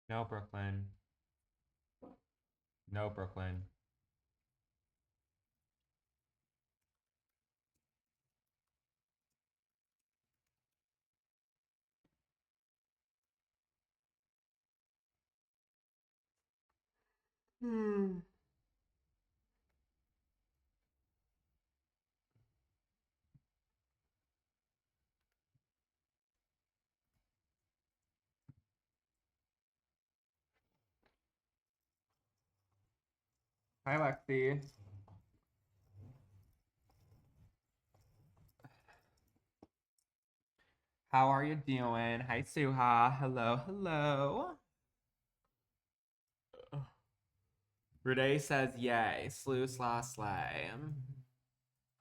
No, Brooklyn. No, Brooklyn. Hmm. Hi, Lexi. How are you doing? Hi, Suha. Hello, hello. Renee says, yay. Slew, slaw, slay.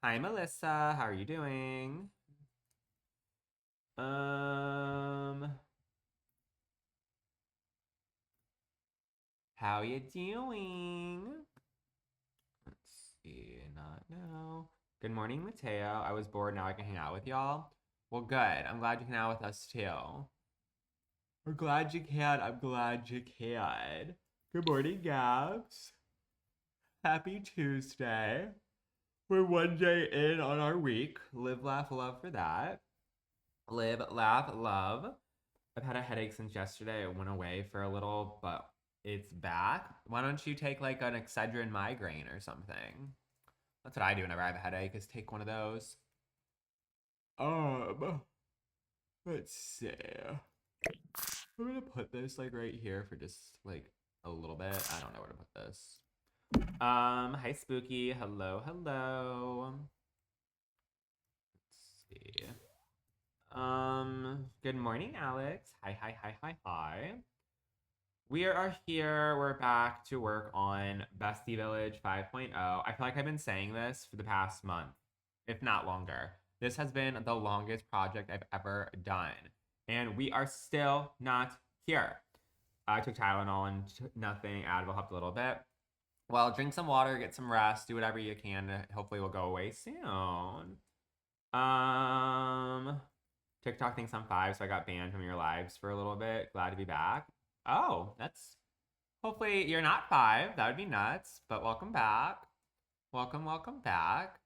Hi, Melissa. How are you doing? Um, how you doing? Let's see. Not now. Good morning, Mateo. I was bored. Now I can hang out with y'all. Well, good. I'm glad you can hang out with us too. We're glad you can. I'm glad you can. Good morning, Gabs. Happy Tuesday. We're one day in on our week. Live, laugh, love for that. Live, laugh, love. I've had a headache since yesterday. It went away for a little, but it's back. Why don't you take like an Excedrin migraine or something? That's what I do whenever I have a headache, is take one of those. Um, let's see. I'm gonna put this like right here for just like a little bit. I don't know where to put this. Hi Spooky. Hello, hello. Let's see. Good morning, Alex. Hi, hi, hi, hi, hi. We are here. We're back to work on Bestie Village 5.0. I feel like I've been saying this for the past month, if not longer. This has been the longest project I've ever done, and we are still not here. I took Tylenol and nothing. Advil helped a little bit. Well, drink some water, get some rest, do whatever you can. Hopefully, we'll go away soon. Um, TikTok thinks I'm five, so I got banned from your lives for a little bit. Glad to be back. Oh, that's hopefully you're not five. That would be nuts. But welcome back. Welcome, welcome back.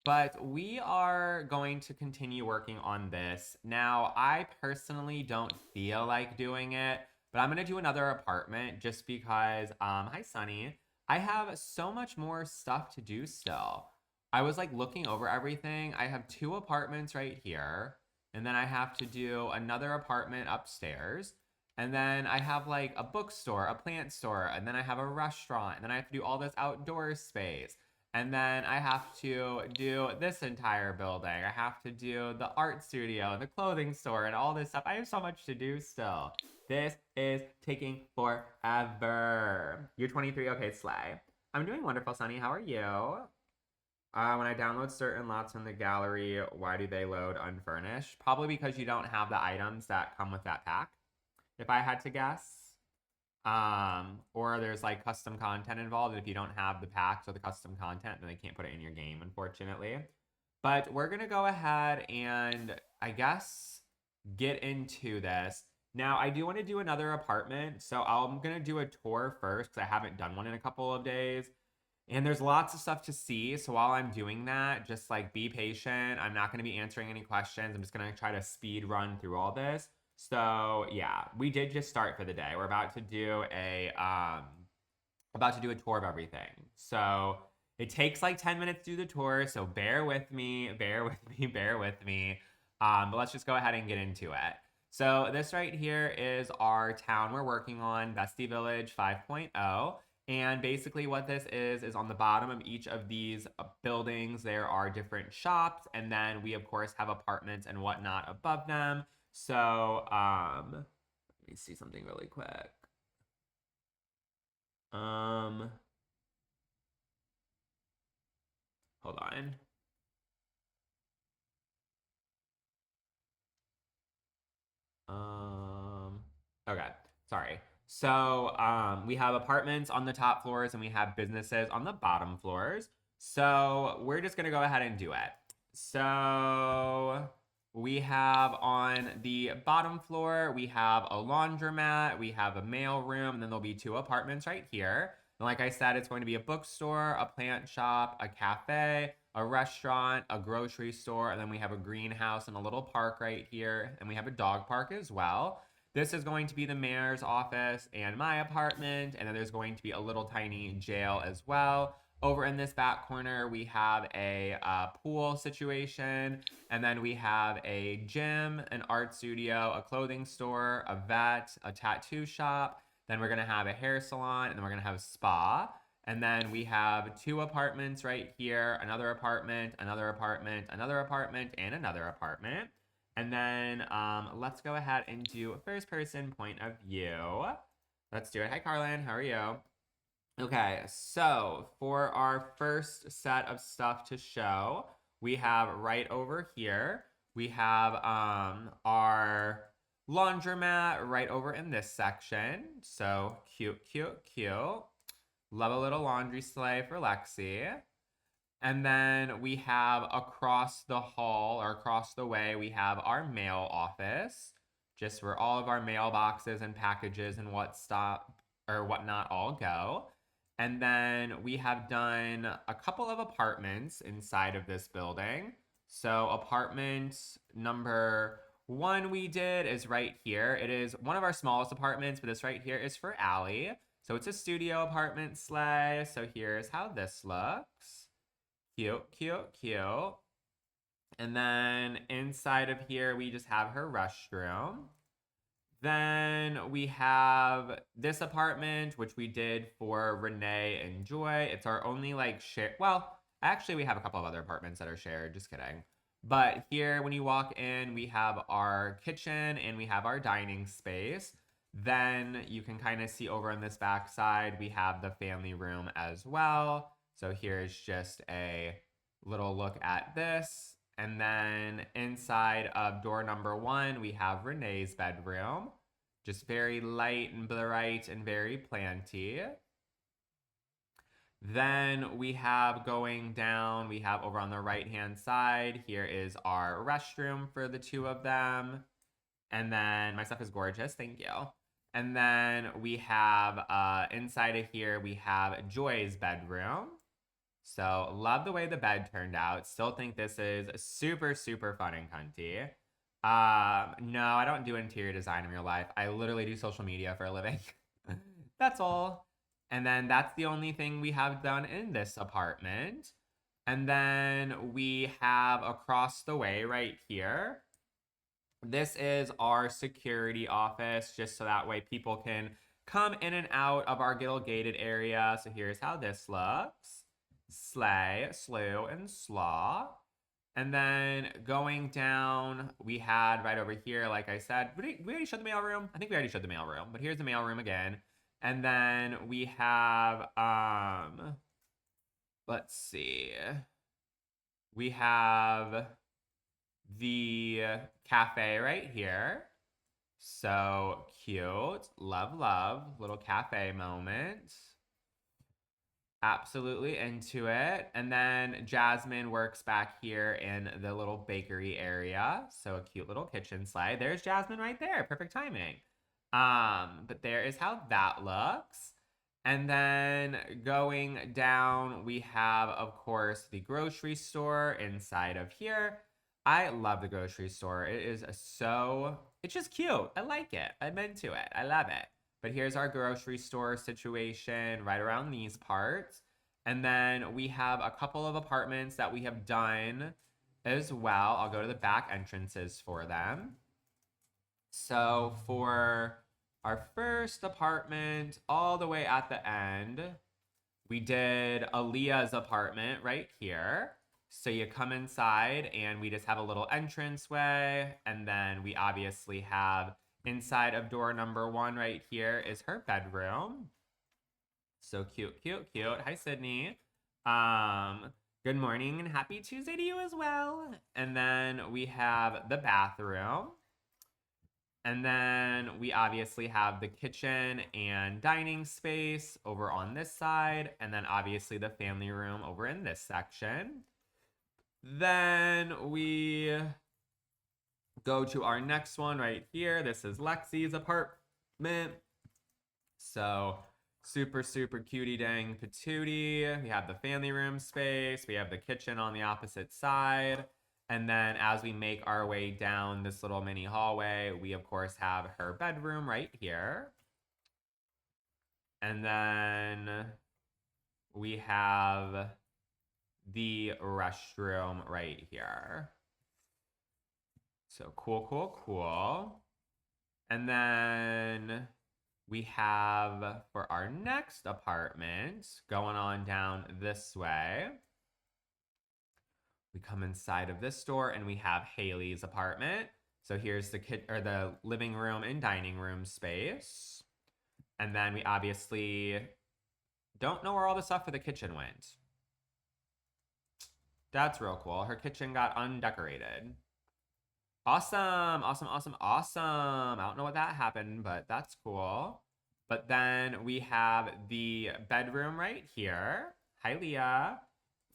But we are going to continue working on this. Now, I personally don't feel like doing it, but I'm going to do another apartment just because, hi, Sunny. I have so much more stuff to do still. I was like looking over everything. I have two apartments right here, and then I have to do another apartment upstairs. And then I have like a bookstore, a plant store, and then I have a restaurant, and then I have to do all this outdoor space. And then I have to do this entire building. I have to do the art studio and the clothing store and all this stuff. I have so much to do still. This is taking forever. You're 23. Okay, slay. I'm doing wonderful, Sunny. How are you? When I download certain lots from the gallery, why do they load unfurnished? Probably because you don't have the items that come with that pack, if I had to guess. Or there's like custom content involved. If you don't have the packs or the custom content, then they can't put it in your game, unfortunately. But we're gonna go ahead and I guess get into this. Now, I do want to do another apartment, so I'm gonna do a tour first because I haven't done one in a couple of days. And there's lots of stuff to see. So while I'm doing that, just like be patient. I'm not going to be answering any questions. I'm just going to try to speed run through all this. So yeah, we did just start for the day. We're about to do a tour of everything. So it takes like 10 minutes to do the tour. So bear with me, bear with me, bear with me. But let's just go ahead and get into it. So this right here is our town we're working on, Bestie Village 5.0. And basically what this is on the bottom of each of these buildings, there are different shops. And then we, of course, have apartments and whatnot above them. So let me see something really quick. Um, hold on. Um, okay, sorry. So we have apartments on the top floors and we have businesses on the bottom floors. So we're just gonna go ahead and do it. So we have on the bottom floor, we have a laundromat, we have a mail room, and then there'll be 2 apartments right here. And like I said, it's going to be a bookstore, a plant shop, a cafe, a restaurant, a grocery store, and then we have a greenhouse and a little park right here, and we have a dog park as well. This is going to be the mayor's office and my apartment, and then there's going to be a little tiny jail as well. Over in this back corner, we have a pool situation, and then we have a gym, an art studio, a clothing store, a vet, a tattoo shop. Then we're gonna have a hair salon, and then we're gonna have a spa. And then we have 2 apartments right here, another apartment, another apartment, another apartment, and another apartment. And then let's go ahead and do first person point of view. Let's do it. Hi, Carlin. How are you? Okay, so for our first set of stuff to show, we have right over here, we have our laundromat right over in this section. So cute, cute, cute. Love a little laundry sleigh for Lexi. And then we have across the hall or across the way, we have our mail office, just where all of our mailboxes and packages and whatnot all go. And then we have done a couple of apartments inside of this building. So apartment number 1 we did is right here. It is one of our smallest apartments, but this right here is for Allie. So it's a studio apartment sleigh. So here's how this looks. Cute, cute, cute. And then inside of here, we just have her restroom. Then we have this apartment, which we did for Renee and Joy. It's our only like share. Well, actually, we have a couple of other apartments that are shared. Just kidding. But here, when you walk in, we have our kitchen and we have our dining space. Then you can kind of see over on this back side, we have the family room as well. So here's just a little look at this. And then inside of door number 1, we have Renee's bedroom. Just very light and bright and very planty. Then we have going down, we have over on the right-hand side, here is our restroom for the 2 of them. And then my stuff is gorgeous, thank you. And then we have inside of here, we have Joy's bedroom. So love the way the bed turned out. Still think this is super, super fun and cunty. No, I don't do interior design in real life. I literally do social media for a living. That's all. And then that's the only thing we have done in this apartment. And then we have across the way right here, this is our security office, just so that way people can come in and out of our little gated area. So here's how this looks. Sleigh, slew, and slaw. And then going down, we had right over here, like I said, we already showed the mailroom. I think we already showed the mailroom, but here's the mailroom again. And then we have, let's see. We have the cafe right here. So cute. Love, love. Little cafe moment. Absolutely into it. And then Jasmine works back here in the little bakery area. So a cute little kitchen sleigh. There's Jasmine right there. Perfect timing. But there is how that looks. And then going down, we have, of course, the grocery store inside of here. I love the grocery store. It is it's just cute. I like it. I'm into it. I love it. But here's our grocery store situation right around these parts. And then we have a couple of apartments that we have done as well. I'll go to the back entrances for them. So for our first apartment, all the way at the end, we did Aaliyah's apartment right here. So you come inside and we just have a little entranceway. And then we obviously have inside of door number 1 right here is her bedroom. So cute, cute, cute. Hi, Sydney. Good morning and happy Tuesday to you as well. And then we have the bathroom. And then we obviously have the kitchen and dining space over on this side. And then obviously the family room over in this section. Then we go to our next one right here. This is Lexi's apartment. So super, super cutie dang patootie. We have the family room space. We have the kitchen on the opposite side. And then as we make our way down this little mini hallway, we of course have her bedroom right here. And then we have the restroom right here. So cool, cool, cool. And then we have for our next apartment, going on down this way, we come inside of this door and we have Haley's apartment. So here's the living room and dining room space. And then we obviously don't know where all the stuff for the kitchen went. That's real cool. Her kitchen got undecorated. Awesome, awesome, awesome, awesome. I don't know what that happened, but that's cool. But then we have the bedroom right here. Hi, Leah.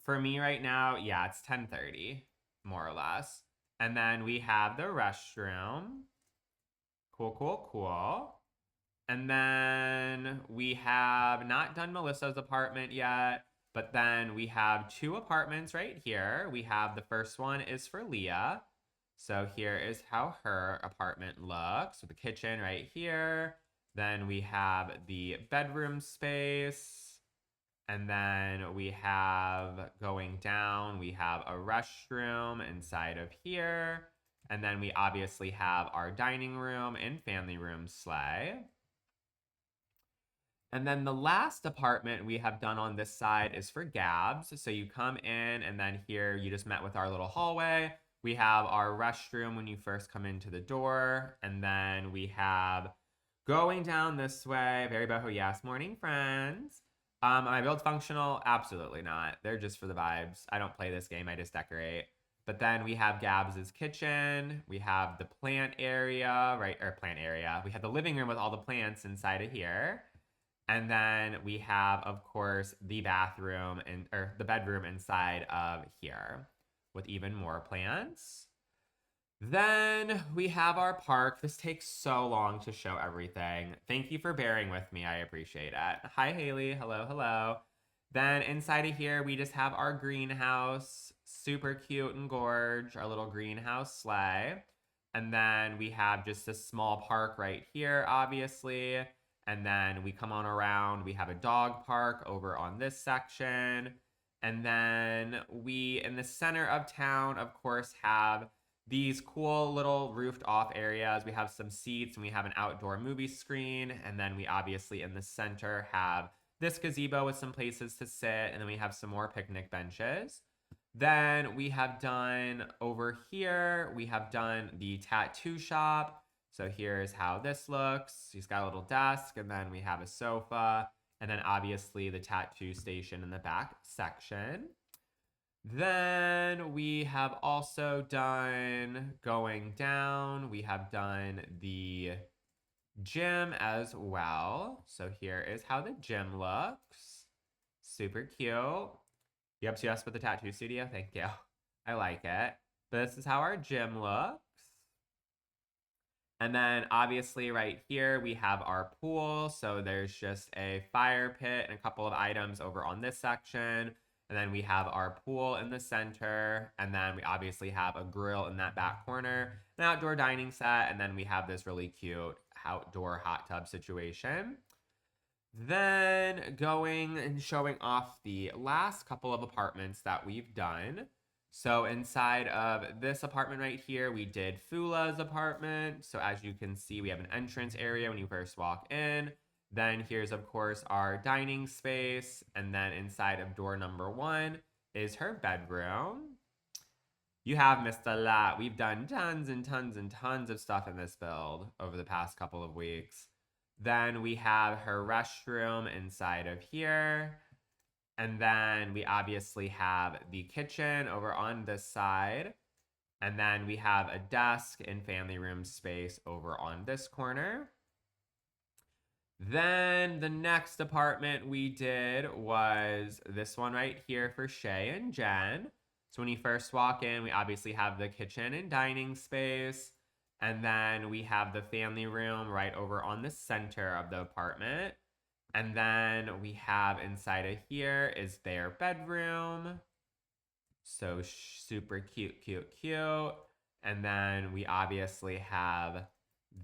For me right now, yeah, it's 10:30, more or less. And then we have the restroom. Cool, cool, cool. And then we have not done Melissa's apartment yet, but then we have two apartments right here. We have the first one is for Leah. So here is how her apartment looks with the kitchen right here. Then we have the bedroom space. And then we have going down, we have a restroom inside of here. And then we obviously have our dining room and family room sleigh. And then the last apartment we have done on this side is for Gabs. So you come in and then here you just met with our little hallway. We have our restroom when you first come into the door. And then we have going down this way, very boho, yes, morning friends. Am I build functional? Absolutely not. They're just for the vibes. I don't play this game, I just decorate. But then we have Gabs's kitchen. We have the plant area, right? Or plant area. We have the living room with all the plants inside of here. And then we have, of course, the bathroom or the bedroom inside of here with even more plants. Then we have our park. This takes so long to show everything. Thank you for bearing with me. I appreciate it. Hi, Haley. Hello, hello. Then inside of here, we just have our greenhouse. Super cute and gorge. Our little greenhouse sleigh. And then we have just a small park right here, obviously. And then we come on around. We have a dog park over on this section. And then we, in the center of town, of course, have these cool little roofed off areas. We have some seats and we have an outdoor movie screen. And then we obviously in the center have this gazebo with some places to sit. And then we have some more picnic benches. Then we have done over here, we have done the tattoo shop. So here's how this looks. She's got a little desk and then we have a sofa. And then obviously the tattoo station in the back section. Then we have also done going down. We have done the gym as well. So here is how the gym looks. Super cute. You obsessed with the tattoo studio? Thank you. I like it. But this is how our gym looks. And then obviously right here we have our pool. So there's just a fire pit and a couple of items over on this section. And then we have our pool in the center. And then we obviously have a grill in that back corner, an outdoor dining set. And then we have this really cute outdoor hot tub situation. Then going and showing off the last couple of apartments that we've done. So inside of this apartment right here, we did Fula's apartment. So as you can see, we have an entrance area when you first walk in. Then here's, of course, our dining space. And then inside of door number 1 is her bedroom. You have missed a lot. We've done tons and tons and tons of stuff in this build over the past couple of weeks. Then we have her restroom inside of here. And then we obviously have the kitchen over on this side. And then we have a desk and family room space over on this corner. Then the next apartment we did was this one right here for Shay and Jen. So when you first walk in, we obviously have the kitchen and dining space. And then we have the family room right over on the center of the apartment. And then we have inside of here is their bedroom. So super cute, cute, cute. And then we obviously have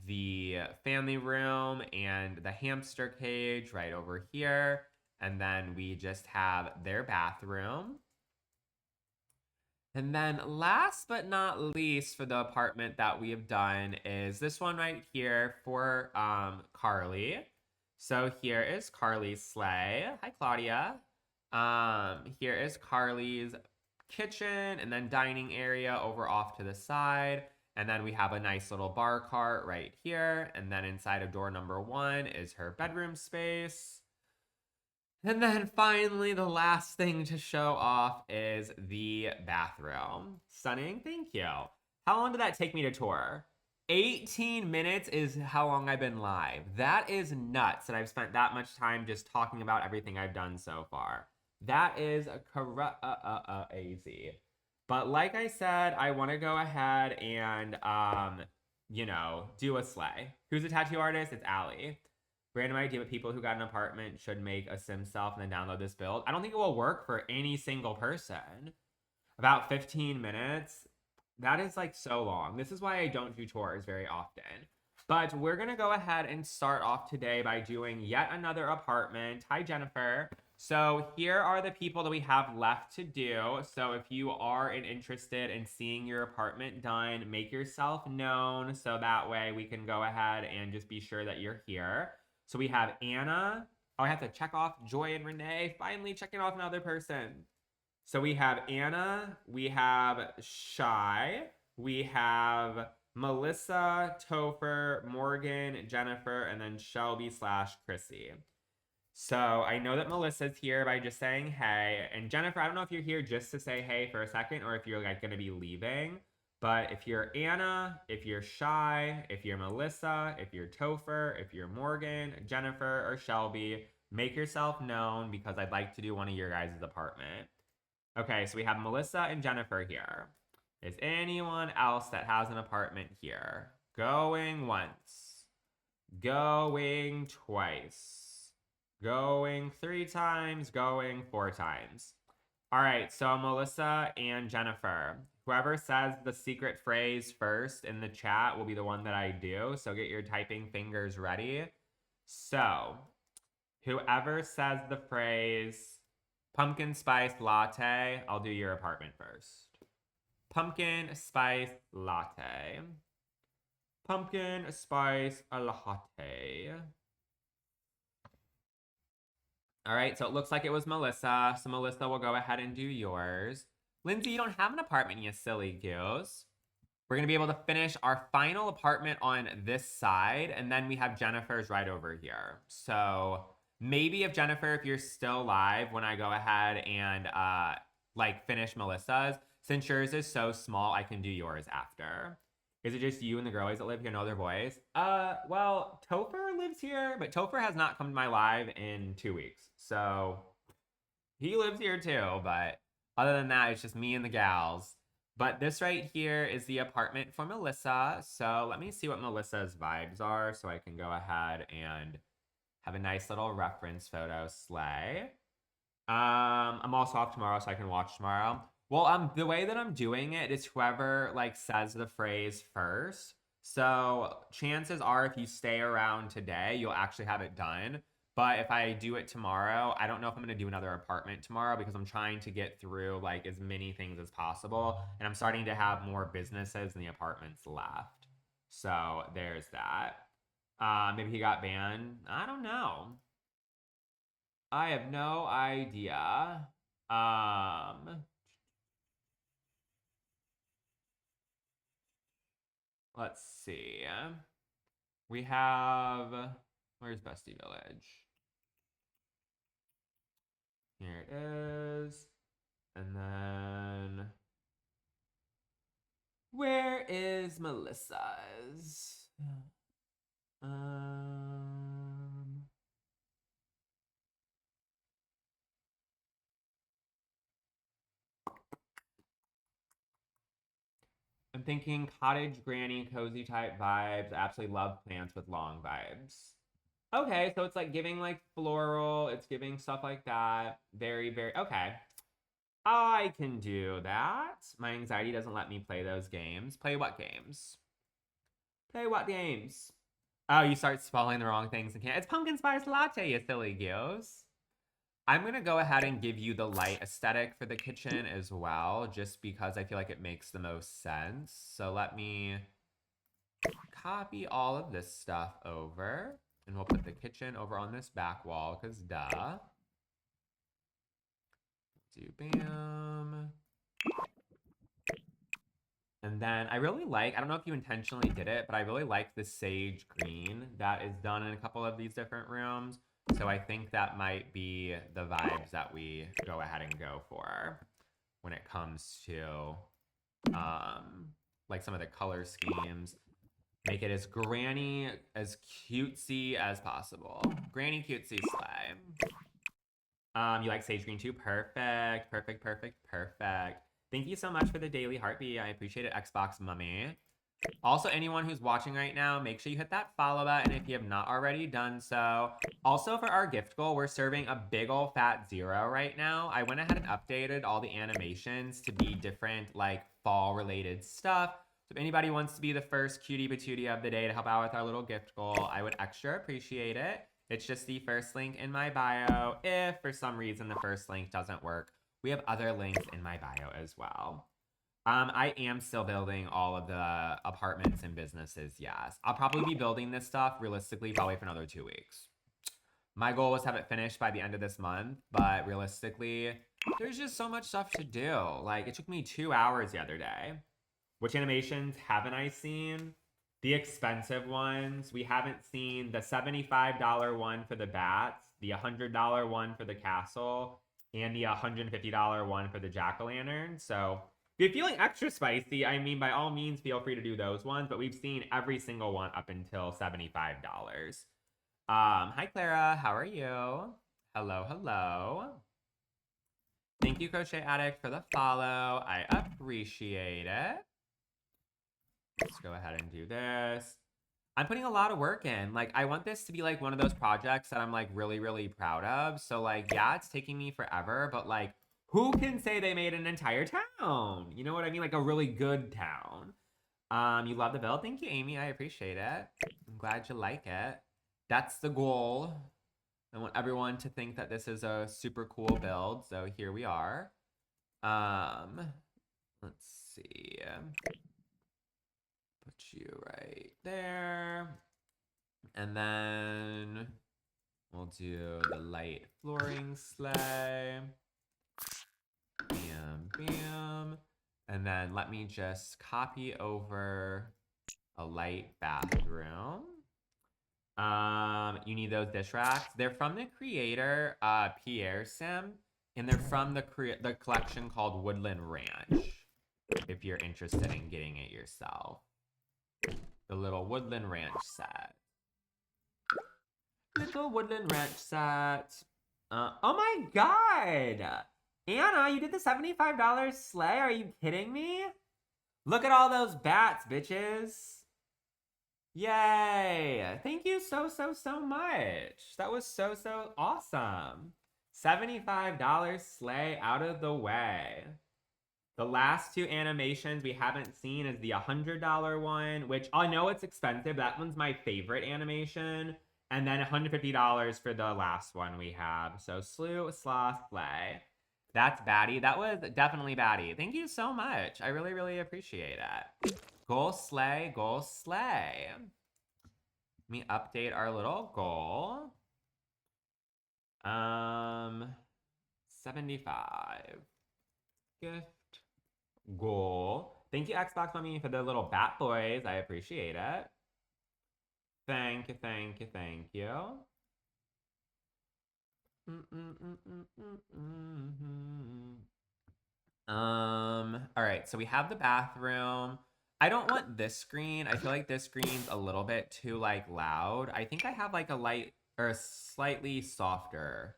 the family room and the hamster cage right over here. And then we just have their bathroom. And then last but not least for the apartment that we have done is this one right here for Carly. So here is Carly's sleigh. Hi, Claudia. Here is Carly's kitchen and then dining area over off to the side. And then we have a nice little bar cart right here. And then inside of door number 1 is her bedroom space. And then finally, the last thing to show off is the bathroom. Stunning, thank you. How long did that take me to tour? 18 minutes is how long I've been live. That is nuts that I've spent that much time just talking about everything I've done so far. That is crazy. But like I said, I want to go ahead and, do a sleigh. Who's a tattoo artist? It's Allie. Random idea, but people who got an apartment should make a sim self and then download this build. I don't think it will work for any single person. About 15 minutes. That is like so long. This is why I don't do tours very often. But we're going to go ahead and start off today by doing yet another apartment. Hi, Jennifer. So here are the people that we have left to do. So if you are interested in seeing your apartment done, make yourself known so that way we can go ahead and just be sure that you're here. So we have Anna. Oh, I have to check off Joy and Renee. Finally checking off another person. So we have Anna. We have Shy. We have Melissa, Topher, Morgan, Jennifer, and then Shelby / Chrissy. So I know that Melissa's here by just saying hey. And Jennifer, I don't know if you're here just to say hey for a second or if you're like going to be leaving. But if you're Anna, if you're Shy, if you're Melissa, if you're Topher, if you're Morgan, Jennifer, or Shelby, make yourself known because I'd like to do one of your guys' apartment. Okay, so we have Melissa and Jennifer here. Is anyone else that has an apartment here? Going once. Going twice. Going 3 times. Going 4 times. All right, so Melissa and Jennifer. Whoever says the secret phrase first in the chat will be the one that I do. So get your typing fingers ready. So whoever says the phrase pumpkin spice latte, I'll do your apartment first. Pumpkin spice latte. Pumpkin spice latte. All right, so it looks like it was Melissa. So Melissa will go ahead and do yours. Lindsay, you don't have an apartment, you silly goose. We're going to be able to finish our final apartment on this side, and then we have Jennifer's right over here. So maybe if Jennifer, if you're still live when I go ahead and finish Melissa's, since yours is so small, I can do yours after. Is it just you and the girlies that live here? No other boys? Well, Topher lives here, but Topher has not come to my live in 2 weeks. So he lives here too, but other than that, it's just me and the gals. But this right here is the apartment for Melissa. So let me see what Melissa's vibes are so I can go ahead and have a nice little reference photo sleigh. I'm also off tomorrow, so I can watch tomorrow. Well, the way that I'm doing it is whoever says the phrase first. So chances are if you stay around today, you'll actually have it done. But if I do it tomorrow, I don't know if I'm going to do another apartment tomorrow because I'm trying to get through as many things as possible. And I'm starting to have more businesses than the apartments left. So there's that. Maybe he got banned. I don't know. I have no idea. Let's see. We have, where's Bestie Village? Here it is. And then, where is Melissa's? And thinking cottage, granny, cozy type vibes. I absolutely love plants with long vibes. Okay, so it's like giving like floral. It's giving stuff like that. Very, very, okay. I can do that. My anxiety doesn't let me play those games. Play what games? Play what games? Oh, you start spelling the wrong things and can't. It's pumpkin spice latte, you silly goose. I'm gonna go ahead and give you the light aesthetic for the kitchen as well, just because I feel like it makes the most sense. So let me copy all of this stuff over, and we'll put the kitchen over on this back wall, because duh. Do bam. And then I really like, I don't know if you intentionally did it, but I really like the sage green that is done in a couple of these different rooms. So I think that might be the vibes that we go ahead and go for when it comes to like some of the color schemes. Make it as granny, as cutesy as possible. Granny cutesy slay. You like sage green too? Perfect, perfect, perfect, perfect. Thank you so much for the daily heartbeat. I appreciate it, Xbox Mummy. Also, anyone who's watching right now, make sure you hit that follow button if you have not already done so. Also, for our gift goal, we're serving a big old fat 0 right now. I went ahead and updated all the animations to be different, like fall-related stuff. So if anybody wants to be the first cutie patootie of the day to help out with our little gift goal, I would extra appreciate it. It's just the first link in my bio. If for some reason the first link doesn't work, we have other links in my bio as well. I am still building all of the apartments and businesses, yes. I'll probably be building this stuff realistically probably for another 2 weeks. My goal was to have it finished by the end of this month, but realistically, there's just so much stuff to do. Like, it took me 2 hours the other day. Which animations haven't I seen? The expensive ones. We haven't seen the $75 one for the bats, the $100 one for the castle, and the $150 one for the jack-o'-lantern. So if you're feeling extra spicy, I mean, by all means, feel free to do those ones. But we've seen every single one up until $75. Hi, Clara. How are you? Hello, hello. Thank you, Crochet Addict, for the follow. I appreciate it. Let's go ahead and do this. I'm putting a lot of work in. Like, I want this to be like one of those projects that I'm like really, really proud of. So like, yeah, it's taking me forever, but like, who can say they made an entire town? You know what I mean? Like a really good town. You love the build? Thank you, Amy. I appreciate it. I'm glad you like it. That's the goal. I want everyone to think that this is a super cool build. So here we are. Let's see. Put you right there. And then we'll do the light flooring sleigh. Bam, bam. And then let me just copy over a light bathroom. You need those dish racks. They're from the creator, Pierre Sim, and they're from the collection called Woodland Ranch, if you're interested in getting it yourself. The little Woodland Ranch set. Little Woodland Ranch set. Oh my god! Anna, you did the $75 sleigh? Are you kidding me? Look at all those bats, bitches. Yay! Thank you so, so, so much. That was so, so awesome. $75 sleigh out of the way. The last two animations we haven't seen is the $100 one, which I know it's expensive. That one's my favorite animation. And then $150 for the last one we have. So slew, sloth, slay. That's baddie. That was definitely baddie. Thank you so much. I really, really appreciate it. Goal slay, goal slay. Let me update our little goal. 75. Gift goal. Thank you, Xbox Mummy, for the little bat boys. I appreciate it. Thank you, thank you, thank you. All right, so we have the bathroom. I don't want this screen. I feel like this screen's a little bit too like loud. I think I have like a light or a slightly softer.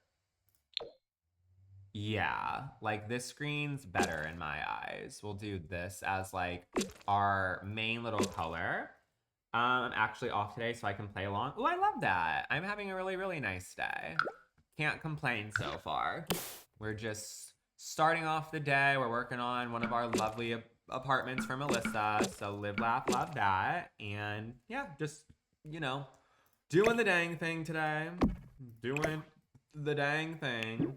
Yeah, like this screen's better in my eyes. We'll do this as like our main little color. I'm actually off today so I can play along. Oh, I love that. I'm having a really, really nice day. Can't complain so far. We're just starting off the day. We're working on one of our lovely apartments for Melissa. So live, laugh, love that. And yeah, just, you know, doing the dang thing today. Doing the dang thing.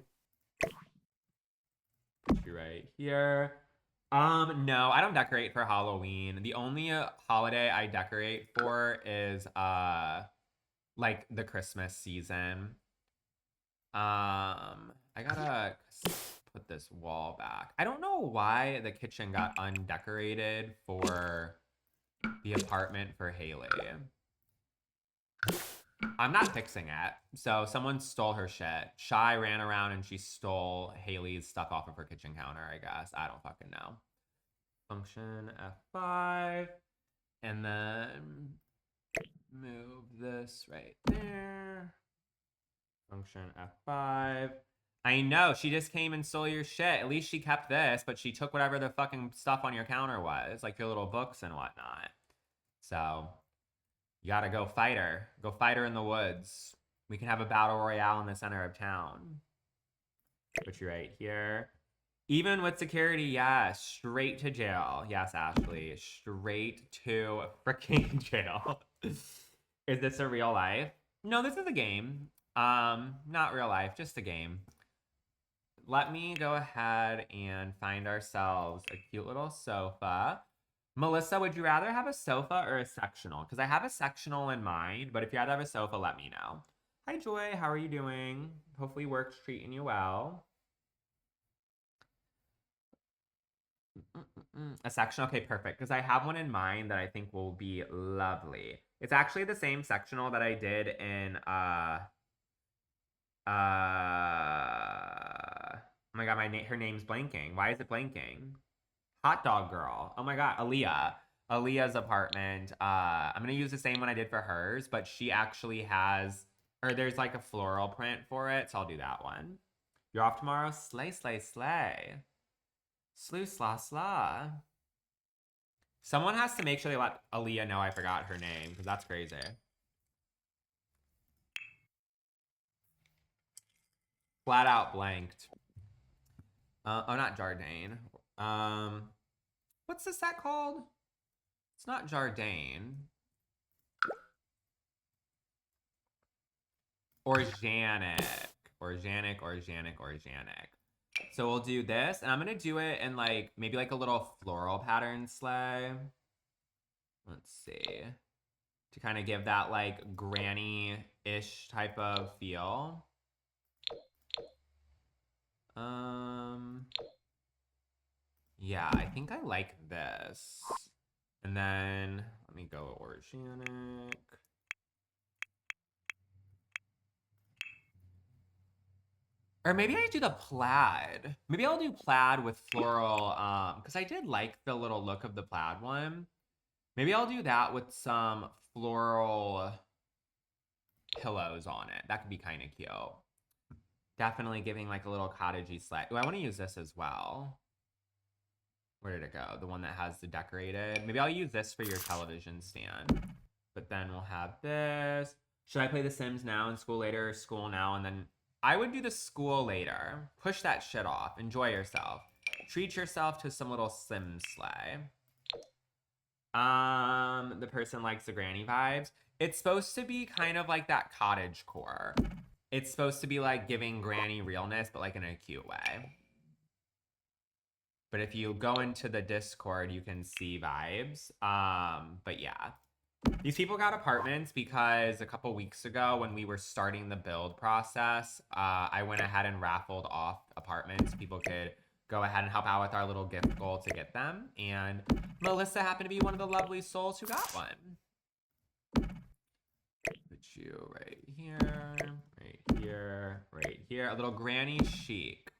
Put you right here. No, I don't decorate for Halloween. The only holiday I decorate for is like the Christmas season. I gotta put this wall back. I don't know why the kitchen got undecorated for the apartment for Haley. I'm not fixing it. So someone stole her shit. Shy ran around and she stole Haley's stuff off of her kitchen counter, I guess. I don't fucking know. Function F5. And then move this right there. Function F5. I know, she just came and stole your shit. At least she kept this, but she took whatever the fucking stuff on your counter was, like your little books and whatnot. So, you gotta go fight her. Go fight her in the woods. We can have a battle royale in the center of town. Put you right here. Even with security, yes. Straight to jail. Yes, Ashley. Straight to freaking jail. Is this a real life? No, this is a game. Not real life, just a game. Let me go ahead and find ourselves a cute little sofa. Melissa, would you rather have a sofa or a sectional? Because I have a sectional in mind, but if you rather have a sofa, let me know. Hi, Joy. How are you doing? Hopefully work's treating you well. A sectional? Okay, perfect. Because I have one in mind that I think will be lovely. It's actually the same sectional that I did in, oh my God, her name's blanking. Why is it blanking? Hot Dog Girl. Oh my God, Aaliyah. Aaliyah's apartment. I'm gonna use the same one I did for hers, but she actually has, or there's like a floral print for it, so I'll do that one. You're off tomorrow? Slay, slay, slay. Slew, slaw, slaw. Someone has to make sure they let Aaliyah know I forgot her name, because that's crazy. Flat out blanked. Oh, not Jardine. What's the set called? It's not Jardine. Organic. Organic, organic, organic. So we'll do this, and I'm gonna do it in like, maybe like a little floral pattern sleigh. Let's see. To kind of give that like granny-ish type of feel. Yeah, I think I like this. And then, let me go organic. Or maybe I do the plaid. Maybe I'll do plaid with floral, because I did like the little look of the plaid one. Maybe I'll do that with some floral pillows on it. That could be kind of cute. Definitely giving like a little cottagey sleigh. Oh, I want to use this as well. Where did it go? The one that has the decorated. Maybe I'll use this for your television stand. But then we'll have this. Should I play The Sims now and school later, or school now and then? I would do the school later. Push that shit off. Enjoy yourself. Treat yourself to some little Sims sleigh. The person likes the granny vibes. It's supposed to be kind of like that cottage core. It's supposed to be like giving granny realness, but like in a cute way. But if you go into the Discord, you can see vibes. But yeah. These people got apartments because a couple weeks ago when we were starting the build process, I went ahead and raffled off apartments. People could go ahead and help out with our little gift goal to get them. And Melissa happened to be one of the lovely souls who got one. Put you right here, right here, right here. A little granny chic.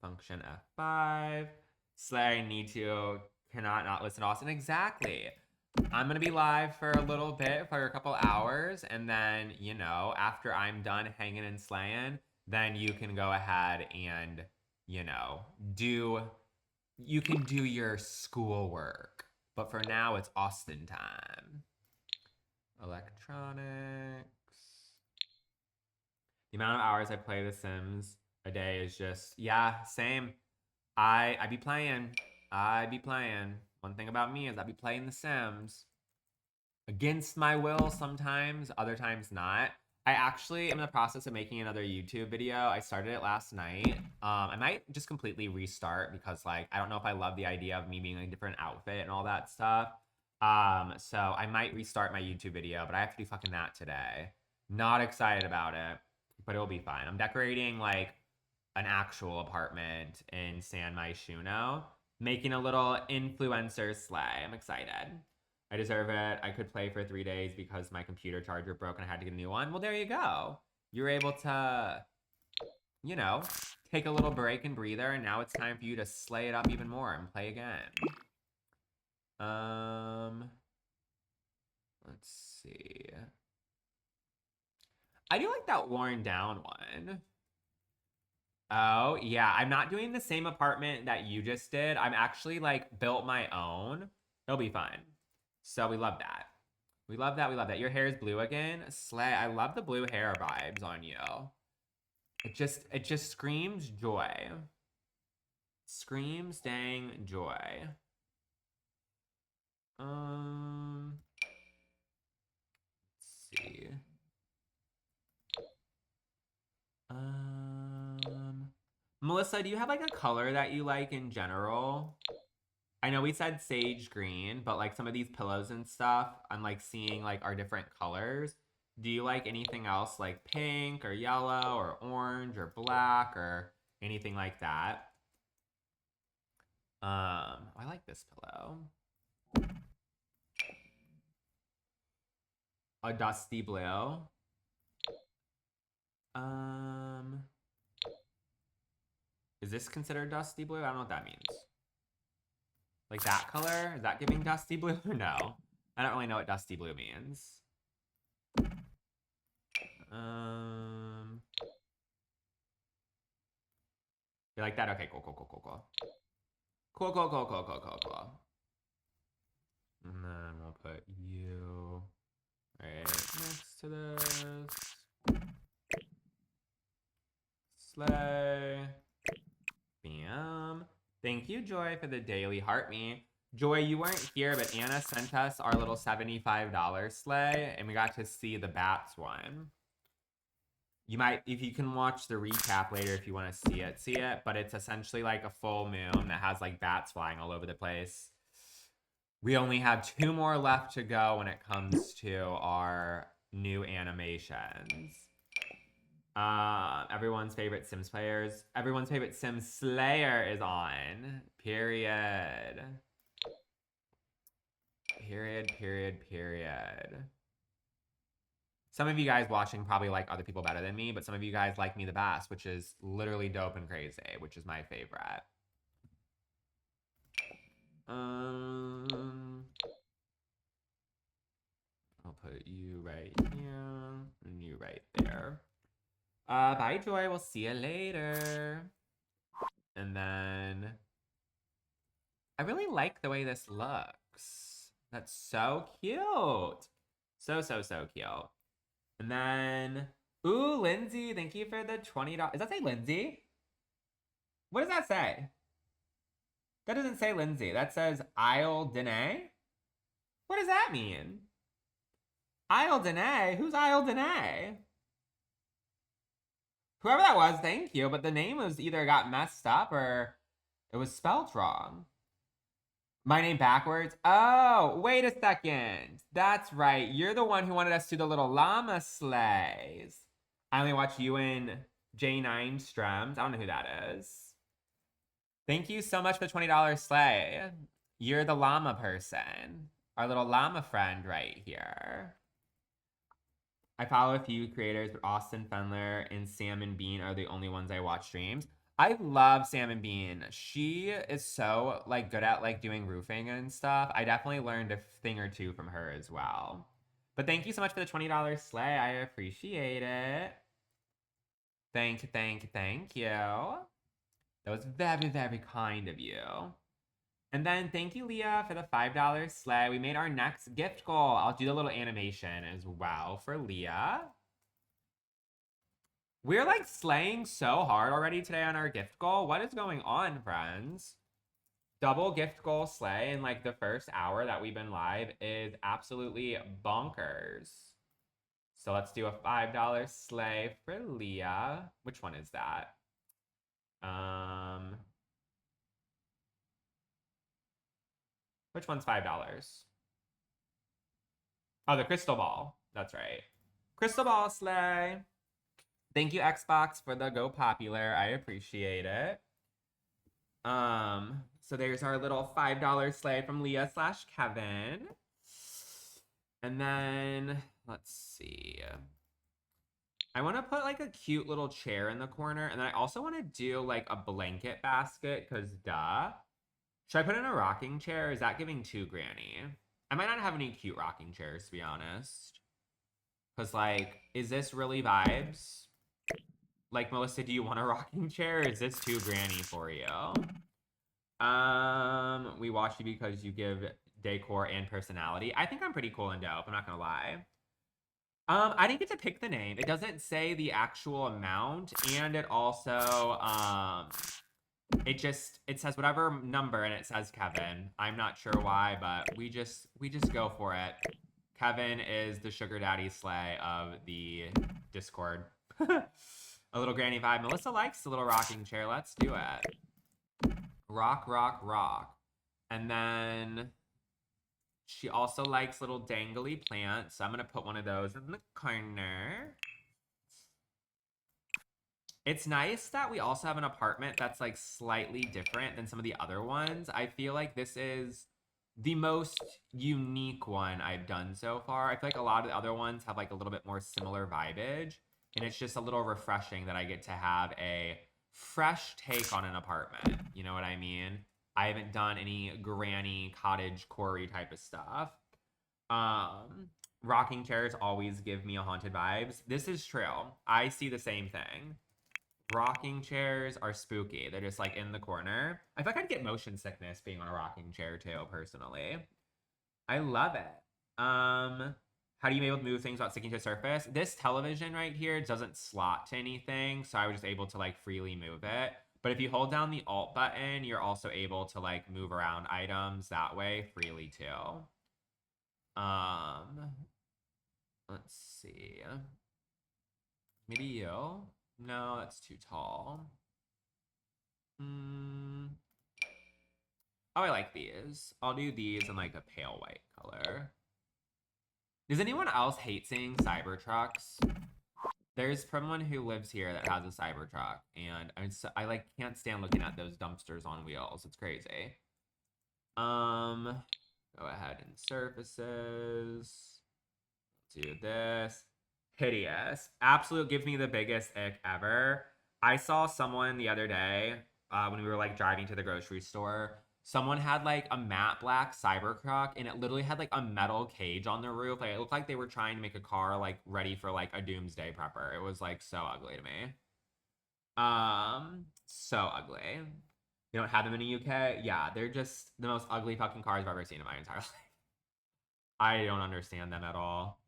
Function F5. Slay, need to, cannot not listen to Austin. Exactly. I'm going to be live for a little bit, for a couple hours. And then, you know, after I'm done hanging and slaying, then you can go ahead and, you know, you can do your schoolwork. But for now, it's Austin time. Electronics. The amount of hours I play The Sims a day is just, yeah, same. I be playing. I be playing. One thing about me is I be playing The Sims against my will sometimes, other times not. I actually am in the process of making another YouTube video. I started it last night. I might just completely restart because like I don't know if I love the idea of me being in a different outfit and all that stuff. So I might restart my YouTube video, but I have to do fucking that today. Not excited about it, but it'll be fine. I'm decorating like an actual apartment in San Myshuno, making a little influencer sleigh. I'm excited. I deserve it. I could play for 3 days because my computer charger broke and I had to get a new one. Well, there you go. You're able to, you know, take a little break and breather, and now it's time for you to slay it up even more and play again. Let's see. I do like that worn down one. Oh, yeah. I'm not doing the same apartment that you just did. I'm actually like built my own. It'll be fine. So we love that. We love that. We love that. Your hair is blue again. Slay. I love the blue hair vibes on you. It just screams joy. Screams dang joy. Let's see. Melissa, do you have like a color that you like in general? I know we said sage green, but like some of these pillows and stuff, I'm like seeing like our different colors. Do you like anything else like pink or yellow or orange or black or anything like that? I like this pillow. A dusty blue. Is this considered dusty blue? I don't know what that means. Like that color? Is that giving dusty blue or no? I don't really know what dusty blue means. You like that? Okay, cool. Cool. And then we'll put you right next to this. Slay. Bam. Thank you, Joy, for the daily heart me. Joy, you weren't here, but Anna sent us our little $75 sleigh, and we got to see the bats one. You might, if you can watch the recap later if you want to see it, but it's essentially like a full moon that has like bats flying all over the place. We only have 2 more left to go when it comes to our new animations. Everyone's favorite Sims players. Everyone's favorite Sims Slayer is on. Period. Some of you guys watching probably like other people better than me, but some of you guys like me the best, which is literally dope and crazy, which is my favorite. I'll put you right here and you right there. Bye, Joy. We'll see you later. And then I really like the way this looks. That's so cute. So cute. And then, ooh, Lindsay, thank you for the $20. Does that say Lindsay? What does that say? That doesn't say Lindsay. That says Isle Dene. What does that mean? Isle Dene? Who's Isle Dene? Whoever that was, thank you, but the name was either got messed up or it was spelled wrong. My name backwards? Oh, wait a second. That's right. You're the one who wanted us to do the little llama sleighs. I only watch you and J9 Strems. I don't know who that is. Thank you so much for the $20 sleigh. You're the llama person. Our little llama friend right here. I follow a few creators, but Austin Fendler and Sam and Bean are the only ones I watch streams. I love Sam and Bean. She is so like good at like doing roofing and stuff. I definitely learned a thing or two from her as well. But thank you so much for the $20 sleigh. I appreciate it. Thank you. That was very, very kind of you. And then thank you, Leah, for the $5 sleigh. We made our next gift goal. I'll do the little animation as well for Leah. We're like slaying so hard already today on our gift goal. What is going on, friends? Double gift goal slay in like the first hour that we've been live is absolutely bonkers. So let's do a $5 slay for Leah. Which one is that? Which one's $5? Oh, the crystal ball. That's right. Crystal ball slay. Thank you, Xbox, for the go popular. I appreciate it. So there's our little $5 slay from Leah / Kevin. And then let's see. I want to put like a cute little chair in the corner, and then I also want to do like a blanket basket, because duh. Should I put in a rocking chair? Is that giving too granny? I might not have any cute rocking chairs, to be honest. Because like, is this really vibes? Like, Melissa, do you want a rocking chair, or is this too granny for you? We watch you because you give decor and personality. I think I'm pretty cool and dope, I'm not gonna lie. I didn't get to pick the name. It doesn't say the actual amount, and it also, it says whatever number, and it says Kevin. I'm not sure why, but we just go for it. Kevin is the sugar daddy sleigh of the Discord. A little granny vibe. Melissa likes the little rocking chair. Let's do it. Rock, rock, rock. And then she also likes little dangly plants. So I'm going to put one of those in the corner. It's nice that we also have an apartment that's like slightly different than some of the other ones. I feel like this is the most unique one I've done so far. I feel like a lot of the other ones have like a little bit more similar vibage. And it's just a little refreshing that I get to have a fresh take on an apartment. You know what I mean? I haven't done any granny cottage core type of stuff. Rocking chairs always give me a haunted vibes. This is true. I see the same thing. Rocking chairs are spooky. They're just like in the corner. I feel like I'd get motion sickness being on a rocking chair too, personally. I love it. How do you be able to move things without sticking to a surface? This television right here doesn't slot to anything, so I was just able to like freely move it. But if you hold down the Alt button, you're also able to like move around items that way freely too. Let's see. Maybe you? No, that's too tall. Oh, I like these. I'll do these in like a pale white color. Does anyone else hate seeing Cybertrucks? There's someone who lives here that has a Cybertruck, and I like can't stand looking at those dumpsters on wheels. It's crazy. Go ahead and surfaces. Do this. Hideous. Absolute gives me the biggest ick ever. I saw someone the other day when we were like driving to the grocery store. Someone had like a matte black Cybertruck, and it literally had like a metal cage on the roof. Like it looked like they were trying to make a car like ready for like a doomsday prepper. It was like so ugly to me. So ugly. You don't have them in the UK? Yeah, they're just the most ugly fucking cars I've ever seen in my entire life. I don't understand them at all.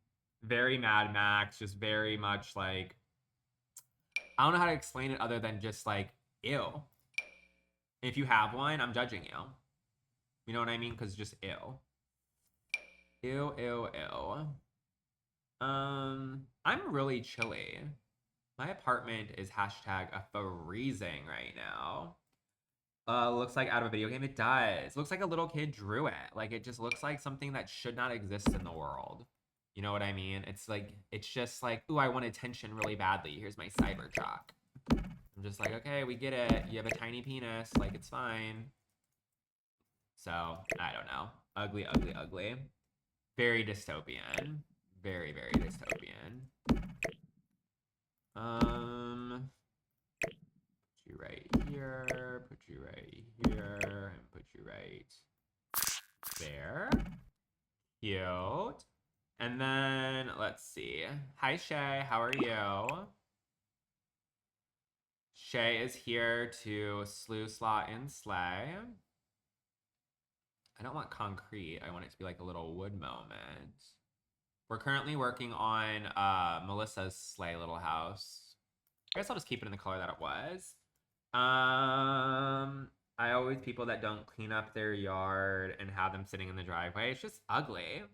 Very Mad Max, just very much like, I don't know how to explain it other than just like, ew. If you have one, I'm judging you. You know what I mean? Because just ew. Ew, ew, ew. I'm really chilly. My apartment is hashtag a freezing right now. Looks like out of a video game. It does. Looks like a little kid drew it. Like it just looks like something that should not exist in the world. You know what I mean? It's like, it's just like, ooh, I want attention really badly. Here's my Cybertruck. I'm just like, okay, we get it. You have a tiny penis. Like, it's fine. So, I don't know. Ugly, ugly, ugly. Very dystopian. Very, very dystopian. Put you right here. Put you right here. And put you right there. Cute. And then, let's see. Hi, Shay. How are you? Shay is here to slew, slot, and slay. I don't want concrete. I want it to be like a little wood moment. We're currently working on Melissa's slay little house. I guess I'll just keep it in the color that it was. I always people that don't clean up their yard and have them sitting in the driveway. It's just ugly.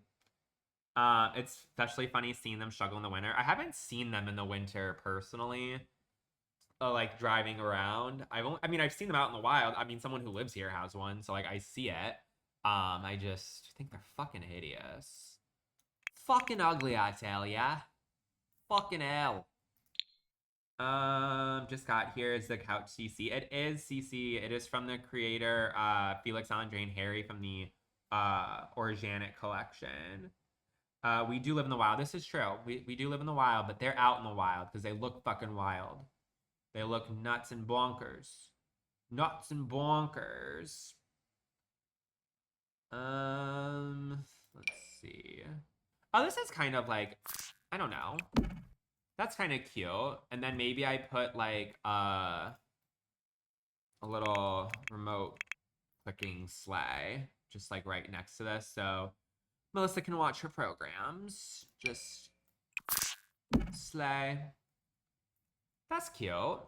It's especially funny seeing them struggle in the winter. I haven't seen them in the winter personally, like driving around. I've seen them out in the wild. I mean, someone who lives here has one, so like I see it. I just think they're fucking hideous. Fucking ugly, I tell ya. Fucking hell. Just got here is the couch CC. It is CC. It is from the creator, Felix Andre and Harry from the Organic collection. We do live in the wild. This is true. We do live in the wild, but they're out in the wild because they look fucking wild. They look nuts and bonkers. Nuts and bonkers. Let's see. Oh, this is kind of like, I don't know. That's kind of cute. And then maybe I put like a little remote clicking sleigh just like right next to this. So Melissa can watch her programs. Just sleigh. That's cute.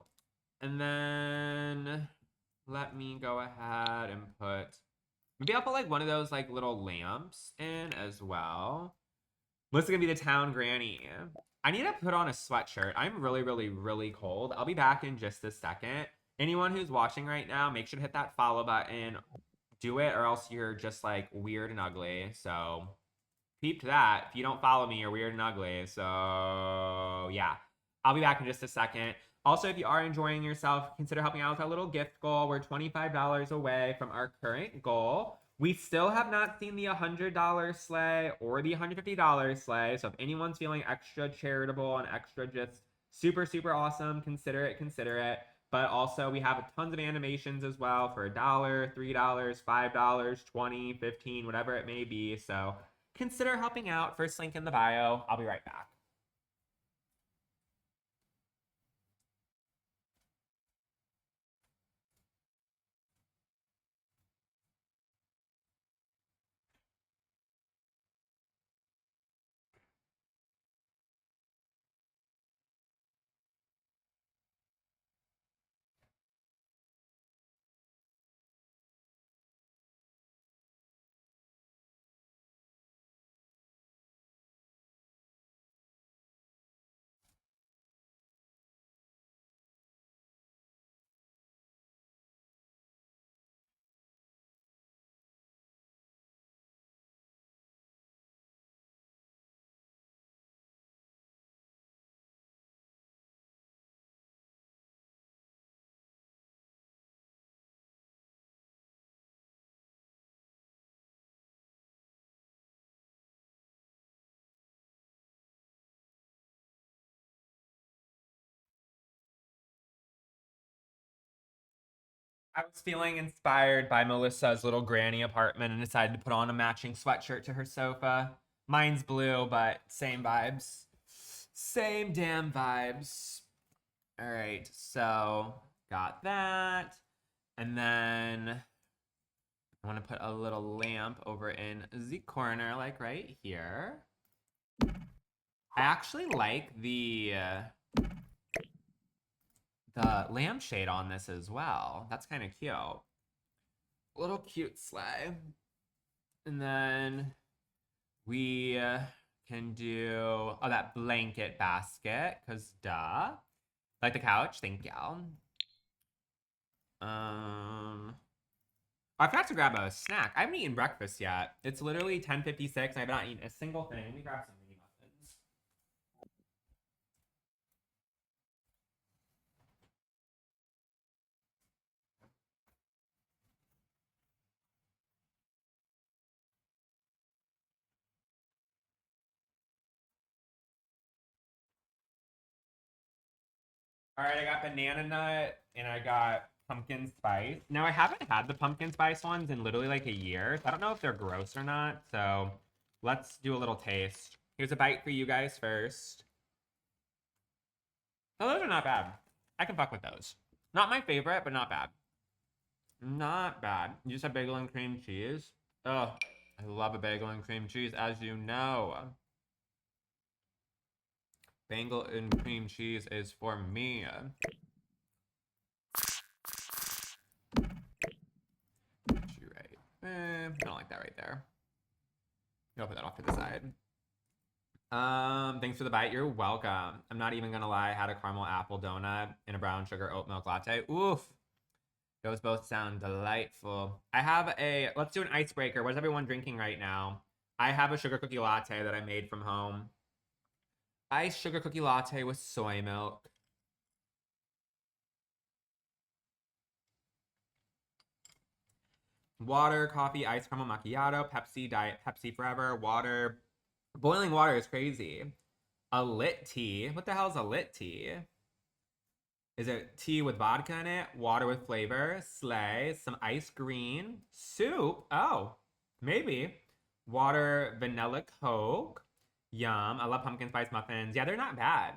And then let me go ahead and put, maybe I'll put like one of those like little lamps in as well. Melissa's gonna be the town granny. I need to put on a sweatshirt. I'm really, really, really cold. I'll be back in just a second. Anyone who's watching right now, make sure to hit that follow button. Do it or else you're just like weird and ugly. So peep to that. If you don't follow me, you're weird and ugly. So yeah, I'll be back in just a second. Also, if you are enjoying yourself, consider helping out with our little gift goal. We're $25 away from our current goal. We still have not seen the $100 sleigh or the $150 sleigh. So if anyone's feeling extra charitable and extra just super, super awesome, consider it. But also we have tons of animations as well for $1, $3, $5, 20, 15, whatever it may be. So consider helping out. First link in the bio. I'll be right back. I was feeling inspired by Melissa's little granny apartment and decided to put on a matching sweatshirt to her sofa. Mine's blue, but same vibes. Same damn vibes. All right, so got that. And then I want to put a little lamp over in the corner, like right here. I actually like the lampshade on this as well. That's kind of cute. Little cute sleigh. And then we can do, that blanket basket, because duh. Like the couch, thank you. I forgot to grab a snack. I haven't eaten breakfast yet. It's literally 10:56 and I've not eaten a single thing. Let me grab some mini muffins. All right, I got banana nut and I got pumpkin spice. Now, I haven't had the pumpkin spice ones in literally like a year. So I don't know if they're gross or not. So let's do a little taste. Here's a bite for you guys first. Oh, those are not bad. I can fuck with those. Not my favorite, but not bad. Not bad. You just have bagel and cream cheese. Oh, I love a bagel and cream cheese, as you know. Bagel and cream cheese is for me. You're right. I don't like that right there. I'll put that off to the side. Thanks for the bite. You're welcome. I'm not even gonna lie. I had a caramel apple donut and a brown sugar oat milk latte. Oof. Those both sound delightful. I have a, let's do an icebreaker. What is everyone drinking right now? I have a sugar cookie latte that I made from home. Iced sugar cookie latte with soy milk. Water, coffee, ice caramel macchiato, Pepsi, Diet Pepsi forever, water. Boiling water is crazy. A lit tea. What the hell is a lit tea? Is it tea with vodka in it? Water with flavor? Slay. Some ice green? Soup? Oh, maybe. Water, vanilla Coke. Yum. I love pumpkin spice muffins. Yeah, they're not bad.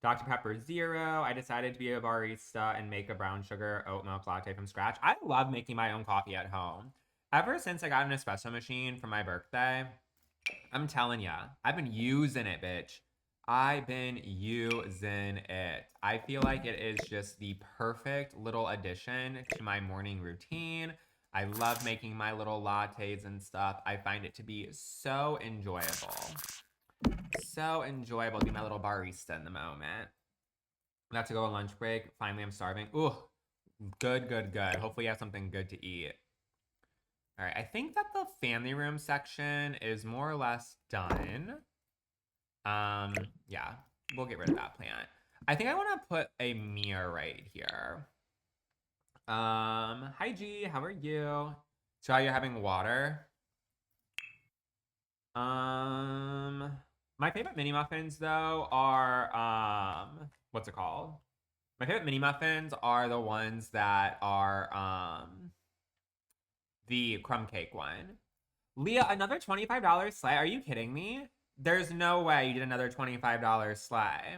Dr. Pepper Zero. I decided to be a barista and make a brown sugar oat milk latte from scratch. I love making my own coffee at home. Ever since I got an espresso machine for my birthday, I'm telling ya, I've been using it, bitch. I've been using it. I feel like it is just the perfect little addition to my morning routine. I love making my little lattes and stuff. I find it to be so enjoyable. So enjoyable to be my little barista in the moment. About to go on lunch break. Finally, I'm starving. Ooh, good, good, good. Hopefully you have something good to eat. All right, I think that the family room section is more or less done. Yeah, we'll get rid of that plant. I think I want to put a mirror right here. Hi G, how are you? So are you having water? My favorite mini muffins though are what's it called? My favorite mini muffins are the ones that are the crumb cake one. Leah, another $25 sleigh? Are you kidding me? There's no way you did another $25 sleigh.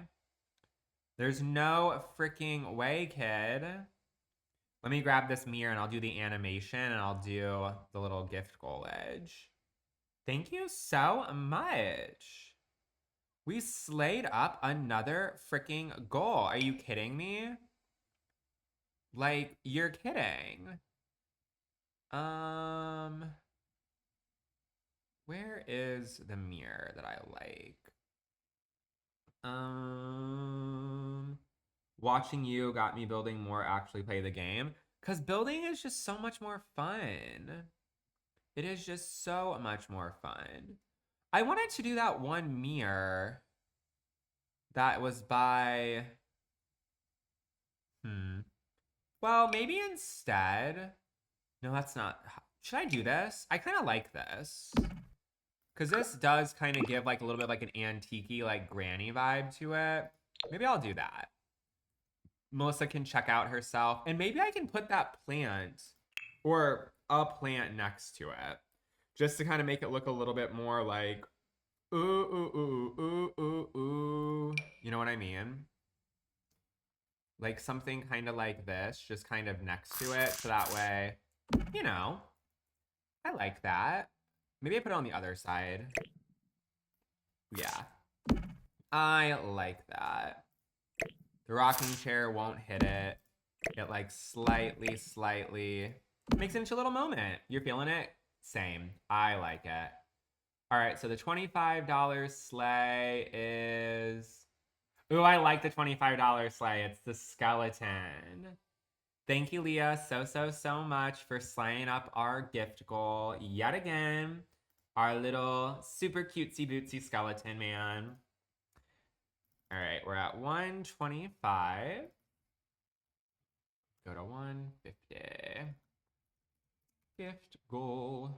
There's no freaking way, kid. Let me grab this mirror and I'll do the animation and I'll do the little gift goal edge. Thank you so much. We slayed up another freaking goal. Are you kidding me? Like, you're kidding. Where is the mirror that I like? Watching you got me building more actually play the game. Because building is just so much more fun. It is just so much more fun. I wanted to do that one mirror that was by... Well, maybe instead... No, that's not... Should I do this? I kind of like this. Because this does kind of give like a little bit like an antique-y, like granny vibe to it. Maybe I'll do that. Melissa can check out herself. And maybe I can put that plant or a plant next to it. Just to kind of make it look a little bit more like, ooh, ooh, ooh, ooh, ooh, ooh. You know what I mean? Like something kind of like this, just kind of next to it. So that way, you know, I like that. Maybe I put it on the other side. Yeah. I like that. The rocking chair won't hit it. It like slightly makes it into a little moment. You're feeling it? Same. I like it. All right, so the $25 sleigh is... Ooh, I like the $25 sleigh. It's the skeleton. Thank you, Leah, so much for slaying up our gift goal yet again. Our little super cutesy bootsy skeleton man. All right, we're at 125. Go to 150. Gift goal.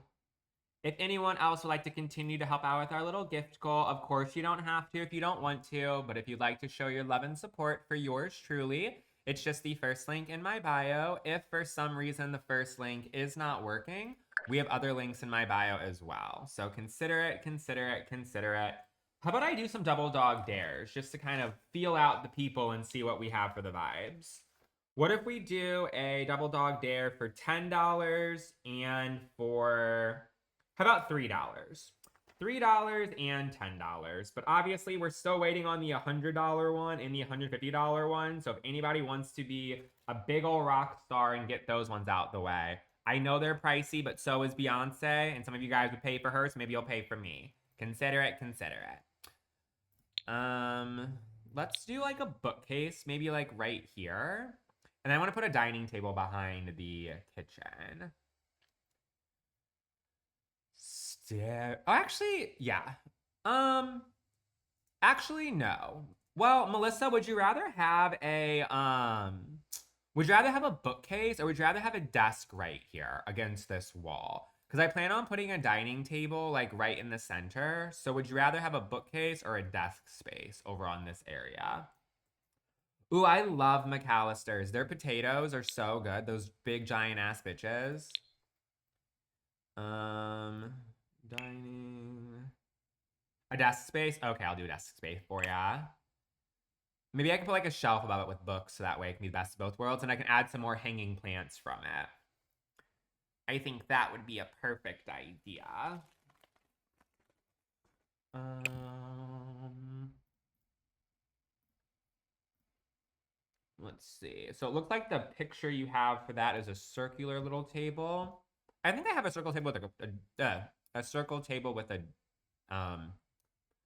If anyone else would like to continue to help out with our little gift goal, of course you don't have to if you don't want to, but if you'd like to show your love and support for yours truly, it's just the first link in my bio. If for some reason the first link is not working, we have other links in my bio as well. So consider it, consider it, consider it. How about I do some double dog dares just to kind of feel out the people and see what we have for the vibes? What if we do a double dog dare for $10 and for, how about $3? $3 and $10. But obviously, we're still waiting on the $100 one and the $150 one. So if anybody wants to be a big old rock star and get those ones out the way. I know they're pricey, but so is Beyonce. And some of you guys would pay for her, so maybe you'll pay for me. Consider it, consider it. Let's do like a bookcase, maybe like right here. And I want to put a dining table behind the kitchen. Oh, actually, yeah. Actually, no. Well, Melissa, would you rather have a bookcase or would you rather have a desk right here against this wall? Because I plan on putting a dining table like right in the center. So would you rather have a bookcase or a desk space over on this area? Ooh, I love McAllister's. Their potatoes are so good. Those big giant ass bitches. Dining. A desk space? Okay, I'll do a desk space for ya. Maybe I can put like a shelf above it with books so that way it can be the best of both worlds and I can add some more hanging plants from it. I think that would be a perfect idea. Let's see. So it looks like the picture you have for that is a circular little table. I think I have a circle table with a circle table with a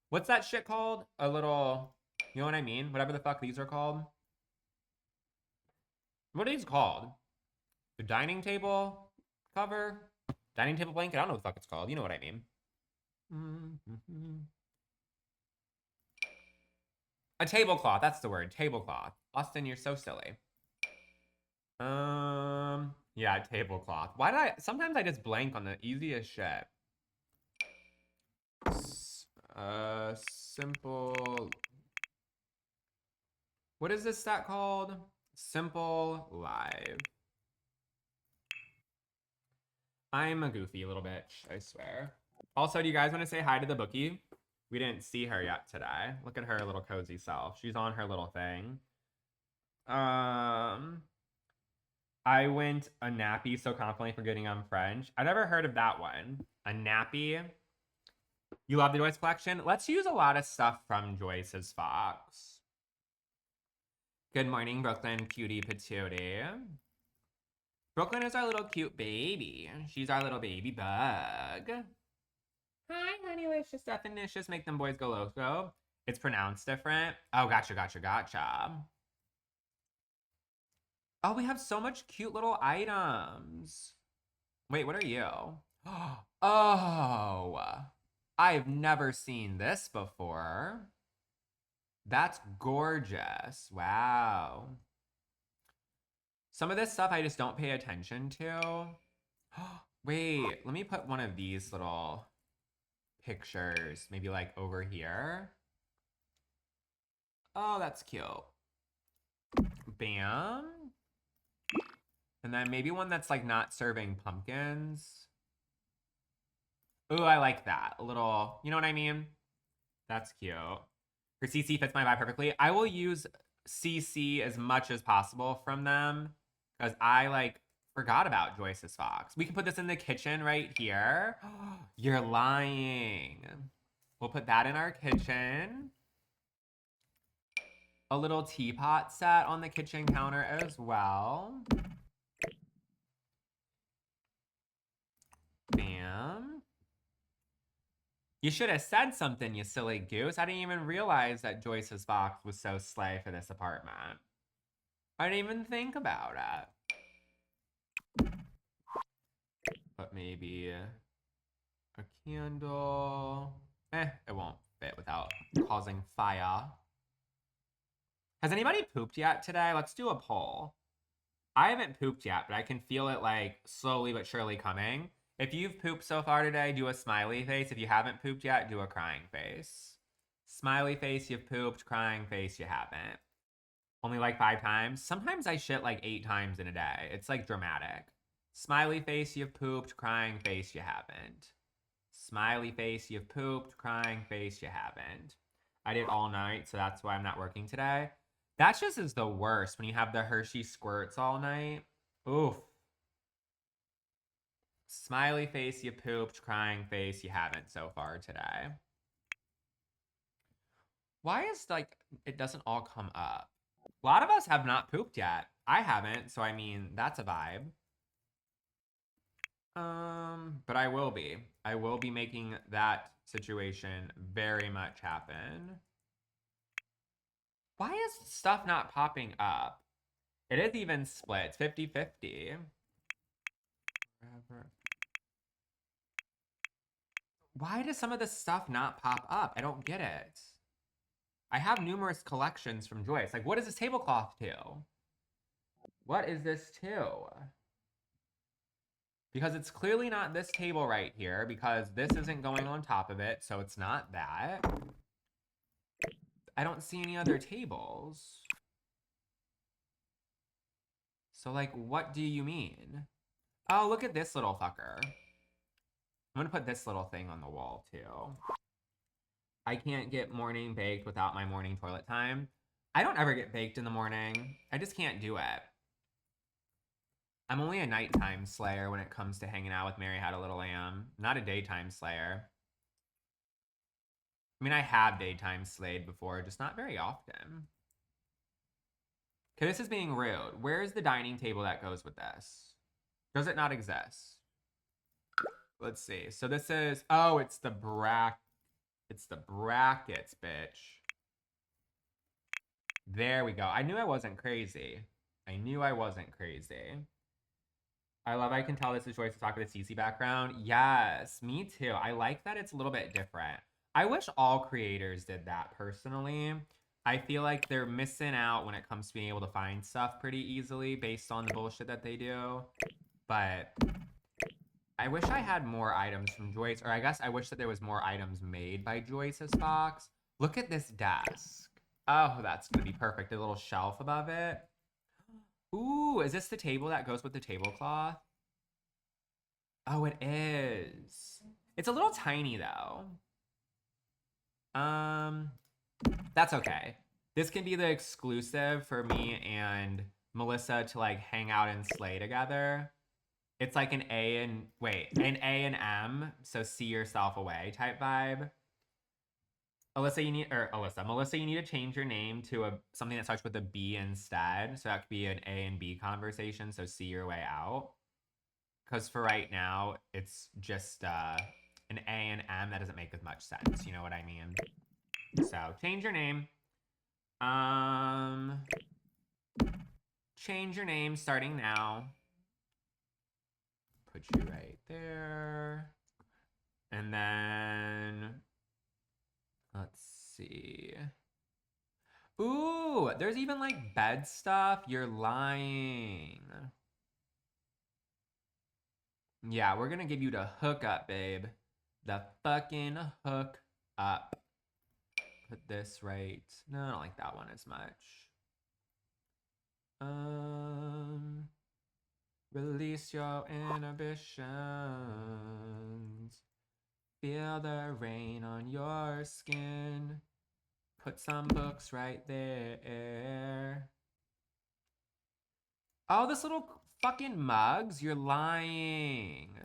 what's that shit called? A little, you know what I mean? Whatever the fuck these are called. What are these called? The dining table cover? Dining table blanket? I don't know what the fuck it's called. You know what I mean. A tablecloth. That's the word. Tablecloth. Austin, you're so silly. Yeah, tablecloth. Why did sometimes I just blank on the easiest shit. Simple. What is this stat called? Simple live. I'm a goofy little bitch, I swear. Also, do you guys want to say hi to the bookie? We didn't see her yet today. Look at her little cozy self. She's on her little thing. I went a nappy so confidently forgetting I'm French. I've never heard of that one. A nappy. You love the Joyce collection? Let's use a lot of stuff from Joyce's Fox. Good morning, Brooklyn cutie patootie. Brooklyn is our little cute baby. She's our little baby bug. Hi, honeylicious, definitious, make them boys go loco. It's pronounced different. Oh, gotcha. Oh, we have so much cute little items. Wait, what are you? Oh, I've never seen this before. That's gorgeous. Wow. Some of this stuff I just don't pay attention to. Wait, let me put one of these little pictures maybe like over here. Oh, that's cute. Bam. And then maybe one that's like not serving pumpkins. Ooh, I like that. A little, you know what I mean? That's cute. Her CC fits my vibe perfectly. I will use CC as much as possible from them because I like forgot about Joyce's Fox. We can put this in the kitchen right here. You're lying. We'll put that in our kitchen. A little teapot set on the kitchen counter as well. Bam. You should have said something, you silly goose. I didn't even realize that Joyce's Fox was so slay for this apartment. I didn't even think about it. But maybe a candle. It won't fit without causing fire. Has anybody pooped yet today? Let's do a poll. I haven't pooped yet, but I can feel it like slowly but surely coming. If you've pooped so far today, do a smiley face. If you haven't pooped yet, do a crying face. Smiley face, you've pooped. Crying face, you haven't. Only like 5 times. Sometimes I shit like 8 times in a day. It's like dramatic. Smiley face, you've pooped. Crying face, you haven't. Smiley face, you've pooped. Crying face, you haven't. I did all night, so that's why I'm not working today. That just is the worst when you have the Hershey squirts all night. Oof. Smiley face, you pooped. Crying face, you haven't so far today. Why is, like, it doesn't all come up? A lot of us have not pooped yet. I haven't, so I mean, that's a vibe. But I will be. I will be making that situation very much happen. Why is stuff not popping up? It is even split. 50-50. Why does some of this stuff not pop up? I don't get it. I have numerous collections from Joyce. Like, what is this tablecloth to? What is this to? Because it's clearly not this table right here, because this isn't going on top of it, so it's not that. I don't see any other tables. So, like, what do you mean? Oh, look at this little fucker. I'm gonna put this little thing on the wall, too. I can't get morning baked without my morning toilet time. I don't ever get baked in the morning. I just can't do it. I'm only a nighttime slayer when it comes to hanging out with Mary Had a Little Lamb, not a daytime slayer. I mean, I have daytime slayed before, just not very often. Okay, this is being rude. Where's the dining table that goes with this? Does it not exist? Let's see. So this is, oh, it's the brackets, bitch. There we go. I knew I wasn't crazy. I knew I wasn't crazy. I love I can tell this is Joyce to talk with a CC background. Yes, me too. I like that it's a little bit different. I wish all creators did that personally. I feel like they're missing out when it comes to being able to find stuff pretty easily based on the bullshit that they do. But I wish I had more items from Joyce, or I guess I wish that there was more items made by Joyce's box. Look at this desk. Oh, that's gonna be perfect. A little shelf above it. Ooh, is this the table that goes with the tablecloth? Oh, it is. It's a little tiny though. That's okay. This can be the exclusive for me and Melissa to like hang out and slay together. It's like an an A and M, so see yourself away type vibe. Melissa, you need to change your name to something that starts with a B instead. So that could be an A and B conversation. So see your way out. Because for right now, it's just an A and M that doesn't make as much sense. You know what I mean? So change your name. Change your name starting now. Put you right there. And then let's see. Ooh, there's even like bed stuff. You're lying. Yeah, we're gonna give you the hook up, babe. The fucking hook up. Put this right. No, I don't like that one as much. Release your inhibitions. Feel the rain on your skin. Put some books right there. Oh, this little fucking mugs. You're lying.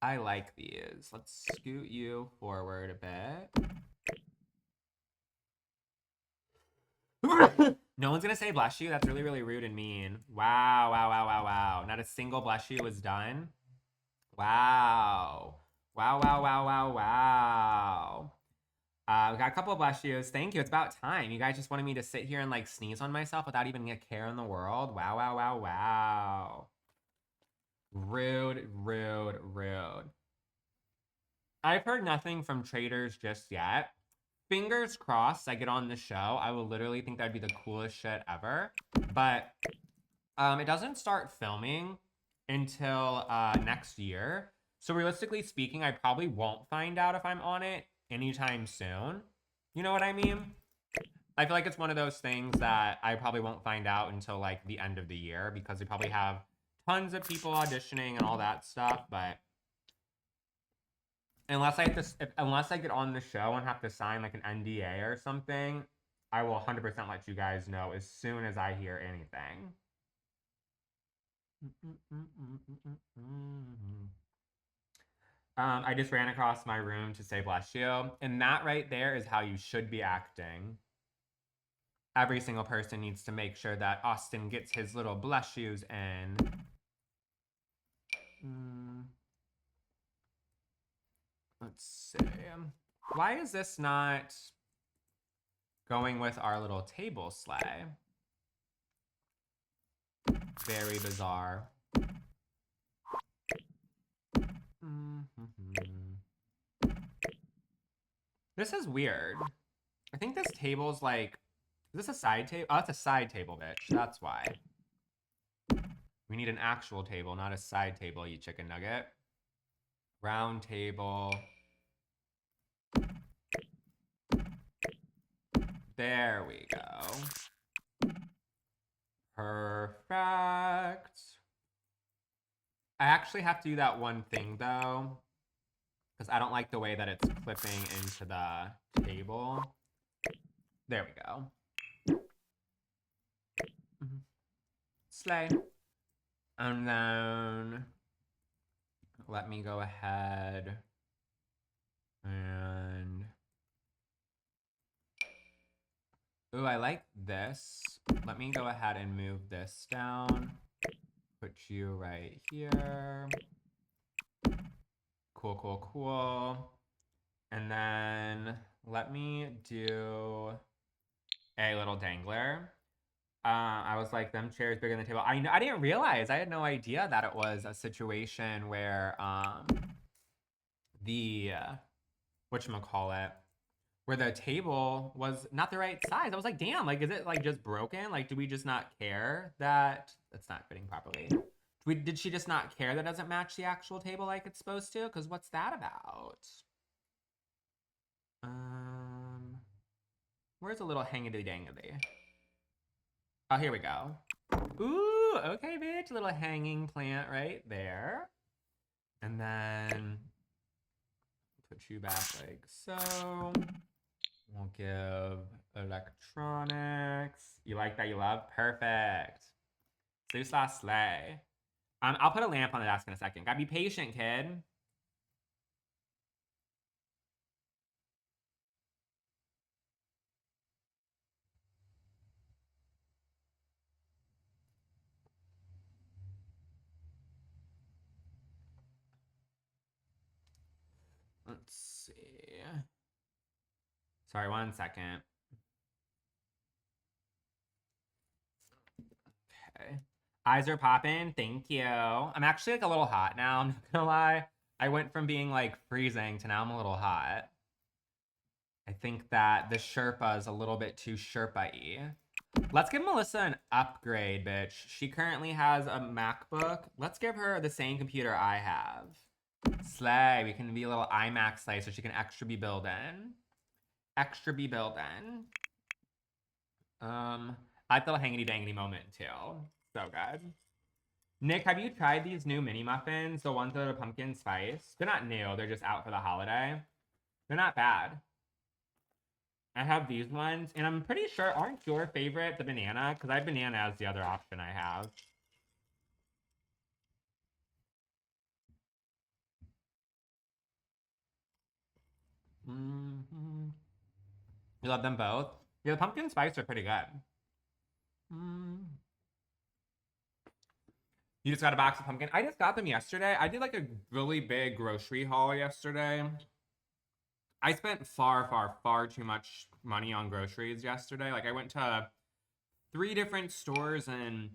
I like these. Let's scoot you forward a bit. No one's gonna say bless you. That's really, really rude and mean. Wow, wow, wow, wow, wow. Not a single bless you was done. Wow. Wow, wow, wow, wow, wow. We got a couple of bless yous. Thank you. It's about time. You guys just wanted me to sit here and like sneeze on myself without even a care in the world. Wow, wow, wow, wow. Rude, rude, rude. I've heard nothing from traders just yet. Fingers crossed I get on the show. I will literally think that'd be the coolest shit ever. But it doesn't start filming until next year. So realistically speaking, I probably won't find out if I'm on it anytime soon. You know what I mean? I feel like it's one of those things that I probably won't find out until like the end of the year because they probably have tons of people auditioning and all that stuff. But unless I get on the show and have to sign like an NDA or something, I will 100% let you guys know as soon as I hear anything. I just ran across my room to say bless you. And that right there is how you should be acting. Every single person needs to make sure that Austin gets his little bless yous in. Let's see. Why is this not going with our little table sleigh? Very bizarre. This is weird. I think this table's like, is this a side table? Oh, it's a side table, bitch. That's why. We need an actual table, not a side table, you chicken nugget. Round table. There we go. Perfect. I actually have to do that one thing though, because I don't like the way that it's clipping into the table. There we go. Slay. And then let me go ahead and... Ooh, I like this. Let me go ahead and move this down. Put you right here. Cool, cool, cool. And then let me do a little dangler. I was like, them chairs bigger than the table. I didn't realize. I had no idea that it was a situation where the whatchamacallit, where the table was not the right size. I was like, damn, like, is it like just broken? Like, do we just not care that it's not fitting properly? Did she just not care that it doesn't match the actual table like it's supposed to? Because what's that about? Where's a little hangity-dangity? Oh, here we go. Ooh, okay, bitch. A little hanging plant right there. And then put you back like so. We'll give electronics. You like that? You love? Perfect. Slay. I'll put a lamp on the desk in a second. Gotta be patient, kid. Let's see. Sorry, one second. Okay. Eyes are popping. Thank you. I'm actually like a little hot now. I'm not gonna lie. I went from being like freezing to now I'm a little hot. I think that the Sherpa is a little bit too Sherpa-y. Let's give Melissa an upgrade, bitch. She currently has a MacBook. Let's give her the same computer I have. Slay. We can be a little iMac slay so she can extra be building. Extra be building. I feel a hangity-dangity moment too. So good. Nick, have you tried these new mini muffins? The ones that are pumpkin spice? They're not new. They're just out for the holiday. They're not bad. I have these ones, and I'm pretty sure, aren't your favorite the banana? Because I have banana as the other option I have. You love them both? Yeah, the pumpkin spice are pretty good. You just got a box of pumpkin? I just got them yesterday. I did like a really big grocery haul yesterday. I spent far too much money on groceries yesterday. Like I went to 3 different stores, and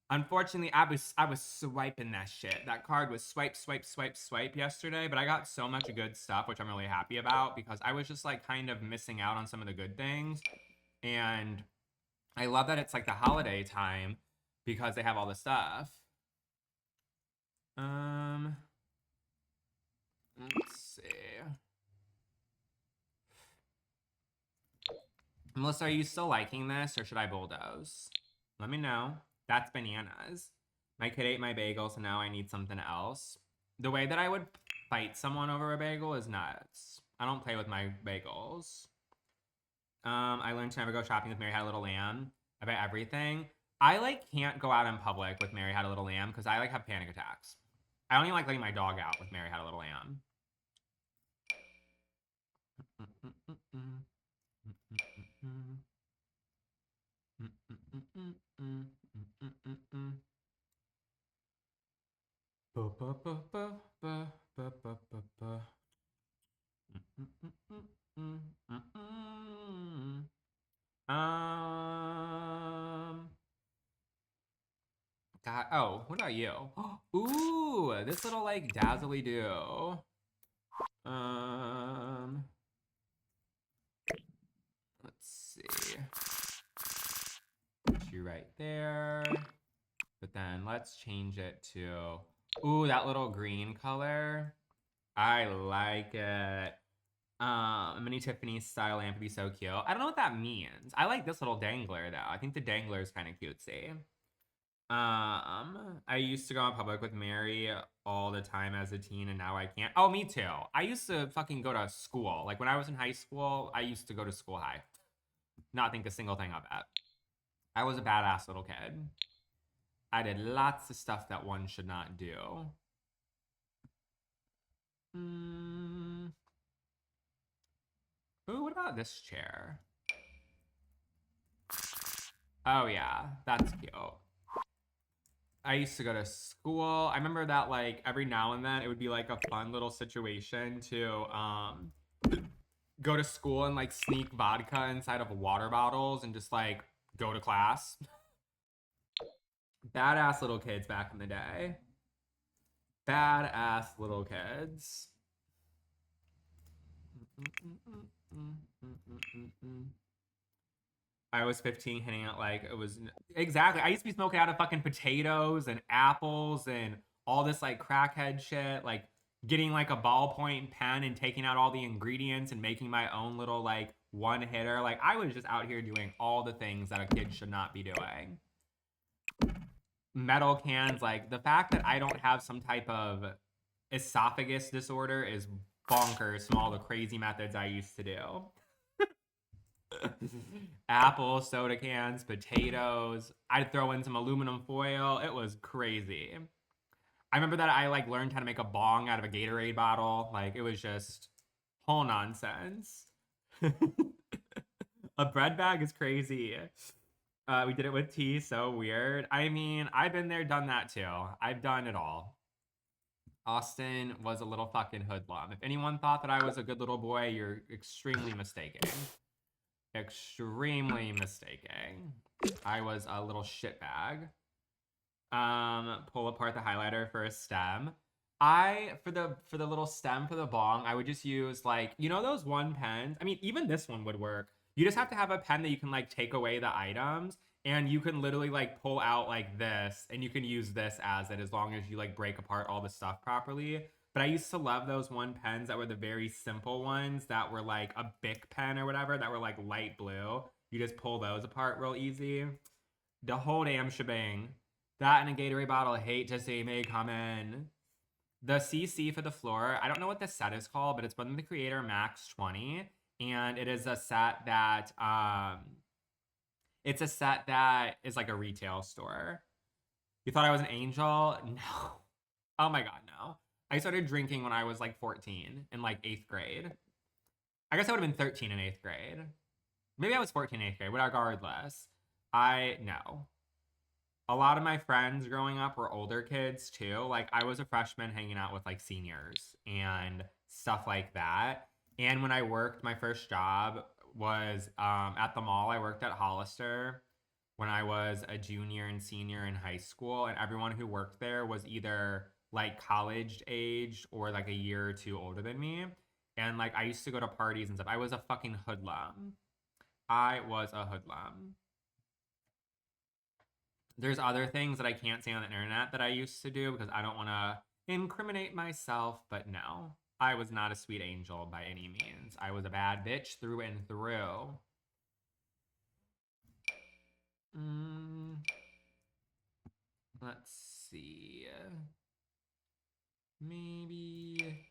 unfortunately I was swiping that shit. That card was swipe yesterday, but I got so much good stuff, which I'm really happy about because I was just like kind of missing out on some of the good things. And I love that it's like the holiday time because they have all the stuff. Let's see. Melissa, are you still liking this or should I bulldoze? Let me know. That's bananas. My kid ate my bagel, so now I need something else. The way that I would fight someone over a bagel is nuts. I don't play with my bagels. I learned to never go shopping with Mary Had a Little Lamb. I buy everything. I like can't go out in public with Mary Had a Little Lamb because I like have panic attacks. I don't even like letting my dog out with Mary Had a Little Lamb. God, oh, what about you? Ooh, this little like dazzly do. Let's see. Put you right there. But then let's change it to, ooh, that little green color. I like it. A mini Tiffany style lamp would be so cute. I don't know what that means. I like this little dangler though. I think the dangler is kind of cutesy. I used to go in public with Mary all the time as a teen, and now I can't. Oh, me too. I used to fucking go to school. Like when I was in high school, I used to go to school high. Not think a single thing of it. I was a badass little kid. I did lots of stuff that one should not do. Ooh, what about this chair? Oh yeah, that's cute. I used to go to school. I remember that like every now and then it would be like a fun little situation to go to school and like sneak vodka inside of water bottles and just like go to class. Badass little kids back in the day. Badass little kids. I was 15 hitting it like it was exactly. I used to be smoking out of fucking potatoes and apples and all this like crackhead shit, like getting like a ballpoint pen and taking out all the ingredients and making my own little like one hitter. Like I was just out here doing all the things that a kid should not be doing. Metal cans, like the fact that I don't have some type of esophagus disorder is bonkers from all the crazy methods I used to do. Apple, soda cans, potatoes. I'd throw in some aluminum foil. It was crazy. I remember that I like learned how to make a bong out of a Gatorade bottle. Like it was just whole nonsense. A bread bag is crazy. We did it with tea, so weird. I mean, I've been there, done that too. I've done it all. Austin was a little fucking hoodlum. If anyone thought that I was a good little boy, you're extremely mistaken. Extremely mistaken. I was a little shitbag. Pull apart the highlighter for a stem. For the little stem for the bong, I would just use like, you know those one pens? I mean, even this one would work. You just have to have a pen that you can like take away the items and you can literally like pull out like this and you can use this as it as long as you like break apart all the stuff properly. But I used to love those one pens that were the very simple ones that were like a Bic pen or whatever that were like light blue. You just pull those apart real easy. The whole damn shebang. That and a Gatorade bottle. I hate to see me come in. The CC for the floor. I don't know what this set is called, but it's from the creator Max 20. And it is a set that it's a set that is like a retail store. You thought I was an angel? No. Oh my god, no. I started drinking when I was like 14 in like 8th grade. I guess I would have been 13 in 8th grade. Maybe I was 14 in 8th grade, but regardless. No. A lot of my friends growing up were older kids too. Like I was a freshman hanging out with like seniors and stuff like that. And when I worked, my first job was at the mall. I worked at Hollister when I was a junior and senior in high school. And everyone who worked there was either like college aged or like a year or two older than me. And like I used to go to parties and stuff. I was a fucking hoodlum. I was a hoodlum. There's other things that I can't say on the internet that I used to do because I don't want to incriminate myself, but no, I was not a sweet angel by any means. I was a bad bitch through and through. Let's see. Maybe.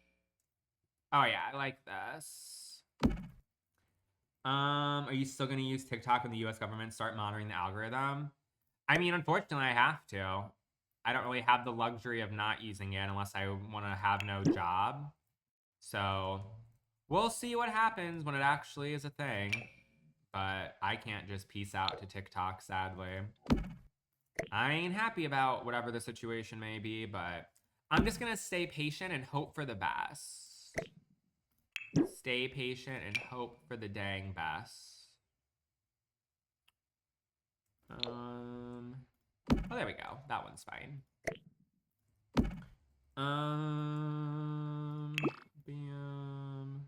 Oh yeah, I like this. Are you still gonna use TikTok when the US government start monitoring the algorithm? I mean, unfortunately, I have to. I don't really have the luxury of not using it unless I want to have no job. So we'll see what happens when it actually is a thing. But I can't just peace out to TikTok, sadly. I ain't happy about whatever the situation may be, but I'm just gonna stay patient and hope for the best. Stay patient and hope for the dang best. Oh, there we go. That one's fine. Bam.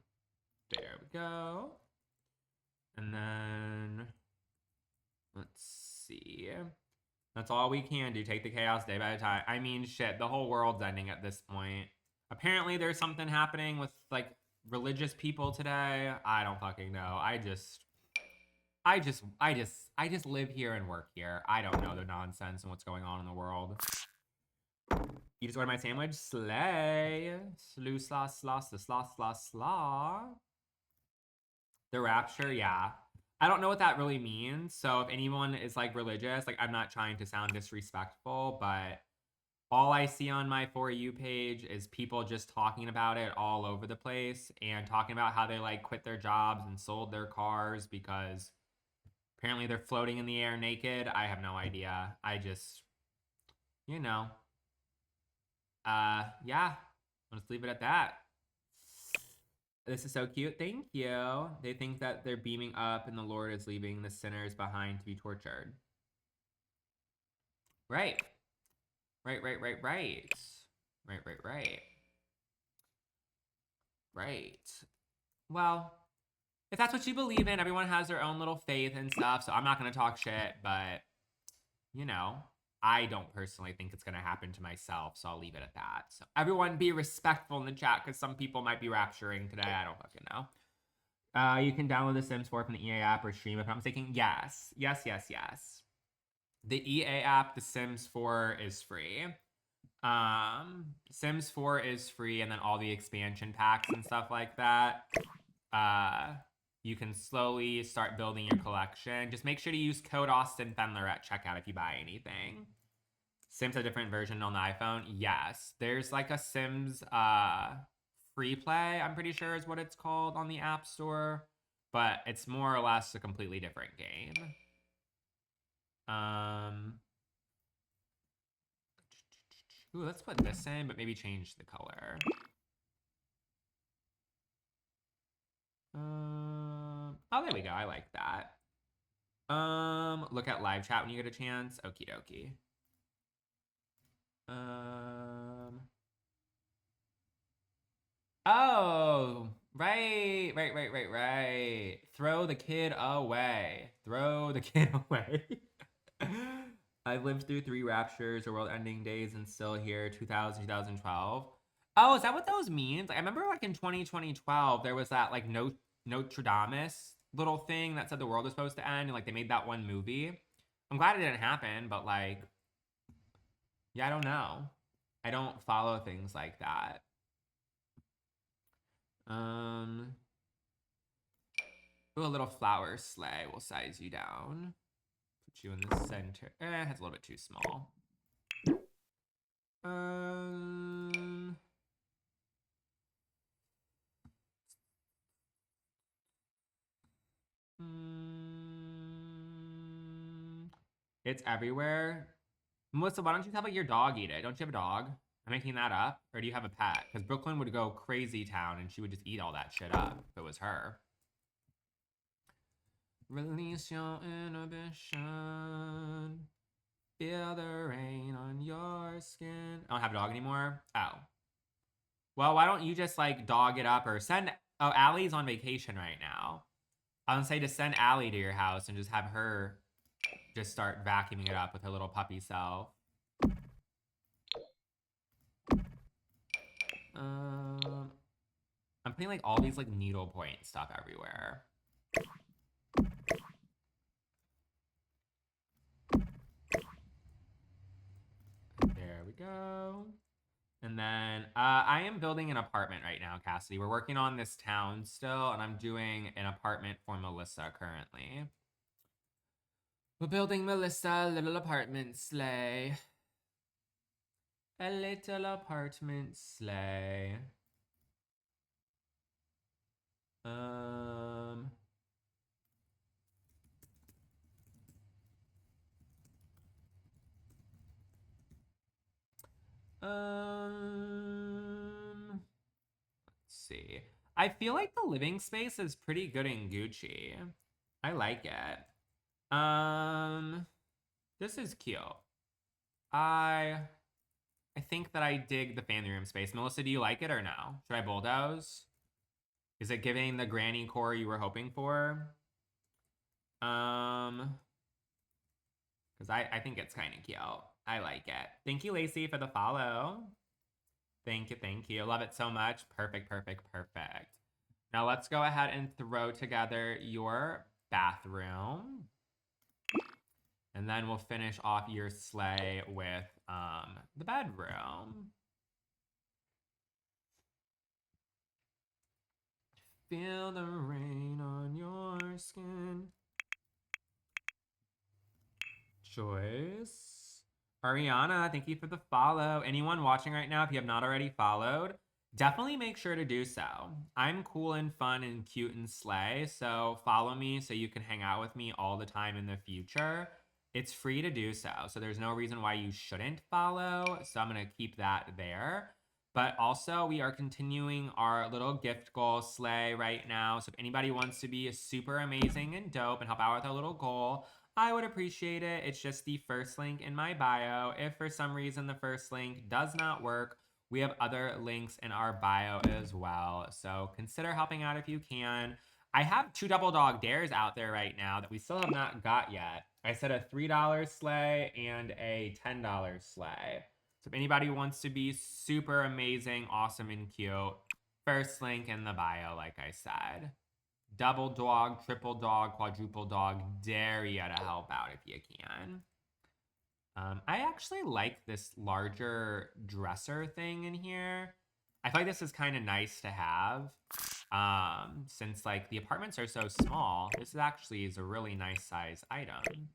There we go. And then, let's see. That's all we can do. Take the chaos day by a time. I mean, shit, the whole world's ending at this point. Apparently there's something happening with, like, religious people today. I don't fucking know. I just live here and work here. I don't know the nonsense and what's going on in the world. You just ordered my sandwich? Slay. Sloo, slaw, slaw, slaw, slaw, slaw. The rapture, yeah. I don't know what that really means. So if anyone is like religious, like I'm not trying to sound disrespectful, but all I see on my For You page is people just talking about it all over the place and talking about how they like quit their jobs and sold their cars because apparently they're floating in the air naked. I have no idea. I just, you know, yeah, let's leave it at that. This is so cute. Thank you. They think that they're beaming up and the Lord is leaving the sinners behind to be tortured. Right. Right. Right. Well, if that's what you believe in, everyone has their own little faith and stuff, so I'm not going to talk shit, but, you know, I don't personally think it's going to happen to myself, so I'll leave it at that. So everyone be respectful in the chat, because some people might be rapturing today. I don't fucking know. You can download The Sims 4 from the EA app or stream it. If I'm thinking, yes. The EA app, The Sims 4 is free. Sims 4 is free, and then all the expansion packs and stuff like that. You can slowly start building your collection. Just make sure to use code austinfendler at checkout if you buy anything. Sims a different version on the iPhone? Yes. There's like a Sims free play, I'm pretty sure is what it's called on the App Store. But it's more or less a completely different game. Ooh, let's put this in, but maybe change the color. Oh, there we go. I like that. Look at live chat when you get a chance. Okie dokie. Oh, right. Throw the kid away. Throw the kid away. I've lived through 3 raptures or world-ending days and still here, 2000, 2012. Oh, is that what those means? Like, I remember like in 2012, there was that like Nostradamus little thing that said the world was supposed to end, and like they made that one movie. I'm glad it didn't happen, but like, yeah, I don't know. I don't follow things like that. Ooh, a little flower sleigh will size you down. Put you in the center. It's a little bit too small. It's everywhere. Melissa, why don't you have like your dog eat it? Don't you have a dog? I'm making that up. Or do you have a pet? Because Brooklyn would go crazy town and she would just eat all that shit up if it was her. Release your inhibition. Feel the rain on your skin. I don't have a dog anymore? Oh. Well, why don't you just like dog it up or send... Oh, Allie's on vacation right now. I would say to send Allie to your house and just have her just start vacuuming it up with her little puppy self. I'm putting like all these like needlepoint stuff everywhere. There we go. And then I am building an apartment right now, Cassidy. We're working on this town still, and I'm doing an apartment for Melissa currently. We're building Melissa a little apartment sleigh. A little apartment sleigh. Um... Let's see. I feel like the living space is pretty good in Gucci. I like it. This is cute. I think that I dig the family room space. Melissa, do you like it or no? Should I bulldoze? Is it giving the granny core you were hoping for? Because I think it's kind of cute. I like it. Thank you, Lacey, for the follow. Thank you, thank you. Love it so much. Perfect, perfect, perfect. Now let's go ahead and throw together your bathroom. And then we'll finish off your sleigh with the bedroom. Feel the rain on your skin. Joyce. Ariana, thank you for the follow. Anyone watching right now, if you have not already followed, definitely make sure to do so. I'm cool and fun and cute and slay, so follow me so you can hang out with me all the time in the future. It's free to do so, so there's no reason why you shouldn't follow, so I'm going to keep that there. But also, we are continuing our little gift goal sleigh right now, so if anybody wants to be super amazing and dope and help out with our little goal, I would appreciate it. It's just the first link in my bio. If for some reason the first link does not work, we have other links in our bio as well. So consider helping out if you can. I have 2 double dog dares out there right now that we still have not got yet. I said a $3 sleigh and a $10 sleigh. So if anybody wants to be super amazing, awesome, and cute, first link in the bio, like I said. Double dog, triple dog, quadruple dog, dare you to help out if you can. I actually like this larger dresser thing in here. I feel like this is kind of nice to have. Since like the apartments are so small, this actually is a really nice size item.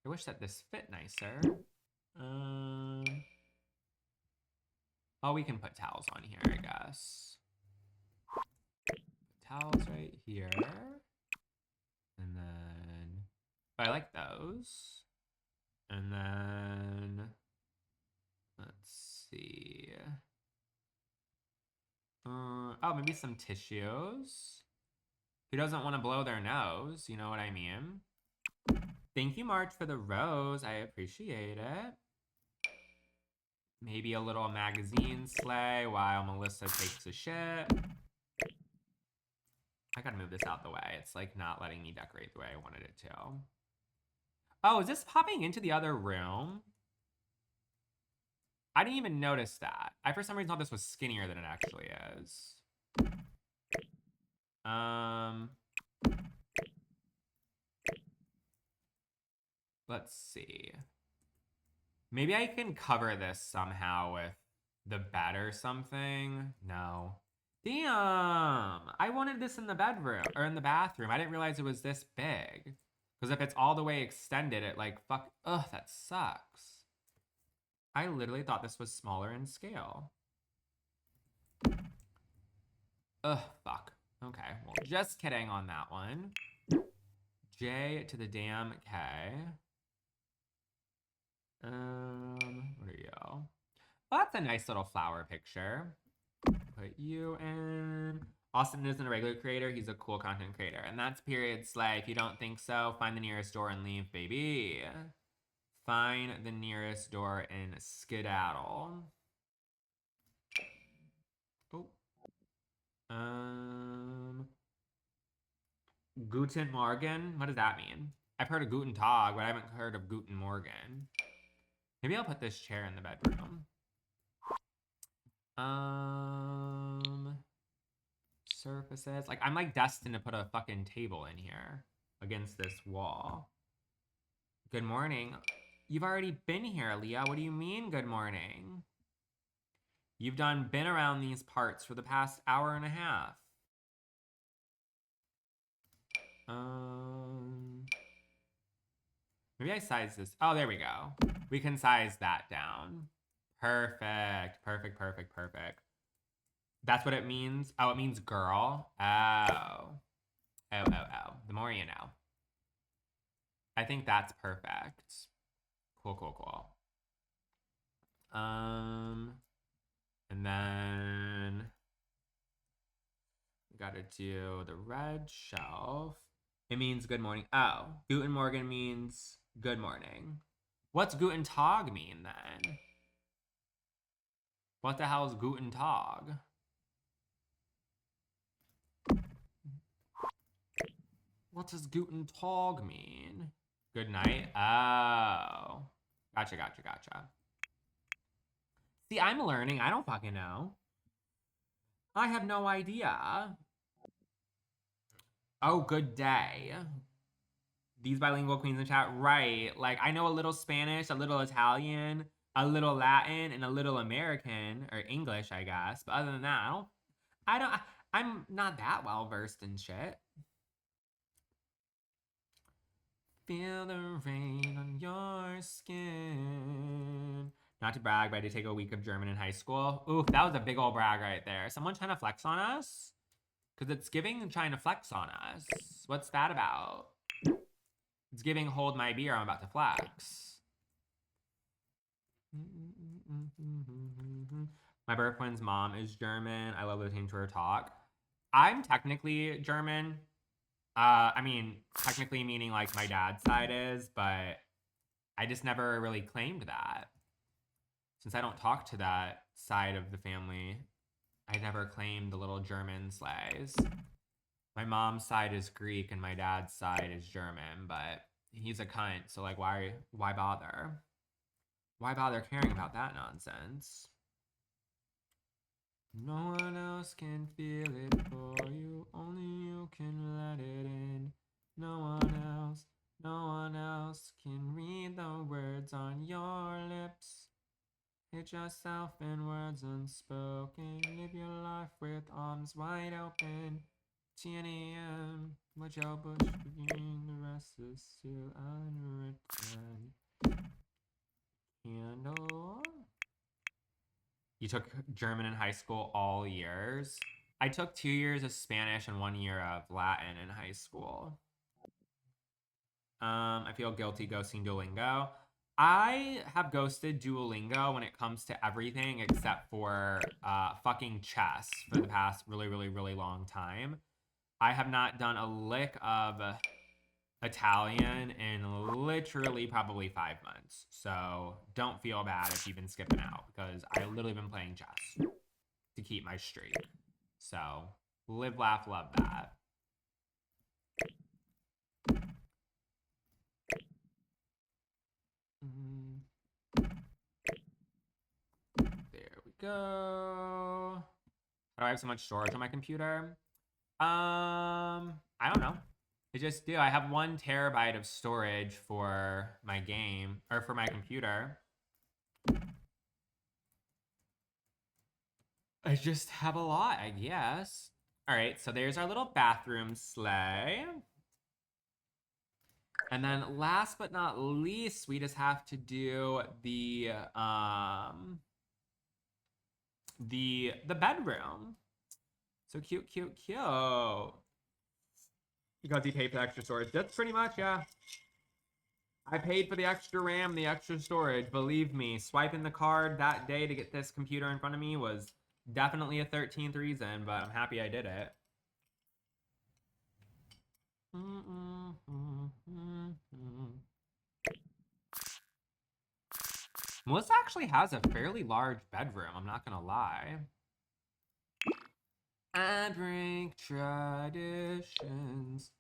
I wish that this fit nicer. Oh, we can put towels on here, I guess. Put towels right here. And then, oh, I like those. And then, let's see. Oh, maybe some tissues. Who doesn't want to blow their nose? You know what I mean? Thank you, March, for the rose. I appreciate it. Maybe a little magazine sleigh while Melissa takes a shit. I gotta move this out the way. It's like not letting me decorate the way I wanted it to. Oh, is this popping into the other room? I didn't even notice that. I, for some reason, thought this was skinnier than it actually is. Let's see. Maybe I can cover this somehow with the bed or something. No. Damn. I wanted this in the bedroom or in the bathroom. I didn't realize it was this big. Because if it's all the way extended, it like, fuck, ugh, that sucks. I literally thought this was smaller in scale. Ugh, fuck. Okay, well, just kidding on that one. J to the damn K. What are you? Oh, that's a nice little flower picture. Put you in. Austin isn't a regular creator, he's a cool content creator. And that's period slay. If you don't think so, find the nearest door and leave, baby. Find the nearest door and skedaddle. Oh. Guten Morgen? What does that mean? I've heard of Guten Tag, but I haven't heard of Guten Morgen. Maybe I'll put this chair in the bedroom. Surfaces. Like, I'm like destined to put a fucking table in here against this wall. Good morning. You've already been here, Leah. What do you mean, good morning? You've been around these parts for the past hour and a half. Maybe I size this. Oh, there we go. We can size that down. Perfect. Perfect, perfect, perfect. That's what it means? Oh, it means girl. Oh. Oh. The more you know. I think that's perfect. Cool. And then we gotta do the red shelf. It means good morning. Oh, Guten Morgen means good morning. What's Guten Tag mean then? What the hell is Guten Tag? What does Guten Tag mean? Good night? Oh. Gotcha. See, I'm learning. I don't fucking know. I have no idea. Oh, good day. These bilingual queens in chat, right? Like, I know a little Spanish, a little Italian, a little Latin, and a little American, or English, I guess. But other than that, I'm not that well versed in shit. Feel the rain on your skin. Not to brag, but I did take a week of German in high school. Oof, that was a big old brag right there. Someone trying to flex on us? Because it's giving and trying to flex on us. What's that about? It's giving hold my beer, I'm about to flex. My boyfriend's mom is German. I love listening to her talk. I'm technically German. I mean, technically meaning like my dad's side is, but I just never really claimed that. Since I don't talk to that side of the family, I never claimed the little German slays. My mom's side is Greek and my dad's side is German, but he's a cunt, so like why bother? Why bother caring about that nonsense? No one else can feel it for you, only you can let it in. No one else can read the words on your lips. Hit yourself in words unspoken. Live your life with arms wide open. 10 a.m. What your bush begin, the rest is still unwritten. Candle. You took German in high school all years. I took 2 years of Spanish and 1 year of Latin in high school. I feel guilty ghosting Duolingo. I have ghosted Duolingo when it comes to everything except for fucking chess for the past really long time. I have not done a lick of Italian in literally probably 5 months. So don't feel bad if you've been skipping out because I literally been playing chess to keep my streak. So live, laugh, love that. There we go. How do I have so much storage on my computer? I don't know. I just do. I have 1 terabyte of storage for my game or for my computer. I just have a lot, I guess. All right, so there's our little bathroom sleigh. And then last but not least, we just have to do the bedroom. So cute. Because he paid for the extra storage. That's pretty much, yeah. I paid for the extra RAM, the extra storage. Believe me, swiping the card that day to get this computer in front of me was definitely a 13th reason, but I'm happy I did it. Melissa actually has a fairly large bedroom, I'm not gonna lie. I break traditions.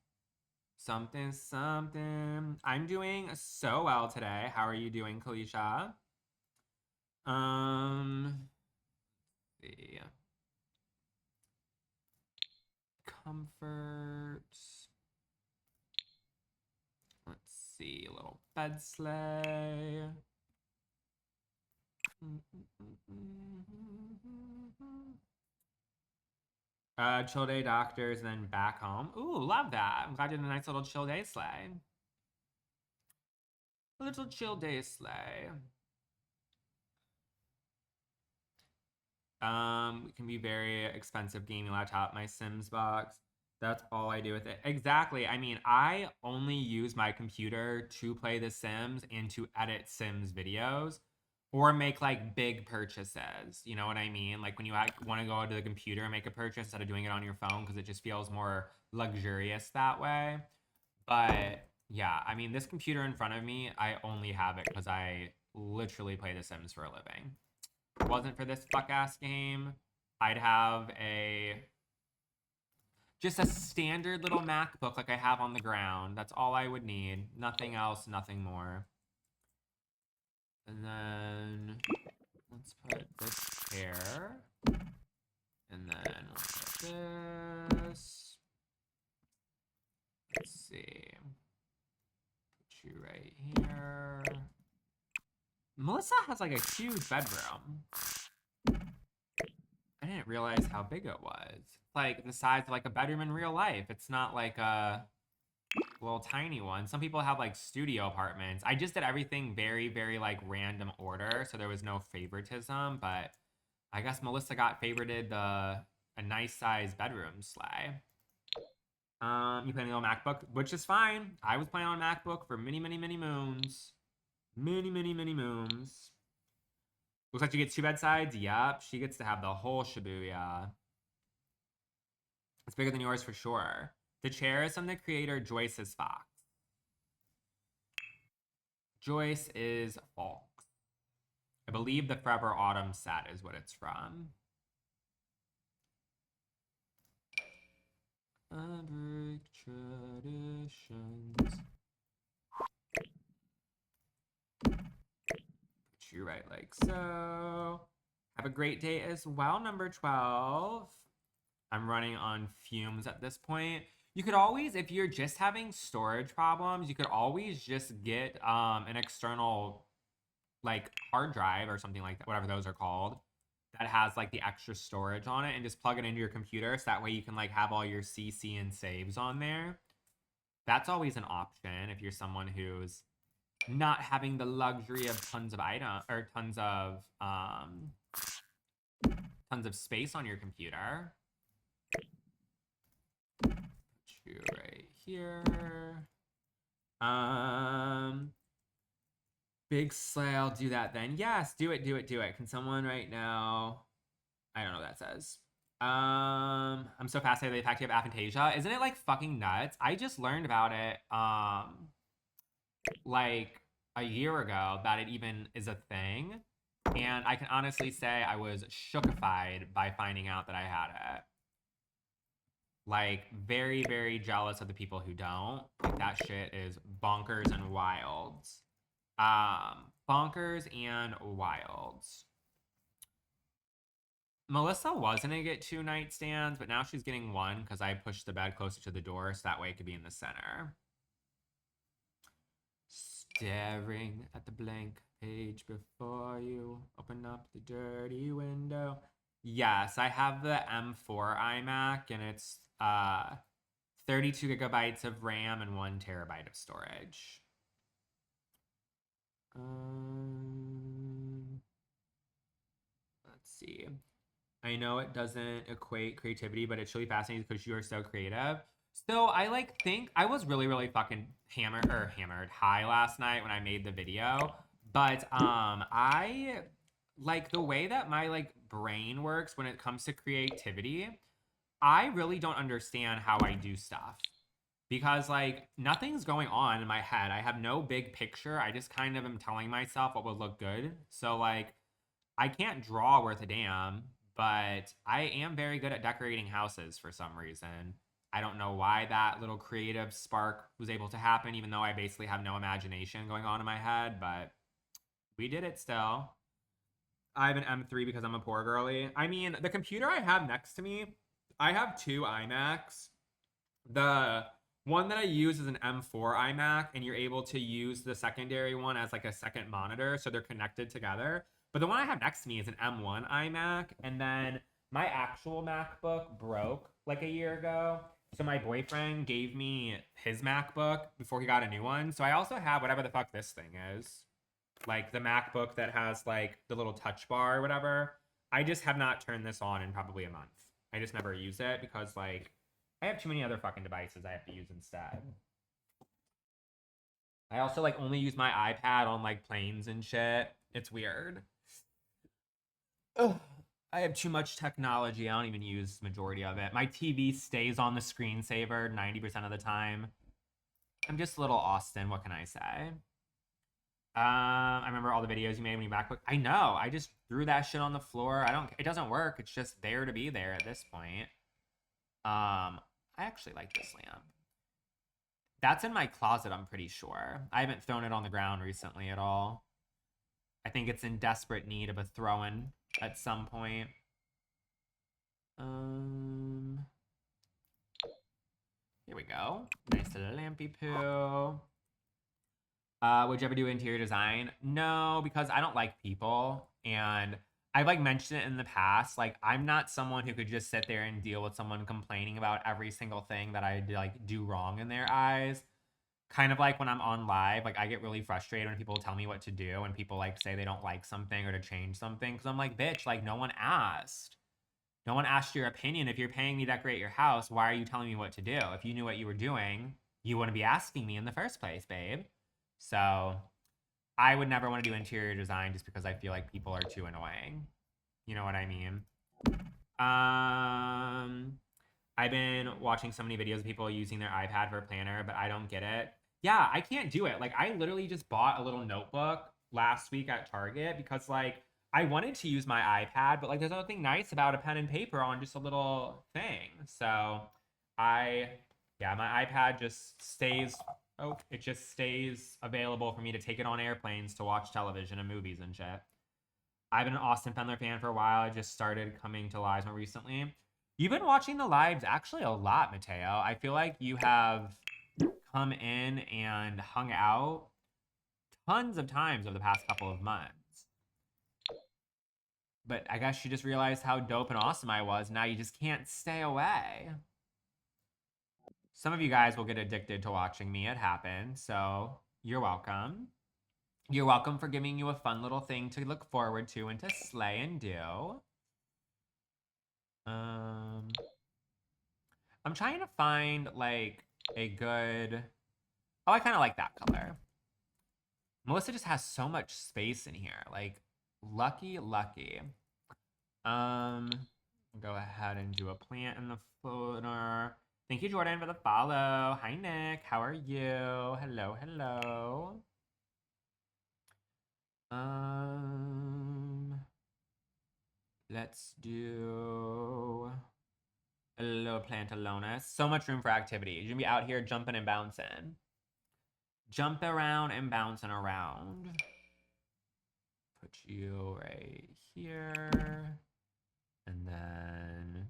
Something. I'm doing so well today. How are you doing, Kalisha? See. Comfort. Let's see, a little Bed sleigh. Chill day doctors and then back home. Ooh, love that. I'm glad you had a nice little chill day sleigh. A little chill day sleigh. It can be very expensive gaming laptop. My Sims box. That's all I do with it. Exactly. I mean, I only use my computer to play The Sims and to edit Sims videos or make like big purchases. You know what I mean? Like when you want to go to the computer and make a purchase instead of doing it on your phone because it just feels more luxurious that way. But yeah, I mean, this computer in front of me, I only have it because I literally play The Sims for a living. If it wasn't for this fuck ass game, I'd have just a standard little MacBook like I have on the ground. That's all I would need. Nothing else, nothing more. And then let's put this here. And then we'll put this. Let's see. Put you right here. Melissa has like a huge bedroom. I didn't realize how big it was. It's like the size of like a bedroom in real life. It's not like a little tiny one. Some people have like studio apartments. I just did everything very, very like random order, so there was no favoritism. But I guess Melissa got favorited a nice size bedroom sleigh. You playing on a MacBook, which is fine. I was playing on a MacBook for many, many, many moons. Many, many, many moons. Looks like she gets 2 bedsides. Yep, she gets to have the whole Shibuya. It's bigger than yours for sure. The chair is from the creator Joyce's Fox. Joyce is Fox. I believe the Forever Autumn set is what it's from. Break traditions. Put you right like so. Have a great day as well, number 12. I'm running on fumes at this point. You could always, if you're just having storage problems, you could always just get an external like hard drive or something like that, whatever those are called, that has like the extra storage on it and just plug it into your computer so that way you can like have all your CC and saves on there. That's always an option if you're someone who's not having the luxury of tons of tons of space on your computer. Put you right here. Big sleigh, I'll do that then. Yes, do it, do it, do it. Can someone right now? I don't know what that says. I'm so fascinated by the fact you have aphantasia. Isn't it like fucking nuts? I just learned about it like a year ago that it even is a thing. And I can honestly say I was shookified by finding out that I had it. Like, very, very jealous of the people who don't. Like, that shit is bonkers and wild. Bonkers and wilds. Melissa was gonna get 2 nightstands, but now she's getting 1 because I pushed the bed closer to the door so that way it could be in the center. Staring at the blank page before you, open up the dirty window. Yes, I have the M4 iMac and it's 32 gigabytes of RAM and 1 terabyte of storage. Let's see. I know it doesn't equate creativity, but it's really fascinating because you are so creative. So I like think I was really, really fucking hammered high last night when I made the video. But I like the way that my like brain works when it comes to creativity. I really don't understand how I do stuff because like nothing's going on in my head. I have no big picture. I just kind of am telling myself what would look good. So like I can't draw worth a damn, but I am very good at decorating houses for some reason. I don't know why that little creative spark was able to happen, even though I basically have no imagination going on in my head, but we did it still. I have an M3 because I'm a poor girly. I mean, the computer I have next to me, I have 2 iMacs. The One that I use is an M4 iMac, and you're able to use the secondary one as like a second monitor, so they're connected together. But the one I have next to me is an M1 iMac, and then my actual MacBook broke like a year ago. So my boyfriend gave me his MacBook before he got a new one. So I also have whatever the fuck this thing is. Like the MacBook that has like the little touch bar or whatever. I just have not turned this on in probably a month. I just never use it because like I have too many other fucking devices I have to use instead. I also like only use my iPad on like planes and shit. It's weird. Ugh. I have too much technology. I don't even use majority of it. My TV stays on the screensaver 90% of the time. I'm just a little Austin. What can I say? I remember all the videos you made when you MacBook. I know. I just threw that shit on the floor. I don't. It doesn't work. It's just there to be there at this point. I actually like this lamp. That's in my closet. I'm pretty sure. I haven't thrown it on the ground recently at all. I think it's in desperate need of a throw-in at some point. Here we go. Nice little lampy poo. Would you ever do interior design? No, because I don't like people. And I've like mentioned it in the past. Like, I'm not someone who could just sit there and deal with someone complaining about every single thing that I like do wrong in their eyes. Kind of like when I'm on live, like I get really frustrated when people tell me what to do and people like say they don't like something or to change something. Cause I'm like, bitch, like no one asked. No one asked your opinion. If you're paying me to decorate your house, why are you telling me what to do? If you knew what you were doing, you wouldn't be asking me in the first place, babe. So I would never want to do interior design just because I feel like people are too annoying. You know what I mean? I've been watching so many videos of people using their iPad for a planner, but I don't get it. Yeah, I can't do it. Like I literally just bought a little notebook last week at Target because like I wanted to use my iPad, but like there's nothing nice about a pen and paper on just a little thing. So I yeah, my iPad just stays it just stays available for me to take it on airplanes to watch television and movies and shit. I've been an Austin Fendler fan for a while. I just started coming to lives more recently. You've been watching the lives actually a lot, Mateo. I feel like you have come in and hung out tons of times over the past couple of months. But I guess you just realized how dope and awesome I was. Now you just can't stay away. Some of you guys will get addicted to watching me. It happens. So you're welcome. You're welcome for giving you a fun little thing to look forward to and to slay and do. I'm trying to find like a good. Oh, I kind of like that color. Melissa just has so much space in here. Like, lucky, lucky. Go ahead and do a plant in the footer. Thank you, Jordan, for the follow. Hi, Nick. How are you? Hello, hello. Let's do a little Plantalonus. So much room for activity. You're gonna be out here jumping and bouncing. Jumping around and bouncing around. Put you right here. And then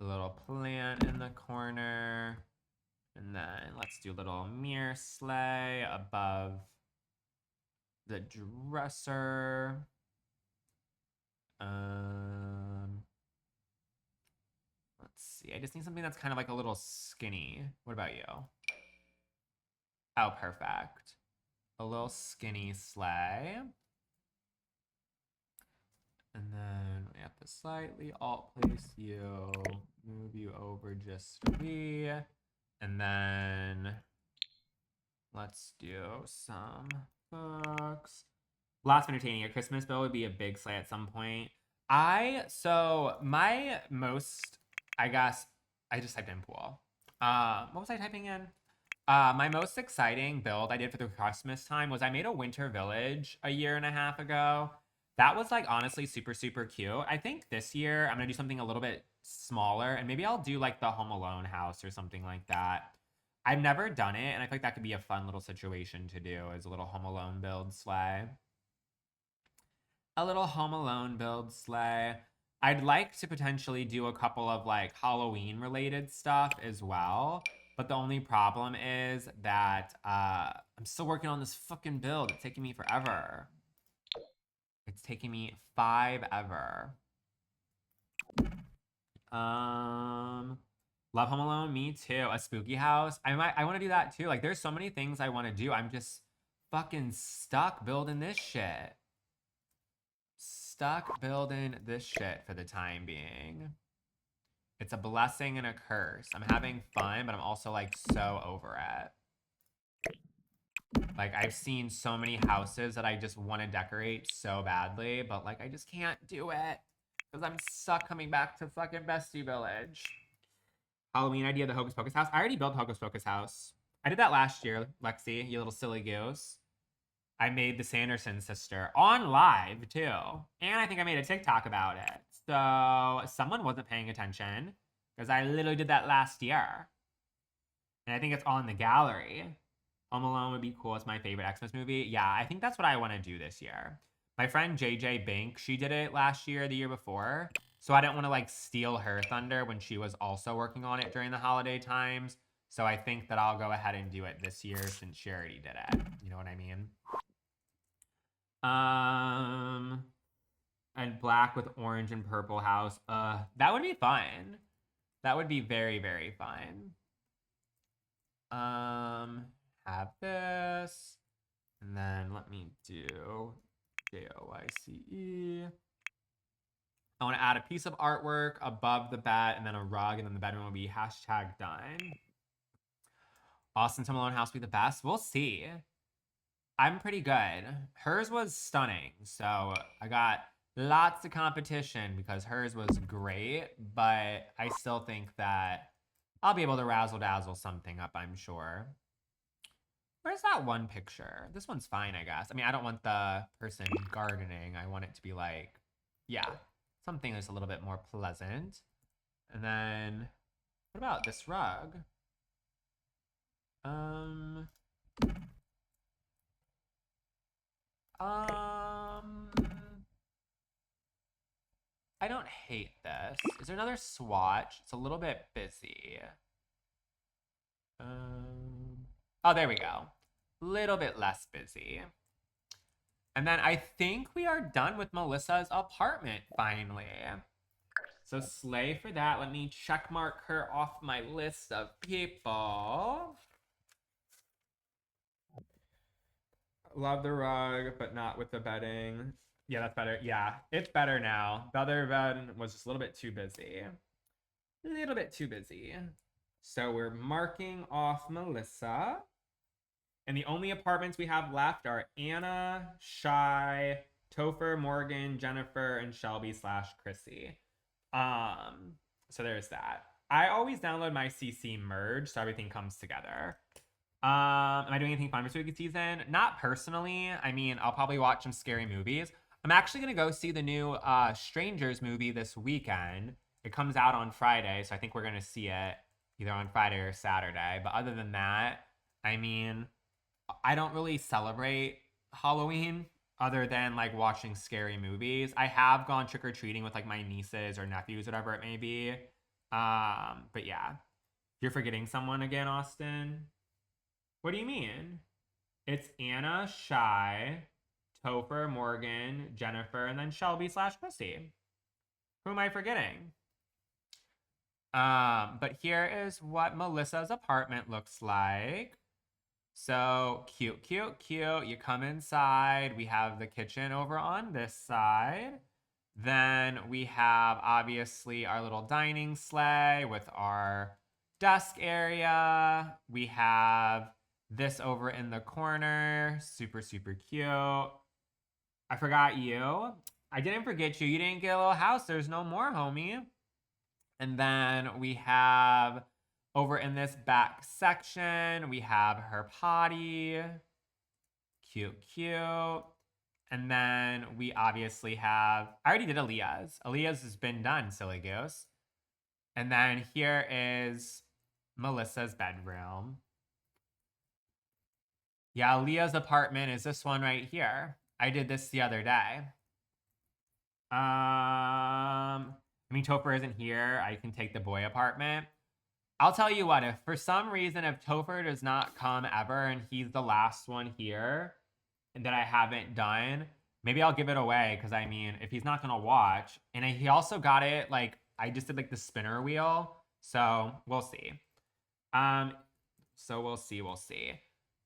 a little plant in the corner. And then let's do a little mirror sleigh above the dresser. Let's see. I just need something that's kind of like a little skinny. What about you? Oh, perfect. A little skinny sleigh. And then we have to slightly alt place you, move you over just a wee. And then let's do some books. Lots of entertaining. A Christmas bill would be a big sleigh at some point. So my most, I guess, I just typed in pool. What was I typing in? My most exciting build I did for the Christmas time was I made a winter village a year and a half ago. That was like honestly super, super cute. I think this year I'm gonna do something a little bit smaller and maybe I'll do like the Home Alone house or something like that. I've never done it and I feel like that could be a fun little situation to do as a little Home Alone build sleigh. A little Home Alone build sleigh. I'd like to potentially do a couple of like Halloween related stuff as well. But the only problem is that I'm still working on this fucking build. It's taking me forever. It's taking me 5 ever. Love Home Alone, me too. A spooky house. I want to do that too. Like there's so many things I want to do. I'm just fucking stuck building this shit. Stuck building this shit for the time being. It's a blessing and a curse. I'm having fun, but I'm also like so over it. Like I've seen so many houses that I just want to decorate so badly, but like I just can't do it because I'm stuck coming back to fucking Bestie Village. Halloween idea, the Hocus Pocus house. I already built Hocus Pocus house. I did that last year, Lexi, you little silly goose. I made the Sanderson sister on live too. And I think I made a TikTok about it. So someone wasn't paying attention because I literally did that last year. And I think it's on the gallery. Home Alone would be cool. It's my favorite Xmas movie. Yeah, I think that's what I want to do this year. My friend JJ Bink, she did it last year, the year before. So I didn't want to like steal her thunder when she was also working on it during the holiday times. So I think that I'll go ahead and do it this year since she already did it. You know what I mean? And black with orange and purple house. That would be fun. That would be very, very fun. Have this. And then let me do JOYCE. I want to add a piece of artwork above the bed and then a rug, and then the bedroom will be hashtag done. Austin to Malone house will be the best. We'll see. I'm pretty good. Hers was stunning. So I got lots of competition because hers was great, but I still think that I'll be able to razzle dazzle something up, I'm sure. Where's that one picture? This one's fine, I guess. I mean, I don't want the person gardening. I want it to be like, yeah, something that's a little bit more pleasant. And then, what about this rug? I don't hate this. Is there another swatch? It's a little bit busy. Oh, there we go. Little bit less busy. And then I think we are done with Melissa's apartment finally. So slay for that. Let me check mark her off my list of people. Love the rug, but not with the bedding. Yeah, that's better. Yeah, it's better now. The other bed was just a little bit too busy. A little bit too busy. So we're marking off Melissa. And the only apartments we have left are Anna, Shy, Topher, Morgan, Jennifer, and Shelby / Chrissy. So there's that. I always download my CC merge so everything comes together. Am I doing anything fun for spooky season? Not personally. I mean, I'll probably watch some scary movies. I'm actually gonna go see the new Strangers movie this weekend. It comes out on Friday, so I think we're gonna see it either on Friday or Saturday. But other than that, I mean, I don't really celebrate Halloween other than like watching scary movies. I have gone trick-or-treating with like my nieces or nephews, whatever it may be. But yeah. You're forgetting someone again, Austin? What do you mean? It's Anna, Shy, Topher, Morgan, Jennifer, and then Shelby / Chrissy. Who am I forgetting? But here is what Melissa's apartment looks like. So cute, cute, cute. You come inside. We have the kitchen over on this side. Then we have obviously our little dining sleigh with our desk area. We have this over in the corner. Super, super cute. I forgot you. I didn't forget you. You didn't get a little house. There's no more, homie. And then we have over in this back section, we have her potty. Cute, cute. And then we obviously have, I already did Aaliyah's. Aaliyah's has been done, silly goose. And then here is Melissa's bedroom. Yeah, Aaliyah's apartment is this one right here. I did this the other day. I mean, Topher isn't here. I can take the boy apartment. I'll tell you what, if for some reason, if Topher does not come ever and he's the last one here and that I haven't done, maybe I'll give it away. Cause I mean, if he's not gonna watch, and he also got it, like, I just did like the spinner wheel. So we'll see. So we'll see.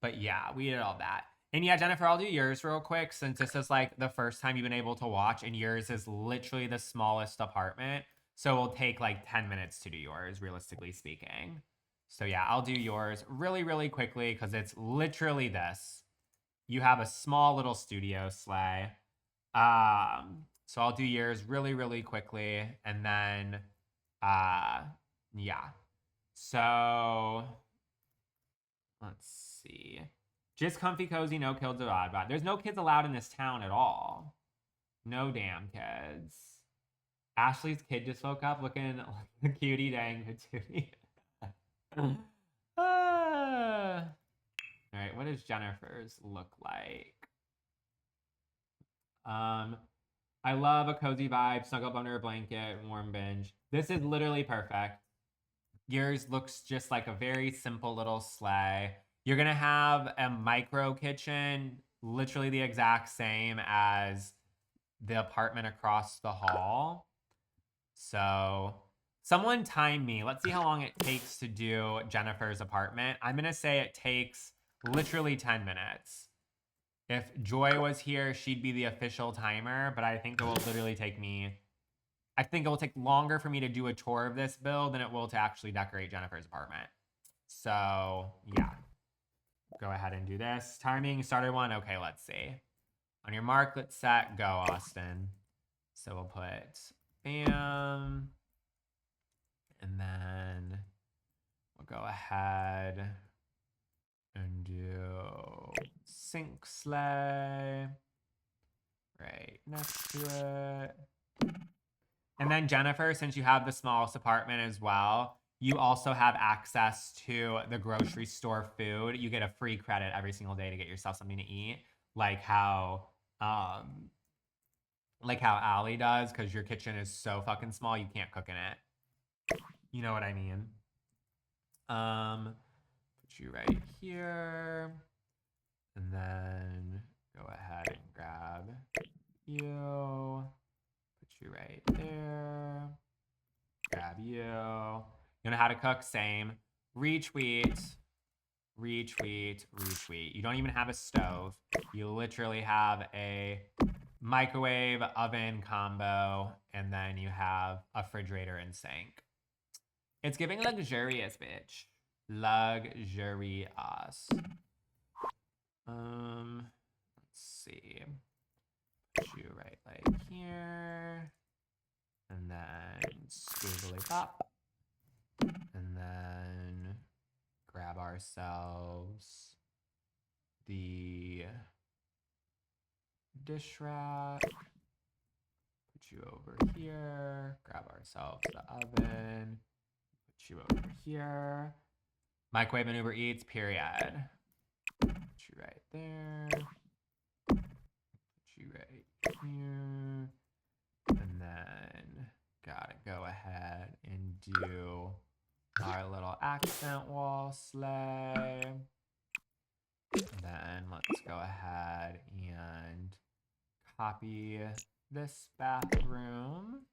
But yeah, we did all that. And yeah, Jennifer, I'll do yours real quick since this is like the first time you've been able to watch, and yours is literally the smallest apartment. So it'll take like 10 minutes to do yours, realistically speaking. So yeah, I'll do yours really, really quickly because it's literally this. You have a small little studio sleigh. So I'll do yours really, really quickly. And then, yeah. So let's see. Just comfy, cozy, no kids allowed. But there's no kids allowed in this town at all. No damn kids. Ashley's kid just woke up looking like a cutie dang patootie. All right, what does Jennifer's look like? I love a cozy vibe, snuggle up under a blanket, warm binge. This is literally perfect. Yours looks just like a very simple little sleigh. You're gonna have a micro kitchen, literally the exact same as the apartment across the hall. So someone time me. Let's see how long it takes to do Jennifer's apartment. I'm gonna say it takes literally 10 minutes. If Joy was here, she'd be the official timer, but I think it will literally take me, I think it will take longer for me to do a tour of this build than it will to actually decorate Jennifer's apartment. So yeah, go ahead and do this. Timing, started one. Okay, let's see. On your mark, let's set, go, Austin. So we'll put bam. And then we'll go ahead and do sink sleigh right next to it. And then Jennifer, since you have the smallest apartment as well, you also have access to the grocery store food. You get a free credit every single day to get yourself something to eat, like how Allie does, because your kitchen is so fucking small you can't cook in it. You know what I mean? Put you right here. And then go ahead and grab you. Put you right there. Grab you. You know how to cook? Same. Retweet. Retweet. Retweet. You don't even have a stove. You literally have a microwave oven combo, and then you have a refrigerator and sink. It's giving luxurious, bitch. Luxurious. Let's see. Put you right like here. And then squiggly pop. And then grab ourselves the dish rack. Put you over here. Grab ourselves the oven. Put you over here. Microwave and Uber Eats, period. Put you right there. Put you right here. And then gotta go ahead and do our little accent wall sleigh. And then let's go ahead and copy this bathroom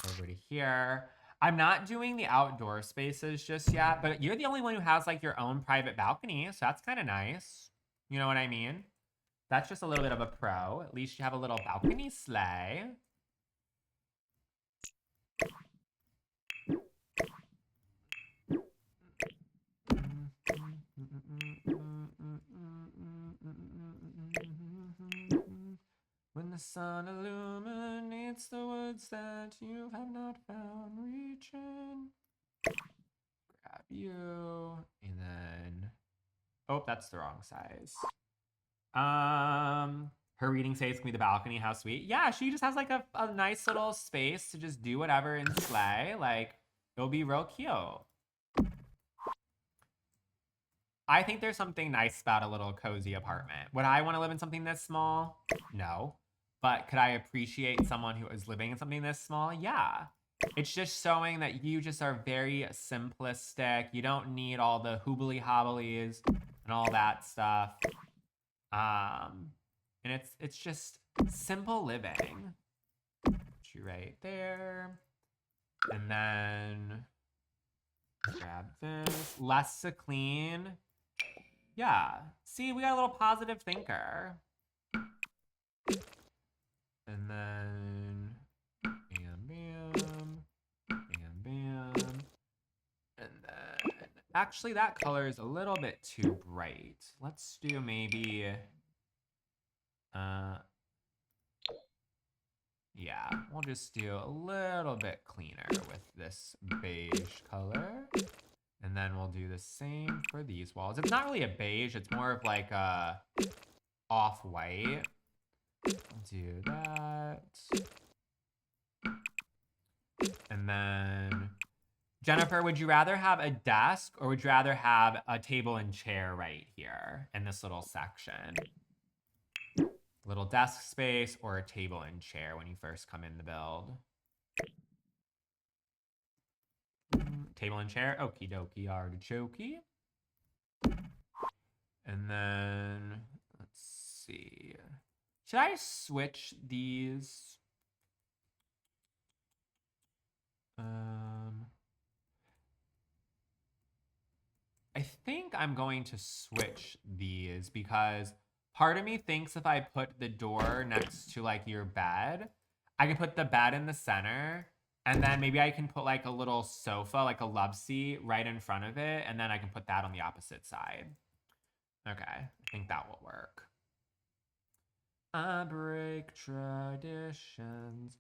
over to here. I'm not doing the outdoor spaces just yet, but you're the only one who has like your own private balcony, so that's kind of nice. You know what I mean? That's just a little bit of a pro. At least you have a little balcony sleigh. When the sun illuminates the woods that you have not found, reach in, grab you, and then, oh, that's the wrong size. Her reading space can be the balcony. How sweet. Yeah, she just has like a nice little space to just do whatever and slay. Like, it'll be real cute. I think there's something nice about a little cozy apartment. Would I want to live in something this small? No. But could I appreciate someone who is living in something this small? Yeah. It's just showing that you just are very simplistic. You don't need all the hoobly hobblies and all that stuff. And it's just simple living. Put you right there. And then grab this. Less to clean. Yeah. See, we got a little positive thinker. And then bam, bam, bam, bam. And then actually that color is a little bit too bright. Let's do maybe yeah, we'll just do a little bit cleaner with this beige color. And then we'll do the same for these walls. It's not really a beige, it's more of like a off-white. Do that. And then, Jennifer, would you rather have a desk or would you rather have a table and chair right here in this little section? Little desk space or a table and chair when you first come in the build? Table and chair, okie dokie, artichokey. And then, let's see. Should I switch these? I think I'm going to switch these because part of me thinks if I put the door next to like your bed, I can put the bed in the center and then maybe I can put like a little sofa, like a love seat right in front of it. And then I can put that on the opposite side. Okay, I think that will work. I break traditions.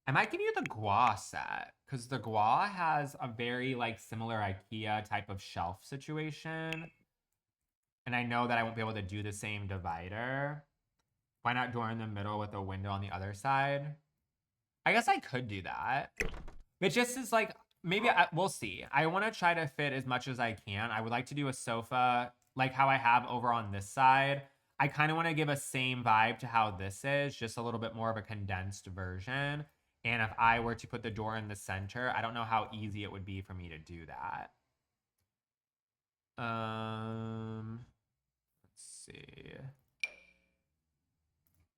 I might give you the Gua set because the Gua has a very like similar IKEA type of shelf situation. And I know that I won't be able to do the same divider. Why not door in the middle with a window on the other side? I guess I could do that. It just is like, maybe we'll see. I want to try to fit as much as I can. I would like to do a sofa like how I have over on this side. I kind of want to give a same vibe to how this is, just a little bit more of a condensed version. And if I were to put the door in the center, I don't know how easy it would be for me to do that. Let's see.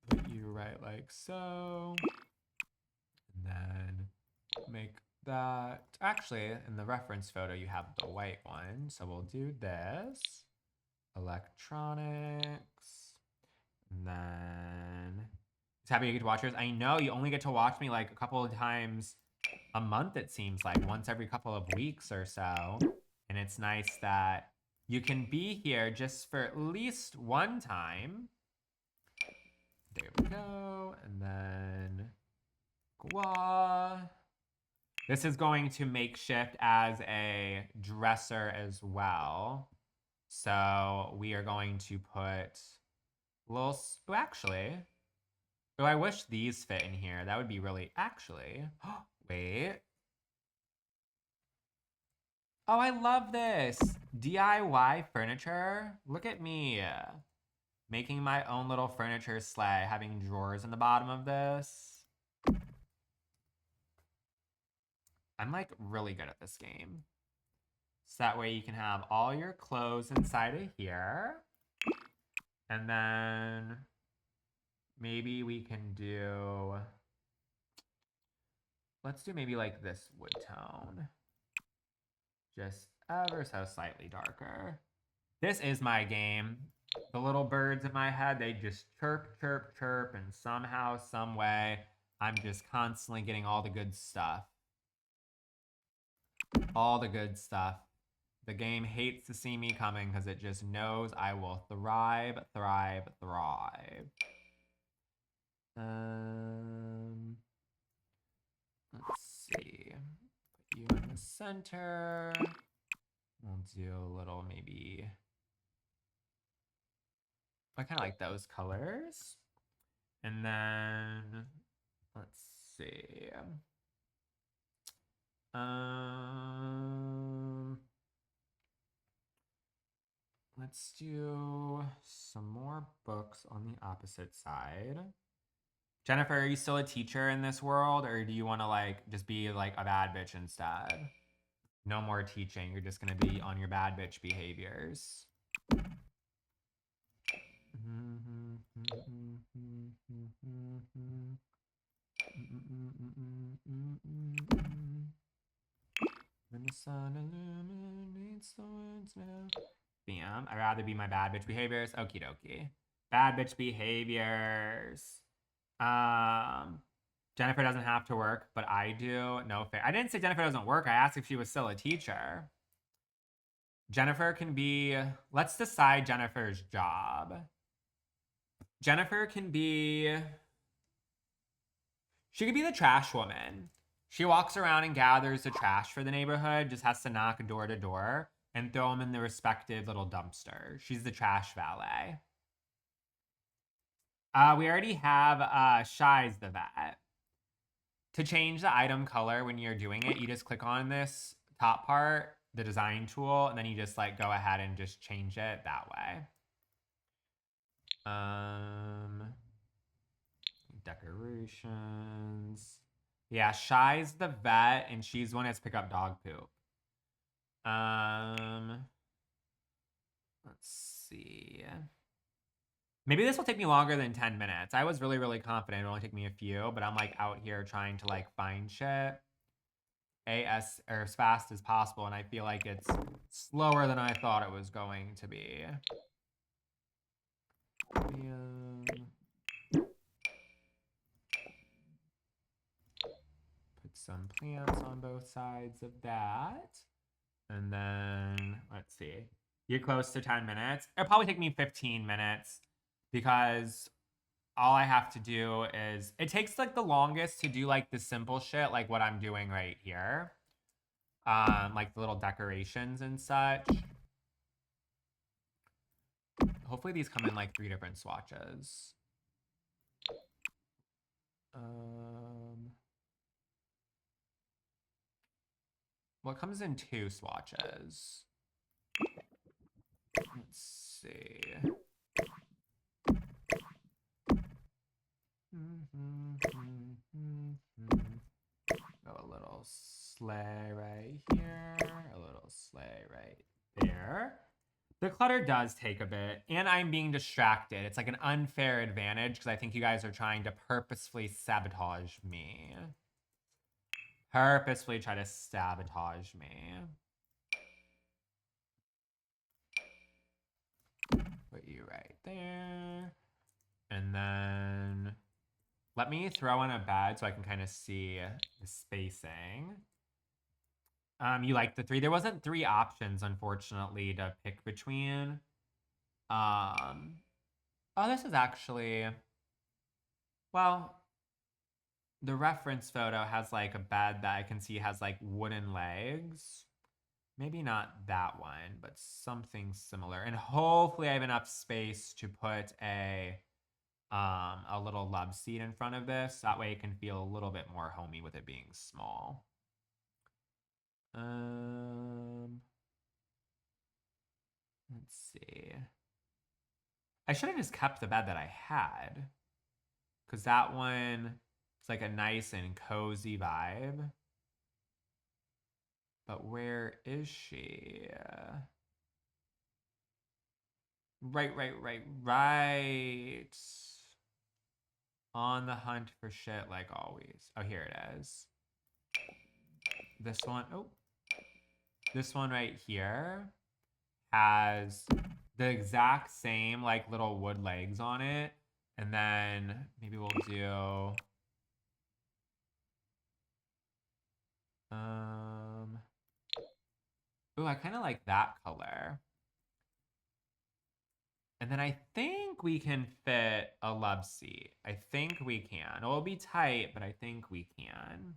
Put you right like so. And then make that. Actually, in the reference photo, you have the white one. So we'll do this. Electronics. And then it's happy you get to watch yours. I know you only get to watch me like a couple of times a month, it seems like, once every couple of weeks or so. And it's nice that you can be here just for at least one time. There we go. And then Gua. This is going to makeshift as a dresser as well. So we are going to put little, oh, actually, oh, I wish these fit in here. That would be really, actually, wait. Oh, I love this. DIY furniture. Look at me. Making my own little furniture sleigh, having drawers in the bottom of this. I'm like really good at this game. So that way you can have all your clothes inside of here. And then maybe we can do, let's do maybe like this wood tone. Just ever so slightly darker. This is my game. The little birds in my head, they just chirp, chirp, chirp, and somehow, some way, I'm just constantly getting all the good stuff. All the good stuff. The game hates to see me coming because it just knows I will thrive, thrive, thrive. Let's see. Put you in the center. We'll do a little maybe. I kind of like those colors. And then let's see. Let's do some more books on the opposite side. Jennifer, are you still a teacher in this world, or do you want to like just be like a bad bitch instead? No more teaching. You're just gonna be on your bad bitch behaviors. When the sun illuminates the words now. Bam. I'd rather be my bad bitch behaviors. Okie dokie. Bad bitch behaviors. Jennifer doesn't have to work, but I do. No fair. I didn't say Jennifer doesn't work. I asked if she was still a teacher. Jennifer can be, let's decide Jennifer's job. Jennifer can be, she could be the trash woman. She walks around and gathers the trash for the neighborhood, just has to knock door to door and throw them in the respective little dumpster. She's the trash valet. We already have Shy's the vet. To change the item color when you're doing it, you just click on this top part, the design tool, and then you just like go ahead and just change it that way. Decorations. Yeah, Shy's the vet, and she's the one that's pick up dog poop. Let's see. Maybe this will take me longer than 10 minutes. I was really, really confident it'll only take me a few, but I'm like out here trying to like find shit as fast as possible, and I feel like it's slower than I thought it was going to be. Put some plants on both sides of that. And then, let's see. You're close to 10 minutes. It'll probably take me 15 minutes because all I have to do is, it takes like the longest to do like the simple shit, like what I'm doing right here. Like the little decorations and such. Hopefully these come in like 3 different swatches. Well, it comes in 2 swatches. Let's see. Go a little sleigh right here, a little sleigh right there. The clutter does take a bit, and I'm being distracted. It's like an unfair advantage because I think you guys are trying to purposefully sabotage me. Purposefully try to sabotage me. Put you right there. And then let me throw in a bed so I can kind of see the spacing. You like the 3. There wasn't 3 options, unfortunately, to pick between. Oh, this is actually, well, the reference photo has like a bed that I can see has like wooden legs. Maybe not that one, but something similar. And hopefully I have enough space to put a little love seat in front of this. That way it can feel a little bit more homey with it being small. Let's see. I should have just kept the bed that I had, because that one is like a nice and cozy vibe. But where is she? Right. On the hunt for shit like always. Oh, here it is. This one, this one right here has the exact same like little wood legs on it. And then maybe we'll do, I kind of like that color. And then I think we can fit a love seat. I think we can. It'll be tight, but I think we can.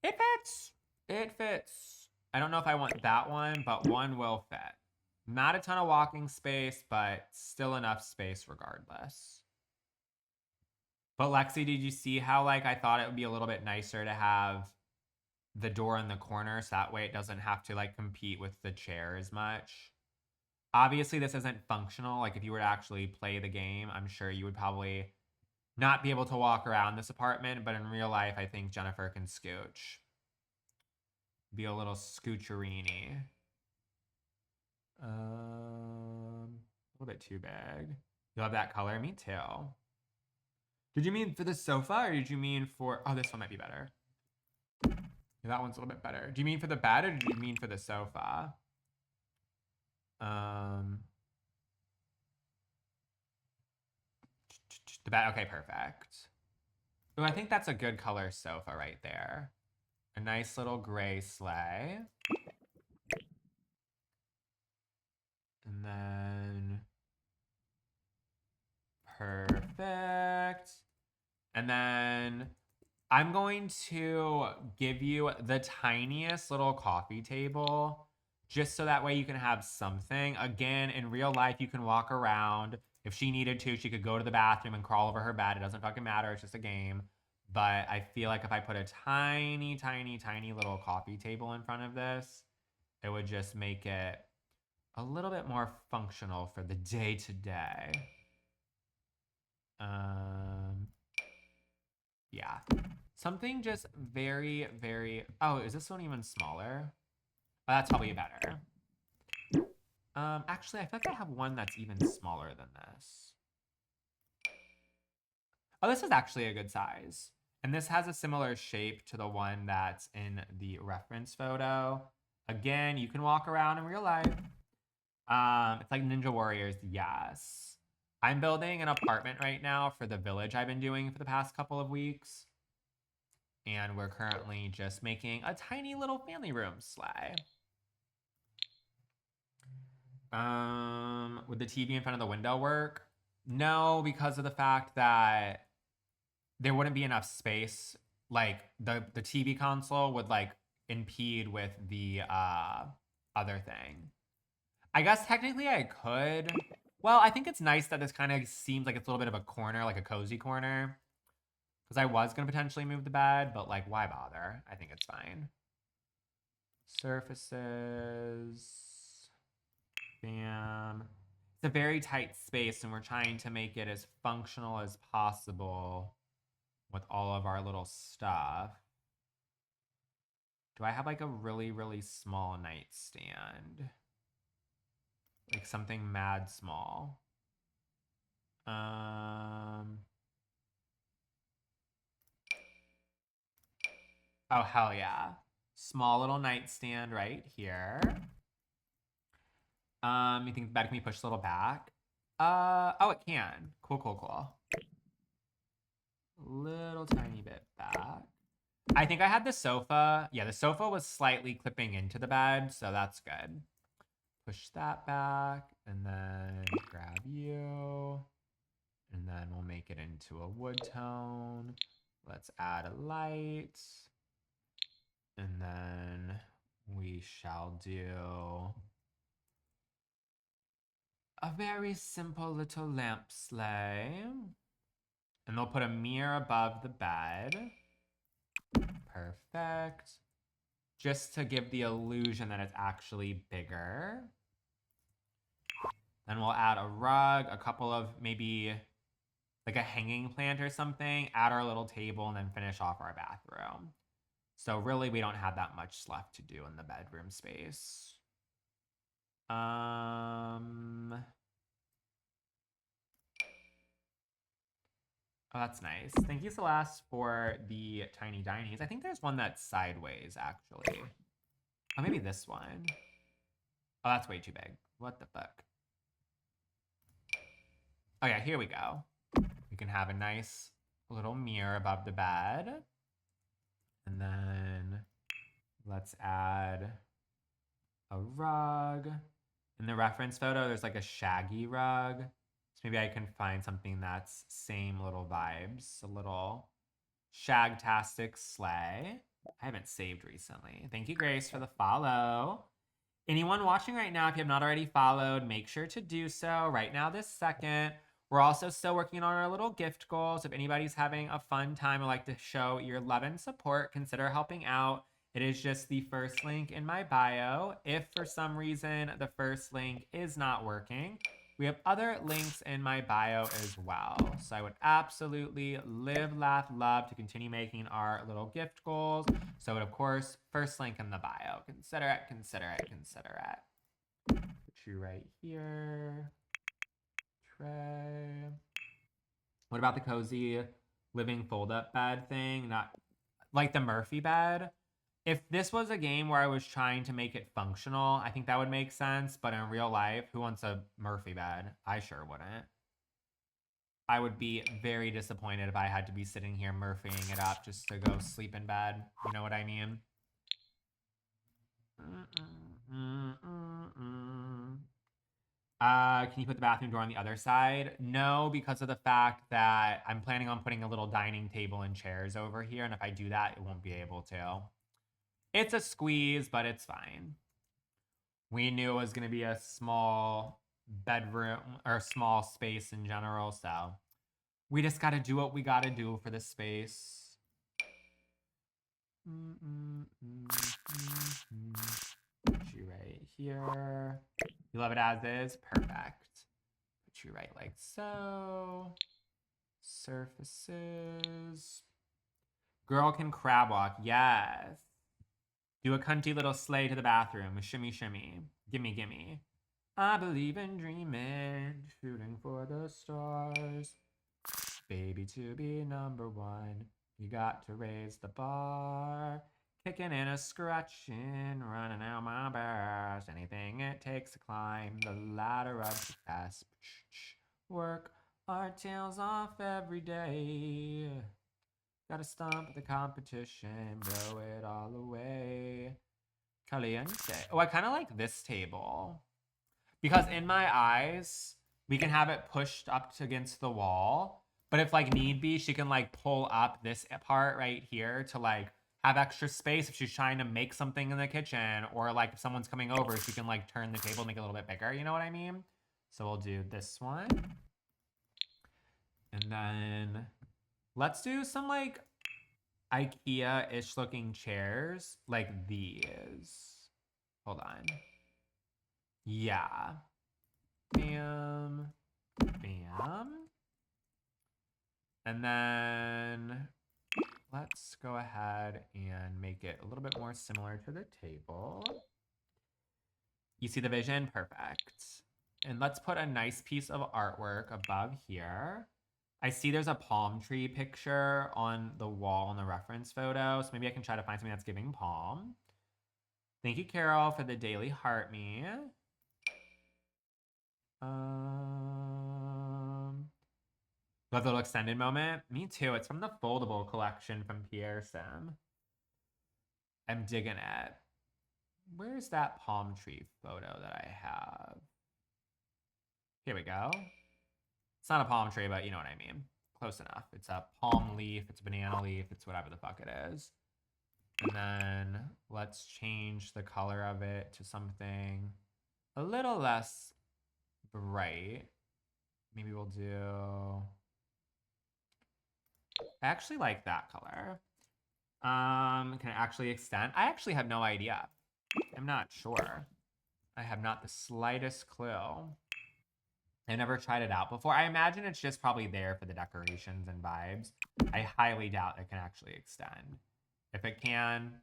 It fits. It fits. I don't know if I want that one, but one will fit. Not a ton of walking space, but still enough space regardless. But Lexi, did you see how like I thought it would be a little bit nicer to have the door in the corner so that way it doesn't have to like compete with the chair as much? Obviously, this isn't functional. Like, if you were to actually play the game, I'm sure you would probably not be able to walk around this apartment, but in real life, I think Jennifer can scooch. Be a little scoocherini. A little bit too big. You love that color? Me too. Did you mean for the sofa or did you mean for... Oh, this one might be better. Yeah, that one's a little bit better. Do you mean for the bed or did you mean for the sofa? The bed. Okay, perfect. Oh, I think that's a good color sofa right there. A nice little gray sleigh. And then... Perfect. And then I'm going to give you the tiniest little coffee table just so that way you can have something. Again, in real life, you can walk around. If she needed to, she could go to the bathroom and crawl over her bed. It doesn't fucking matter. It's just a game. But I feel like if I put a tiny, tiny, tiny little coffee table in front of this, it would just make it a little bit more functional for the day to day. Yeah. Something just very, very... Oh, is this one even smaller? Oh, that's probably better. Actually, I feel like I have one that's even smaller than this. Oh, this is actually a good size. And this has a similar shape to the one that's in the reference photo. Again, you can walk around in real life. It's like Ninja Warriors, yes. I'm building an apartment right now for the village I've been doing for the past couple of weeks. And we're currently just making a tiny little family room sleigh. Would the TV in front of the window work? No, because of the fact that there wouldn't be enough space. Like the TV console would like impede with the other thing. I guess technically I could. Well, I think it's nice that this kind of seems like it's a little bit of a corner, like a cozy corner. Because I was going to potentially move the bed, but like, why bother? I think it's fine. Surfaces. Bam. It's a very tight space, and we're trying to make it as functional as possible with all of our little stuff. Do I have like a really, really small nightstand? Like something mad small. Oh, hell yeah. Small little nightstand right here. You think the bed can be pushed a little back? Oh, it can. Cool, cool, cool. Little tiny bit back. I think I had the sofa. Yeah, the sofa was slightly clipping into the bed, so that's good. Push that back, and then grab you. And then we'll make it into a wood tone. Let's add a light. And then we shall do a very simple little lamp sleigh. And they'll put a mirror above the bed. Perfect. Just to give the illusion that it's actually bigger. Then we'll add a rug, a couple of maybe like a hanging plant or something, add our little table, and then finish off our bathroom. So really, we don't have that much left to do in the bedroom space. Oh, that's nice. Thank you, Celeste, for the tiny dinies. I think there's one that's sideways, actually. Oh, maybe this one. Oh, that's way too big. What the fuck? Oh, yeah, here we go. We can have a nice little mirror above the bed. And then let's add a rug. In the reference photo, there's like a shaggy rug. So maybe I can find something that's same little vibes. A little shagtastic sleigh. I haven't saved recently. Thank you, Grace, for the follow. Anyone watching right now, if you have not already followed, make sure to do so right now this second. We're also still working on our little gift goals. If anybody's having a fun time or like to show your love and support, consider helping out. It is just the first link in my bio. If for some reason the first link is not working, we have other links in my bio as well. So I would absolutely live, laugh, love to continue making our little gift goals. So of course, first link in the bio. Consider it, consider it, consider it. Put you right here. Tray. What about the cozy living fold-up bed thing? Not like the Murphy bed. If this was a game where I was trying to make it functional, I think that would make sense. But in real life, who wants a Murphy bed? I sure wouldn't. I would be very disappointed if I had to be sitting here Murphying it up just to go sleep in bed. You know what I mean? Can you put the bathroom door on the other side? No, because of the fact that I'm planning on putting a little dining table and chairs over here. And if I do that, it won't be able to. It's a squeeze, but it's fine. We knew it was going to be a small bedroom or small space in general. So we just got to do what we got to do for the space. Put you right here. You love it as is? Perfect. Put you right like so. Surfaces. Girl can crab walk. Yes. Do a cunty little sleigh to the bathroom. Shimmy, shimmy. Gimme, gimme. I believe in dreaming, shooting for the stars. Baby, to be number one, you got to raise the bar. Kicking and a scratching, running out my bars. Anything it takes to climb the ladder of success. Work our tails off every day. Gotta stomp the competition, blow it all away. Caliente. Oh, I kind of like this table. Because in my eyes, we can have it pushed up against the wall. But if like need be, she can like pull up this part right here to like have extra space if she's trying to make something in the kitchen. Or like if someone's coming over, she can like turn the table and make it a little bit bigger. You know what I mean? So we'll do this one. And then let's do some like IKEA-ish looking chairs like these. Hold on. Yeah. Bam. Bam. And then let's go ahead and make it a little bit more similar to the table. You see the vision? Perfect. And let's put a nice piece of artwork above here. I see there's a palm tree picture on the wall in the reference photo, so maybe I can try to find something that's giving palm. Thank you, Carol, for the daily heart me. Love the little extended moment. Me too. It's from the foldable collection from Pierre Sim. I'm digging it. Where's that palm tree photo that I have? Here we go. It's not a palm tree, but you know what I mean. Close enough. It's a palm leaf. It's a banana leaf. It's whatever the fuck it is. And then let's change the color of it to something a little less bright. Maybe we'll do... I actually like that color. Can it actually extend? I actually have no idea. I'm not sure. I have not the slightest clue. I never tried it out before. I imagine it's just probably there for the decorations and vibes. I highly doubt it can actually extend. If it can,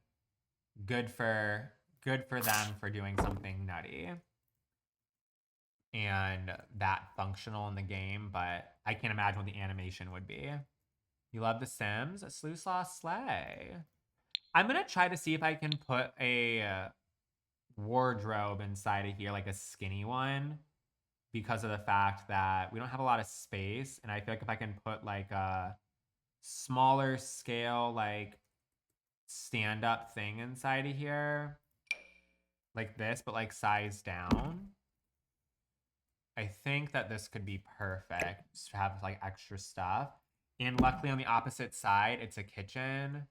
good for them for doing something nutty and that functional in the game, but I can't imagine what the animation would be. You love The Sims? Slew Slaw Slay. I'm gonna try to see if I can put a wardrobe inside of here, like a skinny one, because of the fact that we don't have a lot of space. And I feel like if I can put like a smaller scale, like stand-up thing inside of here, like this, but like size down, I think that this could be perfect. Just to have like extra stuff. And luckily on the opposite side, it's a kitchen.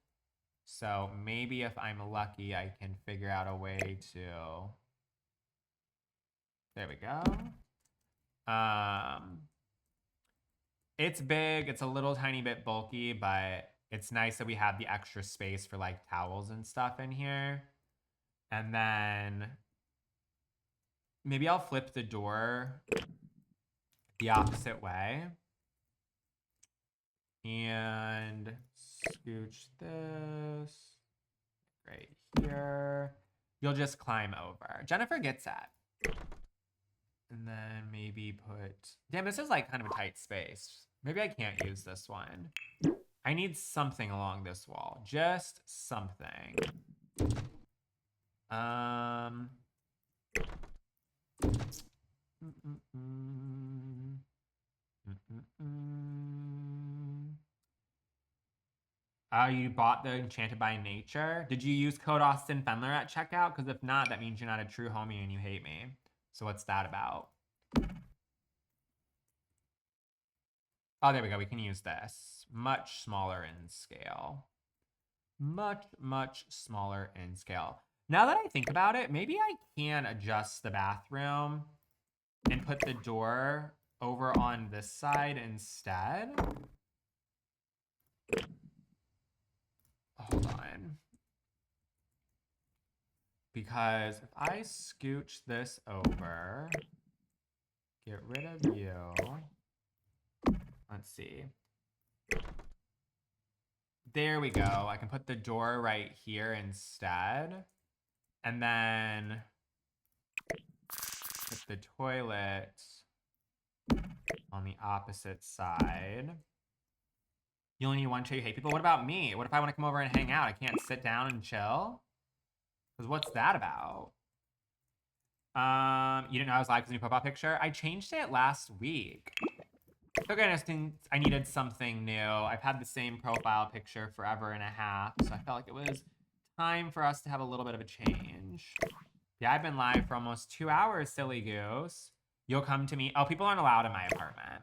So maybe if I'm lucky, I can figure out a way to... There we go. It's big. It's a little tiny bit bulky, but It's nice that we have the extra space for like towels and stuff in here. And then maybe I'll flip the door the opposite way. And scooch this right here. You'll just climb over. Jennifer gets that. And then maybe put... Damn, this is like kind of a tight space. Maybe I can't use this one. I need something along this wall. Just something. Oh, you bought the Enchanted by Nature? Did you use code austinfendler at checkout? Because if not, that means you're not a true homie and you hate me. So what's that about? Oh, there we go. We can use this. Much smaller in scale. Much, much smaller in scale. Now that I think about it, maybe I can adjust the bathroom and put the door over on this side instead. Hold on. Because if I scooch this over, get rid of you. Let's see. There we go. I can put the door right here instead. And then put the toilet on the opposite side. You only need one chair, you hate people. What about me? What if I want to come over and hang out? I can't sit down and chill? Because what's that about? You didn't know I was live because of your profile picture? I changed it last week. Okay, I needed something new. I've had the same profile picture forever and a half, so I felt like it was time for us to have a little bit of a change. Yeah, I've been live for almost 2 hours, silly goose. You'll come to me. Oh, people aren't allowed in my apartment.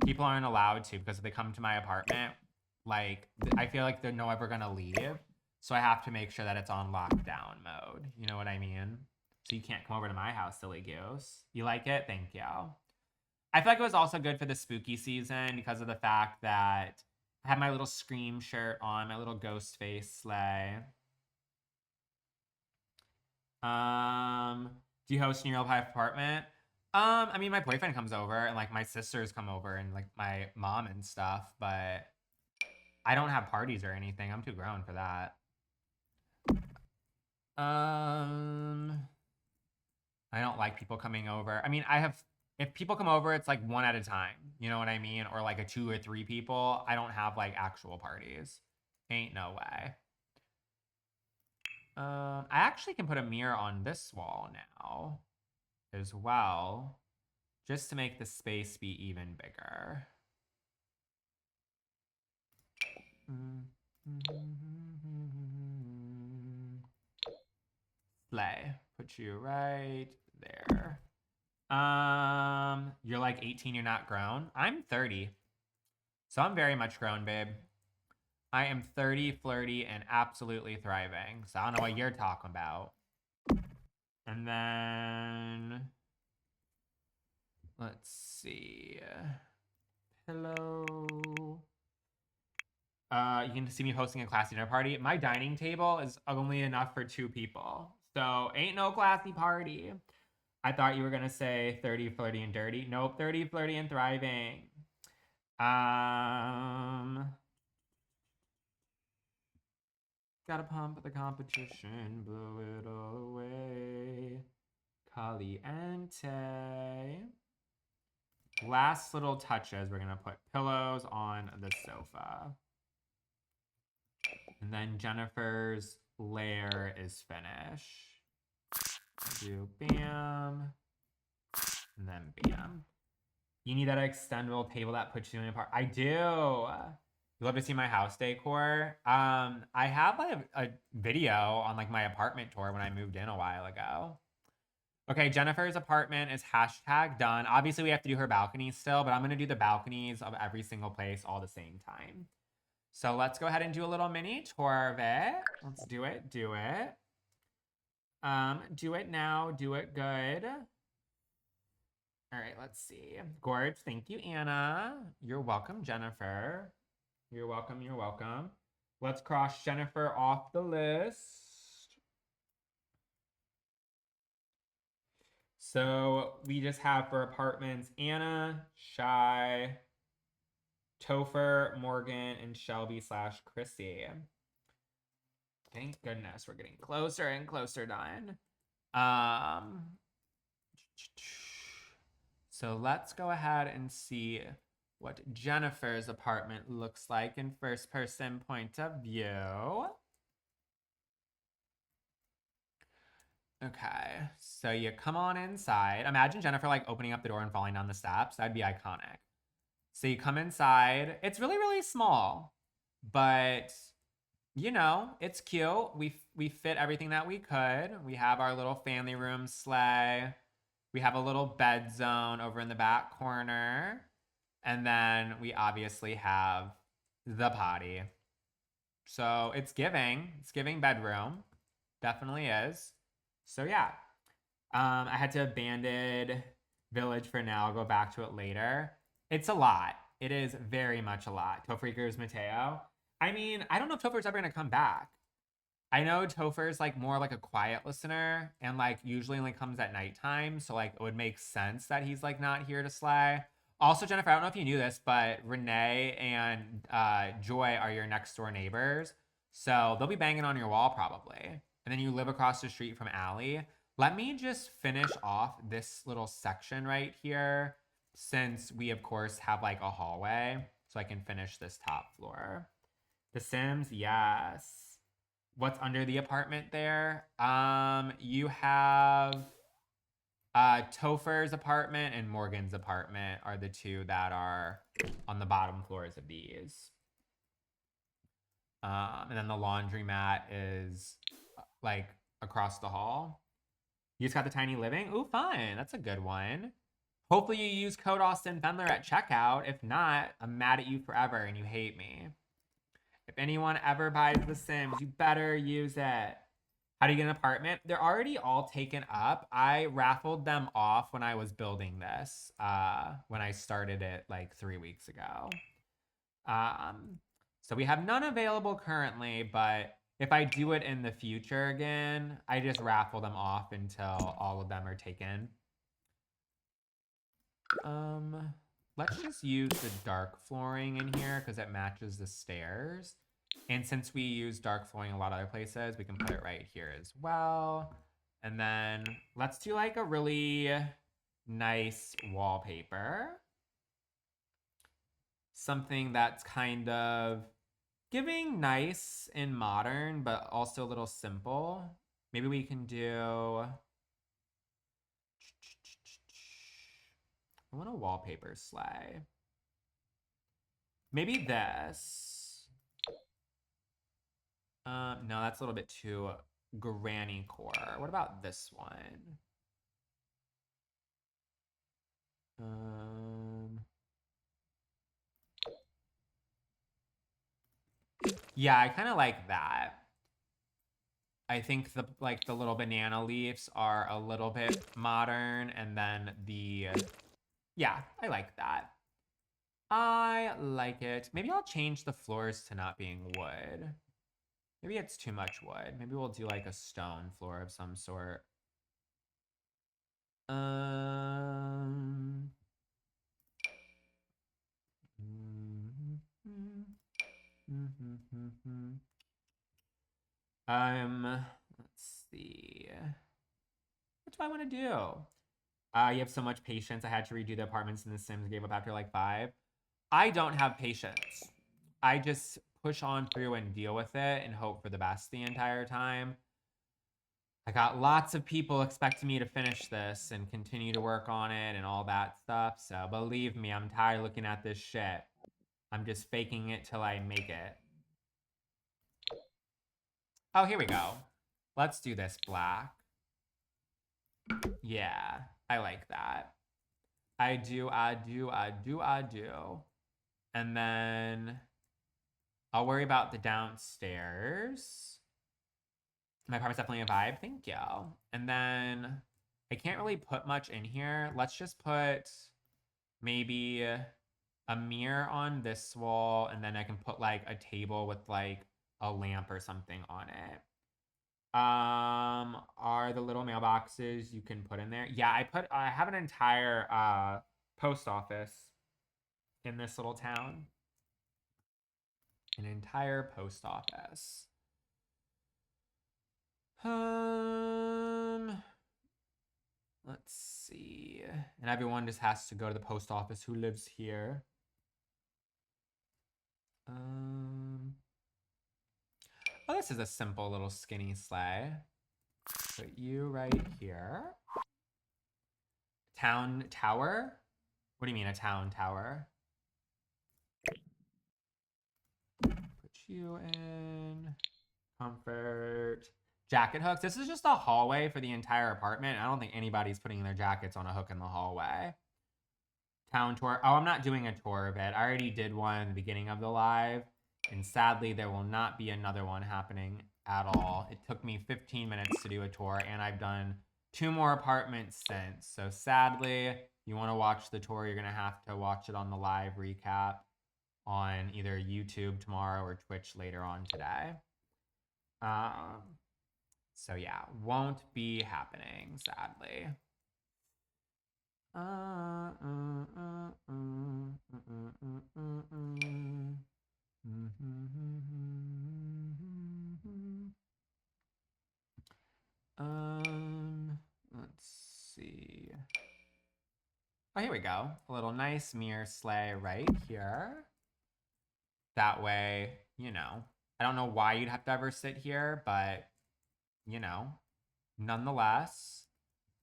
People aren't allowed to, because if they come to my apartment, like, I feel like they're never gonna leave. So I have to make sure that it's on lockdown mode. You know what I mean? So you can't come over to my house, silly goose. You like it? Thank you. I feel like it was also good for the spooky season because of the fact that I had my little Scream shirt on, my little ghost face sleigh. Do you host in your old apartment? I mean, my boyfriend comes over and like my sisters come over and like my mom and stuff, but I don't have parties or anything. I'm too grown for that. I don't like people coming over. I mean, if people come over, it's like one at a time. You know what I mean? Or like a 2 or 3 people. I don't have like actual parties. Ain't no way. I actually can put a mirror on this wall now as well, just to make the space be even bigger. Slay. Put you right there. You're like 18, you're not grown. I'm 30. So I'm very much grown, babe. I am 30, flirty, and absolutely thriving. So I don't know what you're talking about. And then let's see. Hello. You can see me hosting a classy dinner party. My dining table is only enough for 2 people. So ain't no classy party. I thought you were gonna say 30, flirty, and dirty. Nope, 30, flirty, and thriving. Gotta pump the competition, blow it all away. Caliente. Last little touches, we're gonna put pillows on the sofa. And then Jennifer's lair is finished. Do bam, and then bam. You need that extendable table that puts you in apart. I do. You love to see my house decor. I have like a video on like my apartment tour when I moved in a while ago. Okay, Jennifer's apartment is hashtag done. Obviously, we have to do her balconies still, but I'm going to do the balconies of every single place all the same time. So let's go ahead and do a little mini tour of it. Let's do it. Do it. Do it now. Do it good. All right, let's see. Gorge, thank you, Anna. You're welcome, Jennifer. You're welcome. You're welcome. Let's cross Jennifer off the list. So we just have for apartments Anna, Shy, Topher, Morgan, and Shelby / Chrissy. Thank goodness we're getting closer and closer done. So let's go ahead and see what Jennifer's apartment looks like in first person point of view. Okay, so you come on inside. Imagine Jennifer like opening up the door and falling down the steps. That'd be iconic. So you come inside. It's really, really small, but you know, it's cute. We fit everything that we could. We have our little family room sleigh. We have a little bed zone over in the back corner. And then we obviously have the potty. So it's giving bedroom. Definitely is. So yeah. I had to abandon Village for now. I'll go back to it later. It's a lot. It is very much a lot. Topher's Mateo. I mean, I don't know if Topher's ever gonna come back. I know Topher's like more like a quiet listener and like usually only comes at nighttime. So like it would make sense that he's like not here to slay. Also, Jennifer, I don't know if you knew this, but Renee and Joy are your next door neighbors. So they'll be banging on your wall probably. And then you live across the street from Allie. Let me just finish off this little section right here since we, of course, have like a hallway. So I can finish this top floor. The Sims, yes. What's under the apartment there? You have Topher's apartment and Morgan's apartment are the two that are on the bottom floors of these. And then the laundromat is like across the hall. You just got the tiny living? Ooh, fun. That's a good one. Hopefully you use code austinfendler at checkout. If not, I'm mad at you forever and you hate me. If anyone ever buys The Sims, you better use it. How do you get an apartment? They're already all taken up. I raffled them off when I was building this, when I started it like 3 weeks ago. So we have none available currently, but if I do it in the future again, I just raffle them off until all of them are taken. Let's just use the dark flooring in here because it matches the stairs. And since we use dark flooring a lot of other places, we can put it right here as well. And then let's do like a really nice wallpaper. Something that's kind of giving nice and modern, but also a little simple. Maybe we can do... I want a wallpaper sleigh. Maybe this. No, that's a little bit too granny core. What about this one? Yeah, I kind of like that. I think the little banana leaves are a little bit modern, and then yeah, I like that. I like it. Maybe I'll change the floors to not being wood. Maybe it's too much wood. Maybe we'll do like a stone floor of some sort. Let's see. What do I want to do? You have so much patience. I had to redo the apartments in The Sims, gave up after like 5. I don't have patience. I just push on through and deal with it and hope for the best the entire time. I got lots of people expecting me to finish this and continue to work on it and all that stuff. So believe me, I'm tired of looking at this shit. I'm just faking it till I make it. Oh, here we go. Let's do this black. Yeah, I like that. I do. And then I'll worry about the downstairs. My apartment's definitely a vibe. Thank you. And then I can't really put much in here. Let's just put maybe a mirror on this wall, and then I can put like a table with like a lamp or something on it. Are the little mailboxes you can put in there? Yeah, I have an entire post office in this little town. An entire post office. Let's see. And everyone just has to go to the post office who lives here. Oh, this is a simple little skinny sleigh. Put you right here. Town tower? What do you mean a town tower? Put you in. Comfort. Jacket hooks. This is just a hallway for the entire apartment. I don't think anybody's putting their jackets on a hook in the hallway. Town tour. Oh, I'm not doing a tour of it. I already did one in the beginning of the live. And sadly, there will not be another one happening at all. It took me 15 minutes to do a tour, and I've done 2 more apartments since. So sadly, you want to watch the tour, you're going to have to watch it on the live recap on either YouTube tomorrow or Twitch later on today. So yeah, won't be happening, sadly. Let's see. Oh, here we go. A little nice mirror sleigh right here. That way, you know, I don't know why you'd have to ever sit here, but, you know, nonetheless.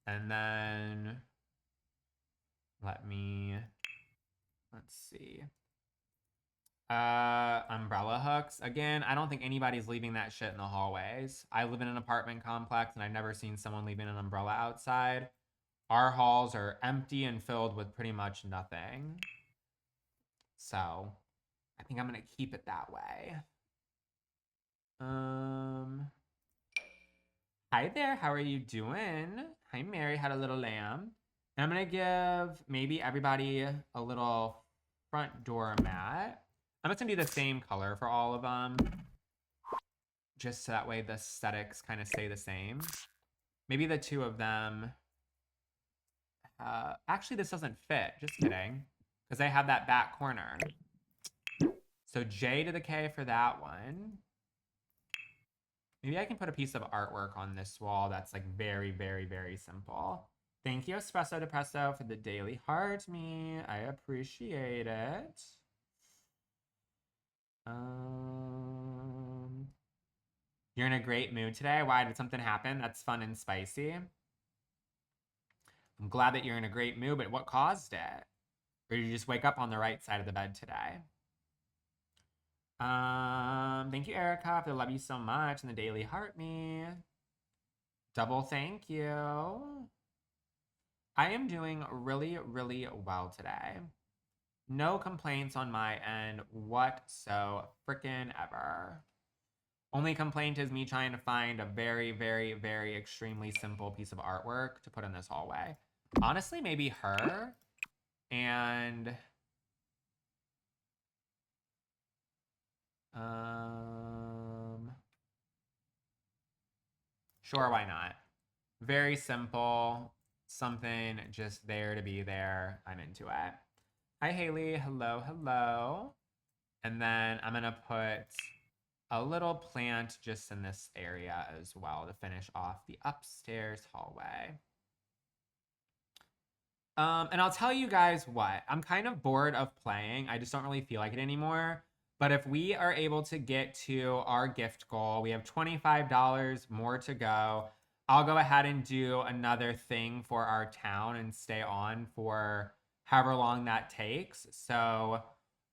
And then let's see. Umbrella hooks. Again, I don't think anybody's leaving that shit in the hallways. I live in an apartment complex and I've never seen someone leaving an umbrella outside. Our halls are empty and filled with pretty much nothing. So I think I'm gonna keep it that way. Hi there, how are you doing? Hi Mary, had a little lamb. And I'm gonna give maybe everybody a little front door mat. I'm just gonna do the same color for all of them. Just so that way the aesthetics kind of stay the same. Maybe the 2 of them. Actually, this doesn't fit. Just kidding. Because I have that back corner. So J to the K for that one. Maybe I can put a piece of artwork on this wall that's like very, very, very simple. Thank you, Espresso Depresso, for the daily heart me. I appreciate it. You're in a great mood today. Why did something happen? That's fun and spicy. I'm glad that you're in a great mood, but what caused it? Or did you just wake up on the right side of the bed today? Thank you, Erica, for the love you so much and the daily heart me. Double thank you. I am doing really, really well today. No complaints on my end whatso frickin' ever. Only complaint is me trying to find a very, very, very extremely simple piece of artwork to put in this hallway. Honestly, maybe her and sure, why not? Very simple, something just there to be there. I'm into it. Hi, Haley. Hello, hello. And then I'm gonna put a little plant just in this area as well to finish off the upstairs hallway. And I'll tell you guys what, I'm kind of bored of playing. I just don't really feel like it anymore. But if we are able to get to our gift goal, we have $25 more to go. I'll go ahead and do another thing for our town and stay on for however long that takes. So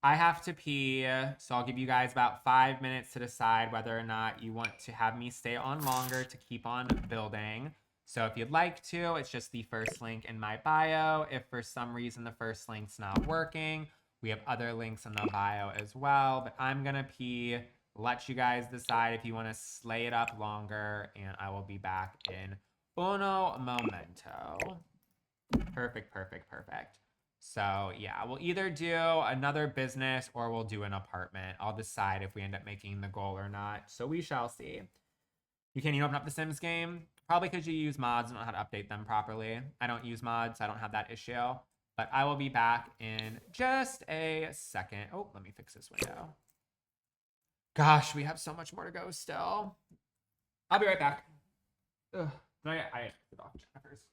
I have to pee, so I'll give you guys about 5 minutes to decide whether or not you want to have me stay on longer to keep on building. So if you'd like to, it's just the first link in my bio. If for some reason the first link's not working, we have other links in the bio as well. But I'm gonna pee, let you guys decide if you want to slay it up longer, and I will be back in uno momento. Perfect, perfect, perfect. So yeah, we'll either do another business or we'll do an apartment. I'll decide if we end up making the goal or not. So we shall see. You can't even open up the Sims game? Probably because you use mods and don't know how to update them properly. I don't use mods, so I don't have that issue. But I will be back in just a second. Oh, let me fix this window. Gosh, we have so much more to go still. I'll be right back. Ugh. I took off Jennifer's.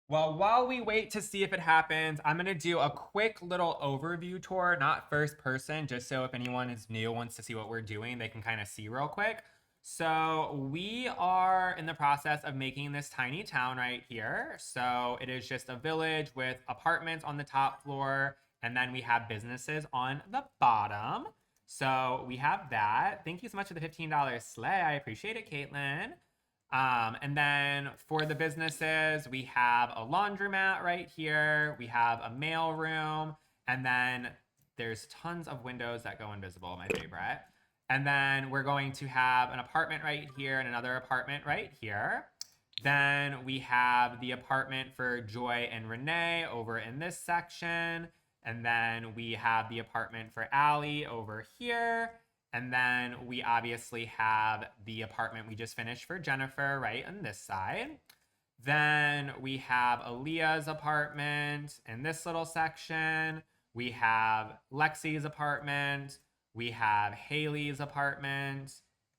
Well, while we wait to see if it happens, I'm going to do a quick little overview tour, not first person, just so if anyone is new, wants to see what we're doing, they can kind of see real quick. So we are in the process of making this tiny town right here. So it is just a village with apartments on the top floor, and then we have businesses on the bottom. So we have that. Thank you so much for the $15 sleigh. I appreciate it, Caitlin. And then for the businesses, we have a laundromat right here. We have a mail room. And then there's tons of windows that go invisible, my favorite. And then we're going to have an apartment right here and another apartment right here. Then we have the apartment for Joy and Renee over in this section. And then we have the apartment for Allie over here. And then we obviously have the apartment we just finished for Jennifer right on this side. Then we have Aaliyah's apartment in this little section. We have Lexi's apartment. We have Haley's apartment.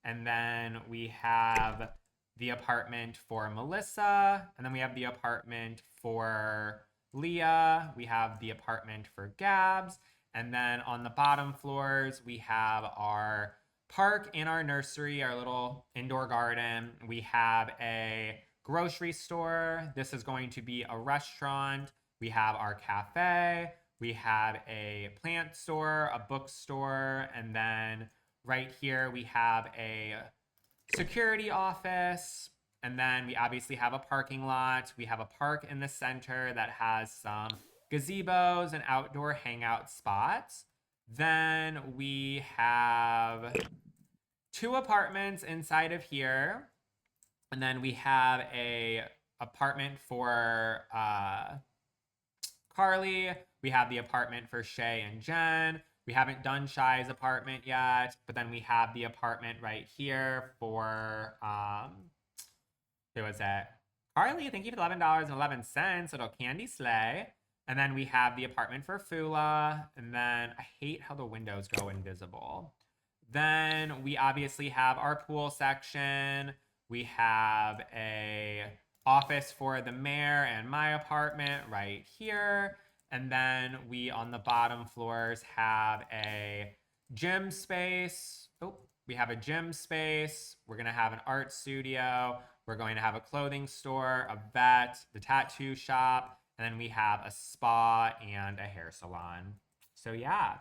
And then we have the apartment for Melissa. And then we have the apartment for Leah. We have the apartment for Gabs. And then on the bottom floors, we have our park and our nursery, our little indoor garden. We have a grocery store. This is going to be a restaurant. We have our cafe. We have a plant store, a bookstore, and then right here we have a security office. And then we obviously have a parking lot. We have a park in the center that has some gazebos and outdoor hangout spots. Then we have 2 apartments inside of here. And then we have a apartment for Carly. We have the apartment for Shay and Jen. We haven't done Shy's apartment yet, but then we have the apartment right here for who was it? Carly, thank you for the $11.11, little candy sleigh. And then we have the apartment for Fula. And then I hate how the windows go invisible. Then we obviously have our pool section. We have a office for the mayor and my apartment right here. And then we on the bottom floors have a gym space. Oh, we have a gym space. We're going to have an art studio. We're going to have a clothing store, a vet, the tattoo shop, and then we have a spa and a hair salon. So yeah.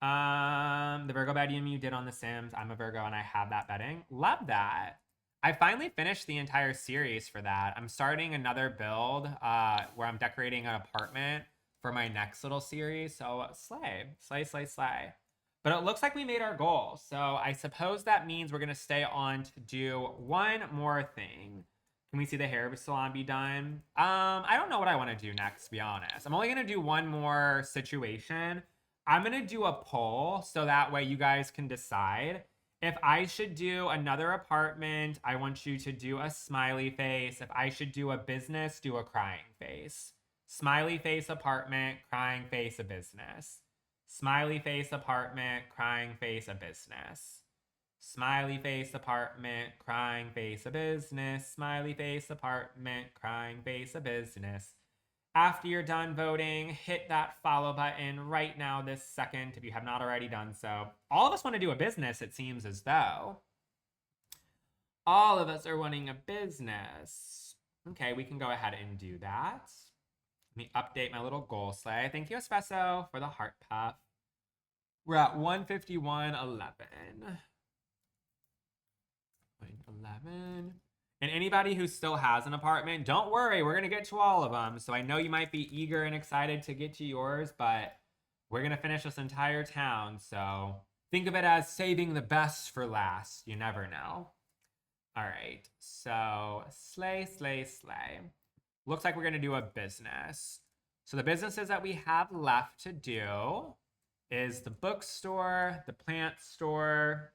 The Virgo bedding you did on The Sims. I'm a Virgo and I have that bedding. Love that. I finally finished the entire series for that. I'm starting another build where I'm decorating an apartment for my next little series. So slay, slay, slay, slay. But it looks like we made our goal. So I suppose that means we're going to stay on to do one more thing. Can we see the hair salon be done? I don't know what I want to do next, to be honest. I'm only going to do one more situation. I'm going to do a poll so that way you guys can decide. If I should do another apartment, I want you to do a smiley face. If I should do a business, do a crying face. Smiley face apartment, crying face a business. Smiley face apartment, crying face a business. Smiley face apartment, crying face a business. Smiley face apartment, crying face a business. After you're done voting, hit that follow button right now this second if you have not already done so. All of us want to do a business, it seems as though. All of us are wanting a business. Okay, we can go ahead and do that. Let me update my little goal sleigh. Thank you, Espresso, for the heart puff. We're at 151.11. 11. And anybody who still has an apartment, don't worry, we're going to get to all of them. So I know you might be eager and excited to get to yours, but we're going to finish this entire town. So think of it as saving the best for last. You never know. All right. So slay, slay, slay. Looks like we're going to do a business. So the businesses that we have left to do is the bookstore, the plant store,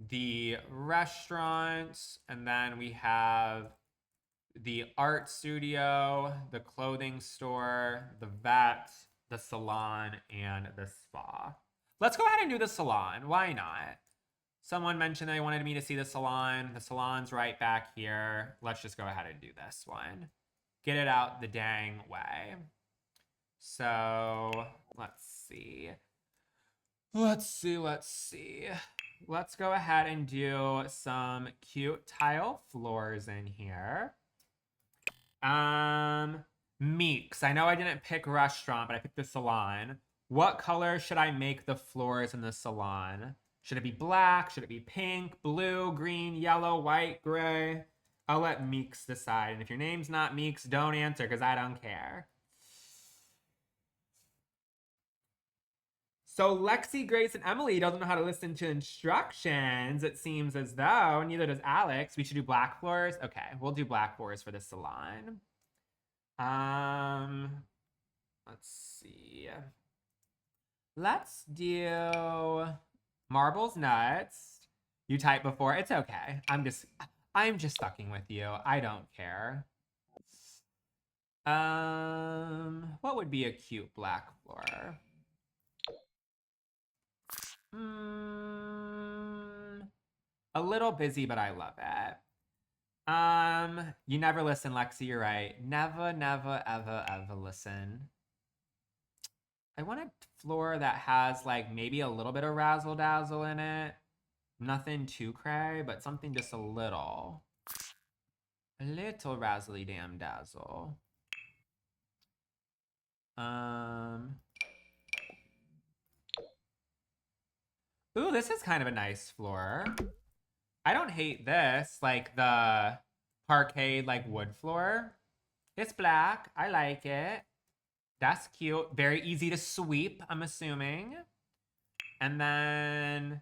the restaurant, and then we have the art studio, the clothing store, the vet, the salon, and the spa. Let's go ahead and do the salon. Why not? Someone mentioned they wanted me to see the salon. The salon's right back here. Let's just go ahead and do this one. Get it out the dang way. So let's see. Let's go ahead and do some cute tile floors in here. Meeks. I know I didn't pick restaurant, but I picked the salon. What color should I make the floors in the salon? Should it be black? Should it be pink, blue, green, yellow, white, gray? I'll let Meeks decide. And if your name's not Meeks, don't answer because I don't care. So Lexi, Grace, and Emily doesn't know how to listen to instructions, it seems as though. Neither does Alex. We should do black floors? Okay, we'll do black floors for the salon. Let's see. Let's do marbles nuts. You typed before. It's okay. I'm just fucking with you. I don't care. What would be a cute black floor? A little busy, but I love it. You never listen, Lexi, you're right. Never, never, ever, ever listen. I want a floor that has like maybe a little bit of razzle dazzle in it. Nothing too cray, but something just a little. A little razzly damn dazzle. Ooh, this is kind of a nice floor. I don't hate this, like the parquet, like wood floor. It's black. I like it. That's cute. Very easy to sweep, I'm assuming. And then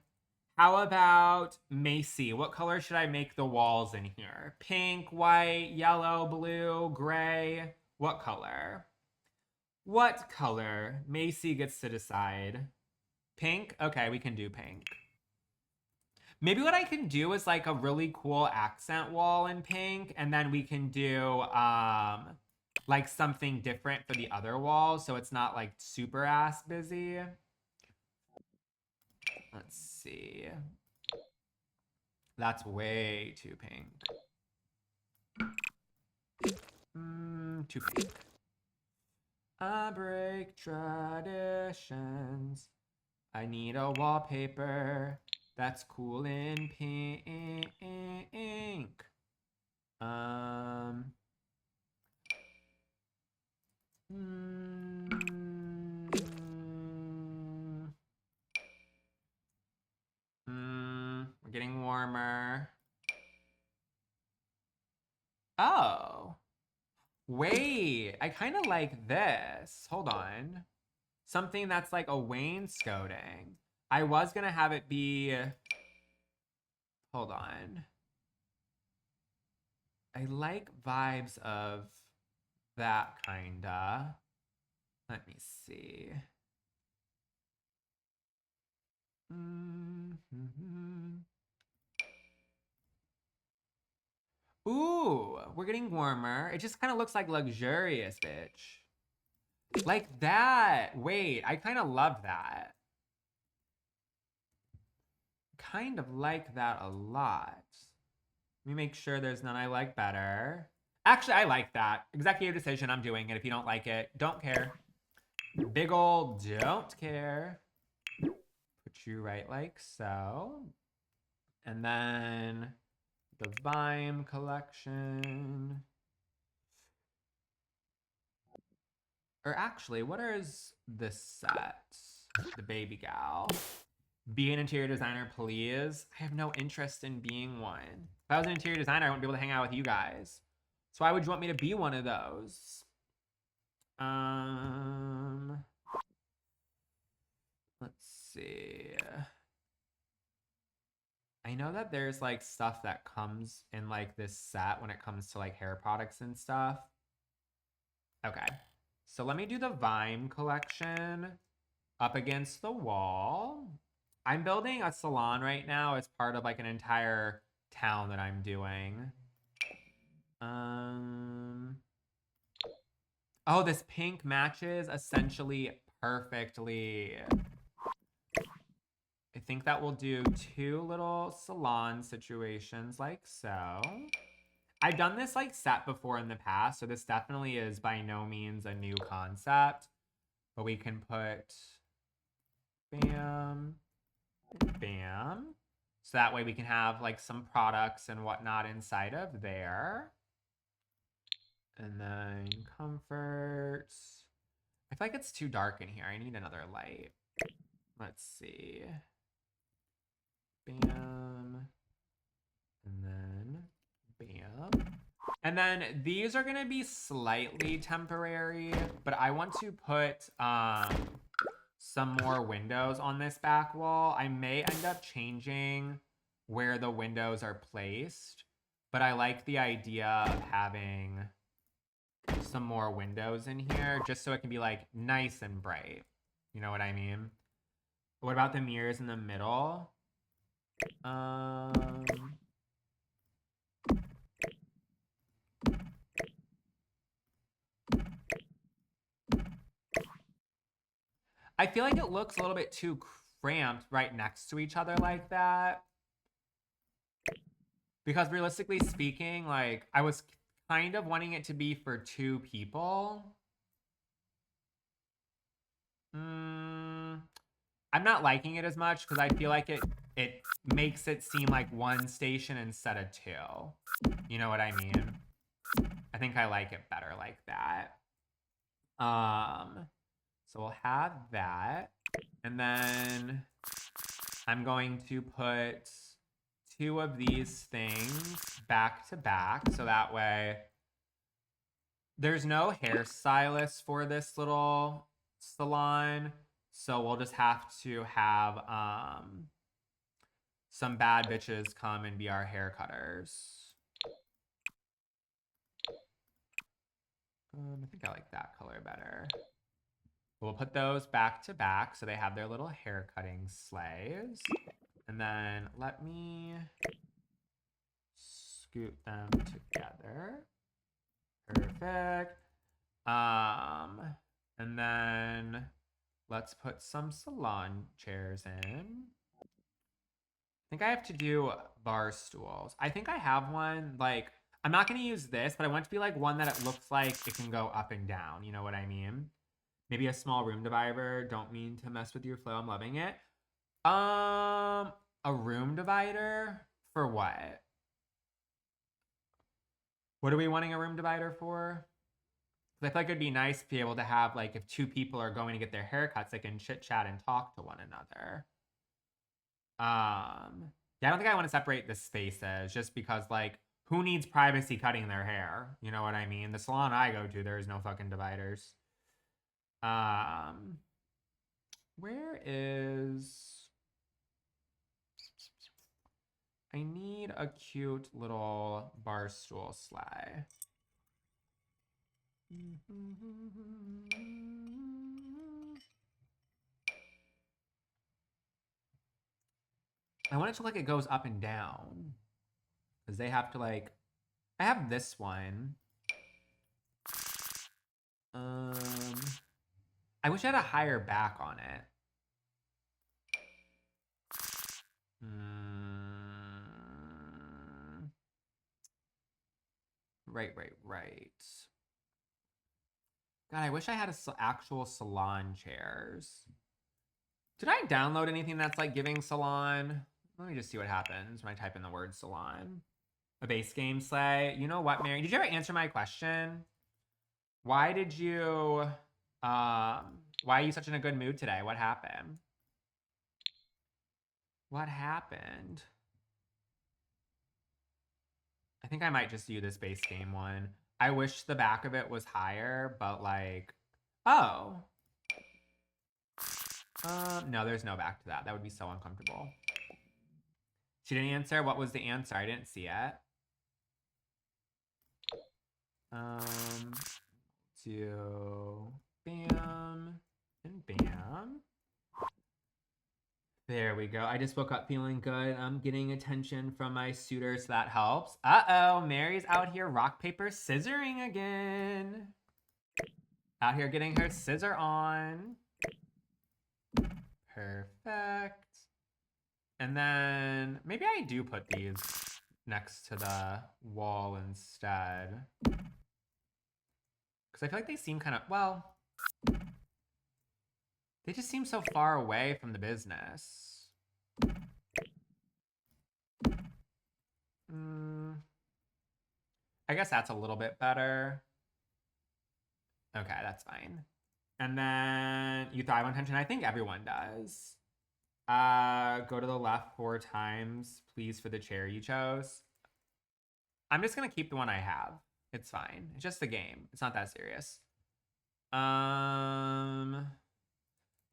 how about Macy? What color should I make the walls in here? Pink, white, yellow, blue, gray. What color? What color? Macy gets to decide. Pink? Okay, we can do pink. Maybe what I can do is like a really cool accent wall in pink, and then we can do like something different for the other wall so it's not like super ass busy. Let's see. That's way too pink. Too pink. I break traditions. I need a wallpaper that's cool in pink. We're getting warmer. Oh. Wait, I kind of like this. Hold on. Something that's like a wainscoting. I was gonna have it be... Hold on. I like vibes of that kinda. Let me see. Ooh, we're getting warmer. It just kind of looks like luxurious, bitch. Like that. Wait, I kind of love that. Kind of like that a lot. Let me make sure there's none I like better. Actually, I like that. Executive decision, I'm doing it. If you don't like it, don't care. Big ol' don't care. Put you right like so. And then the Vime collection. Or actually, what is this set? The baby gal. Be an interior designer, please. I have no interest in being one. If I was an interior designer, I wouldn't be able to hang out with you guys. So why would you want me to be one of those? Let's see. I know that there's like stuff that comes in like this set when it comes to like hair products and stuff. Okay. So let me do the Vime collection up against the wall. I'm building a salon right now as part of like an entire town that I'm doing. Oh, this pink matches essentially perfectly. I think that we'll do 2 little salon situations like so. I've done this like set before in the past, so this definitely is by no means a new concept. But we can put bam and bam. So that way we can have like some products and whatnot inside of there. And then comfort. I feel like it's too dark in here. I need another light. Let's see. Bam. And then bam. And then these are gonna be slightly temporary, but I want to put some more windows on this back wall. I may end up changing where the windows are placed, but I like the idea of having some more windows in here just so it can be like nice and bright. You know what I mean? What about the mirrors in the middle? I feel like it looks a little bit too cramped right next to each other like that. Because realistically speaking, like I was kind of wanting it to be for 2 people. I'm not liking it as much because I feel like it makes it seem like 1 station instead of 2. You know what I mean? I think I like it better like that. So we'll have that. And then I'm going to put 2 of these things back to back. So that way there's no hairstylist for this little salon. So we'll just have to have some bad bitches come and be our hair cutters. I think I like that color better. We'll put those back to back so they have their little hair cutting sleighs. And then let me scoot them together. Perfect. And then let's put some salon chairs in. I think I have to do bar stools. I think I have one, like, I'm not going to use this, but I want it to be like one that it looks like it can go up and down. You know what I mean? Maybe a small room divider. Don't mean to mess with your flow. I'm loving it. A room divider for what? What are we wanting a room divider for? Because I feel like it'd be nice to be able to have, like, if 2 people are going to get their haircuts, they can chit chat and talk to one another. Yeah, I don't think I want to separate the spaces just because, like, who needs privacy cutting their hair? You know what I mean? The salon I go to, there's no fucking dividers. Where is... I need a cute little bar stool sleigh. I want it to look like it goes up and down. Because they have to, like, I have this one. I wish I had a higher back on it. Right. God, I wish I had actual salon chairs. Did I download anything that's like giving salon? Let me just see what happens when I type in the word salon. A base game slay. You know what, Mary? Did you ever answer my question? Why are you such in a good mood today? What happened? What happened? I think I might just do this base game one. I wish the back of it was higher, but like, oh. No, there's no back to that. That would be so uncomfortable. She didn't answer. What was the answer? I didn't see it. Do bam and bam. There we go. I just woke up feeling good. I'm getting attention from my suitor, so that helps. Uh-oh, Mary's out here rock, paper, scissoring again. Out here getting her scissor on. Perfect. And then maybe I do put these next to the wall instead. Because I feel like they seem kind of, well, they just seem so far away from the business. I guess that's a little bit better. Okay, that's fine. And then you thrive on tension. I think everyone does. Go to the left 4 times, please, for the chair you chose. I'm just gonna keep the one I have. It's fine. It's just the game. It's not that serious.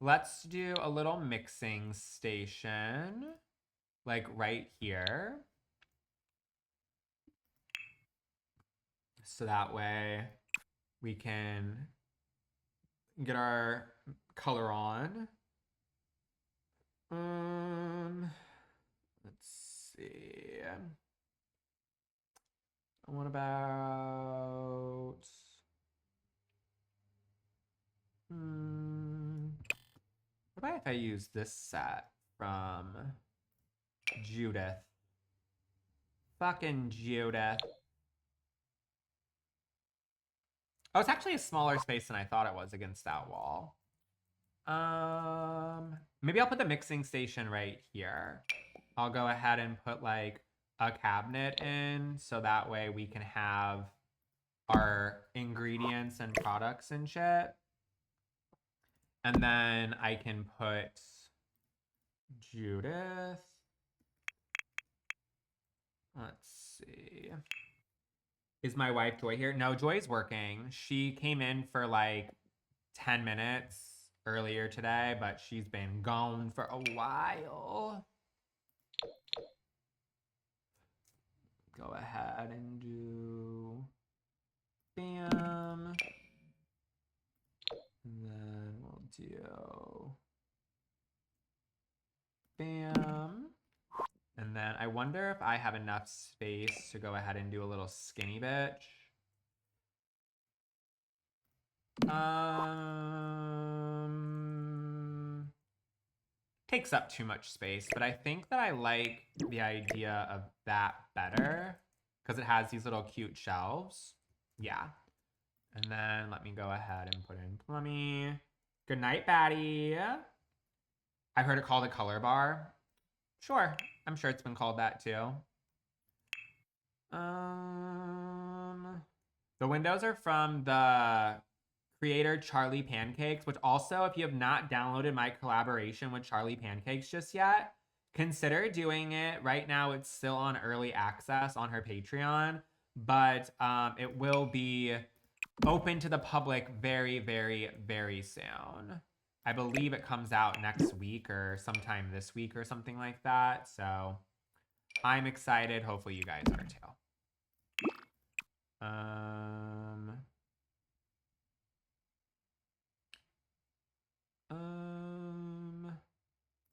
Let's do a little mixing station, like right here. So that way we can get our color on. Let's see. What about... What about if I use this set from Judith? Fucking Judith. Oh, it's actually a smaller space than I thought it was against that wall. Maybe I'll put the mixing station right here. I'll go ahead and put like a cabinet in so that way we can have our ingredients and products and shit. And then I can put Judith. Let's see. Is my wife Joy here? No, Joy's working. She came in for like 10 minutes earlier today, but she's been gone for a while. Go ahead and do bam. And then we'll do bam. And then I wonder if I have enough space to go ahead and do a little skinny bitch. Takes up too much space, but I think that I like the idea of that better because it has these little cute shelves. Yeah. And then let me go ahead and put in Plummy. Good night, Batty. I've heard it called a color bar. Sure, I'm sure it's been called that too. The windows are from the creator Charlie Pancakes, which also, if you have not downloaded my collaboration with Charlie Pancakes just yet, consider doing it. Right now, it's still on early access on her Patreon, but it will be open to the public very, very, very soon. I believe it comes out next week or sometime this week or something like that. So I'm excited. Hopefully you guys are too.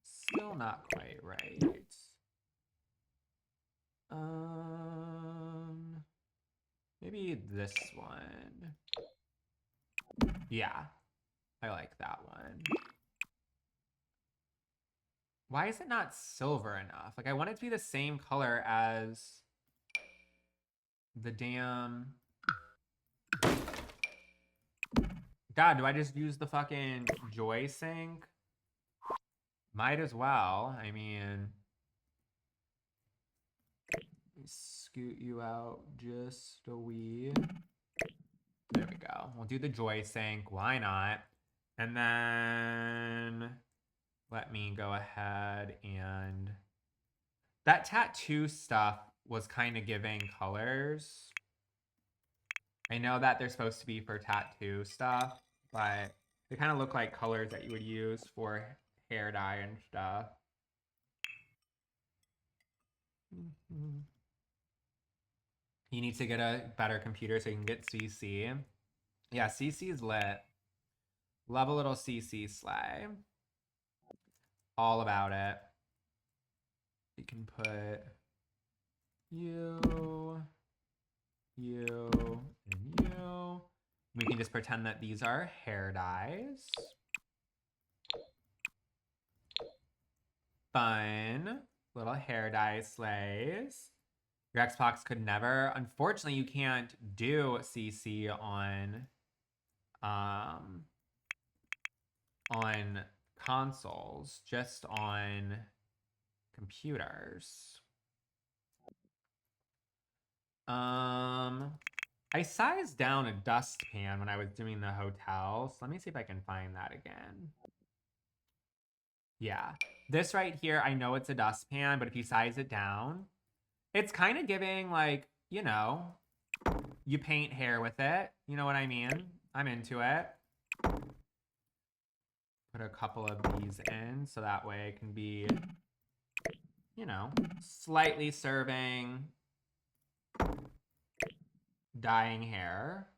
Still not quite right. maybe this one. Yeah, I like that one. Why is it not silver enough? Like, I want it to be the same color as the damn... God, do I just use the fucking Joy Sync? Might as well. I mean... Scoot you out just a wee. There we go. We'll do the Joy Sync. Why not? And then let me go ahead and... That tattoo stuff was kind of giving colors. I know that they're supposed to be for tattoo stuff, but they kind of look like colors that you would use for hair dye and stuff. You need to get a better computer so you can get CC. Yeah, CC is lit. Love a little CC slay. All about it. You can put you, and you. We can just pretend that these are hair dyes. Fun. Little hair dye slays. Your Xbox could never. Unfortunately, you can't do CC on consoles, just on computers. I sized down a dustpan when I was doing the hotel, so let me see if I can find that again. Yeah, this right here, I know it's a dustpan, but if you size it down, it's kind of giving like, you know, you paint hair with it. You know what I mean? I'm into it. Put a couple of these in so that way it can be, you know, slightly serving dyeing hair.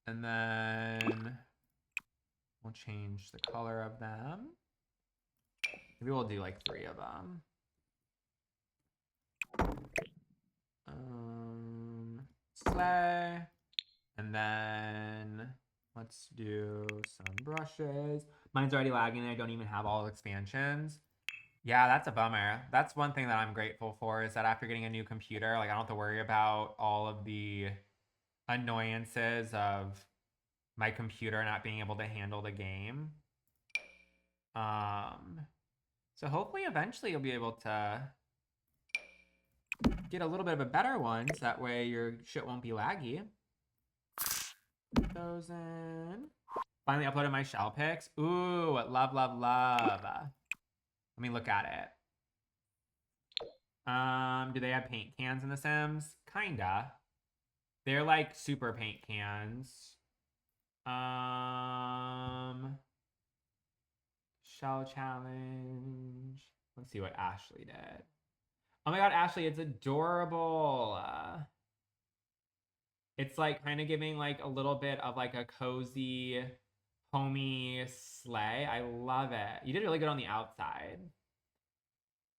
And then we'll change the color of them. Maybe we'll do like 3 of them. Slay. And then let's do some brushes. Mine's already lagging and I don't even have all expansions. Yeah, that's a bummer. That's one thing that I'm grateful for is that after getting a new computer, like I don't have to worry about all of the annoyances of my computer not being able to handle the game. So hopefully eventually you'll be able to get a little bit of a better one so that way your shit won't be laggy. Put those in. Finally uploaded my shell pics. Ooh, love, love, love. Let me look at it. Do they have paint cans in The Sims? Kinda. They're like super paint cans. Shell challenge. Let's see what Ashley did. Oh my god, Ashley, it's adorable. It's like kind of giving like a little bit of like a cozy, homey sleigh. I love it. You did really good on the outside.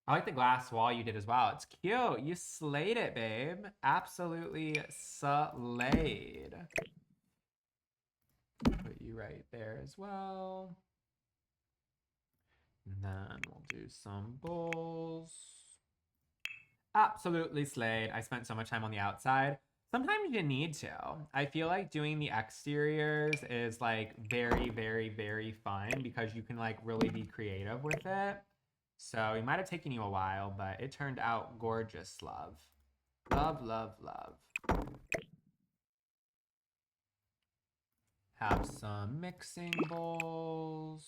I like the glass wall you did as well. It's cute. You slayed it, babe. Absolutely slayed. Put you right there as well. And then we'll do some bowls. Absolutely slayed. I spent so much time on the outside. Sometimes you need to. I feel like doing the exteriors is like very, very, very fun because you can like really be creative with it. So it might have taken you a while, but it turned out gorgeous, love. Love, love, love. Have some mixing bowls.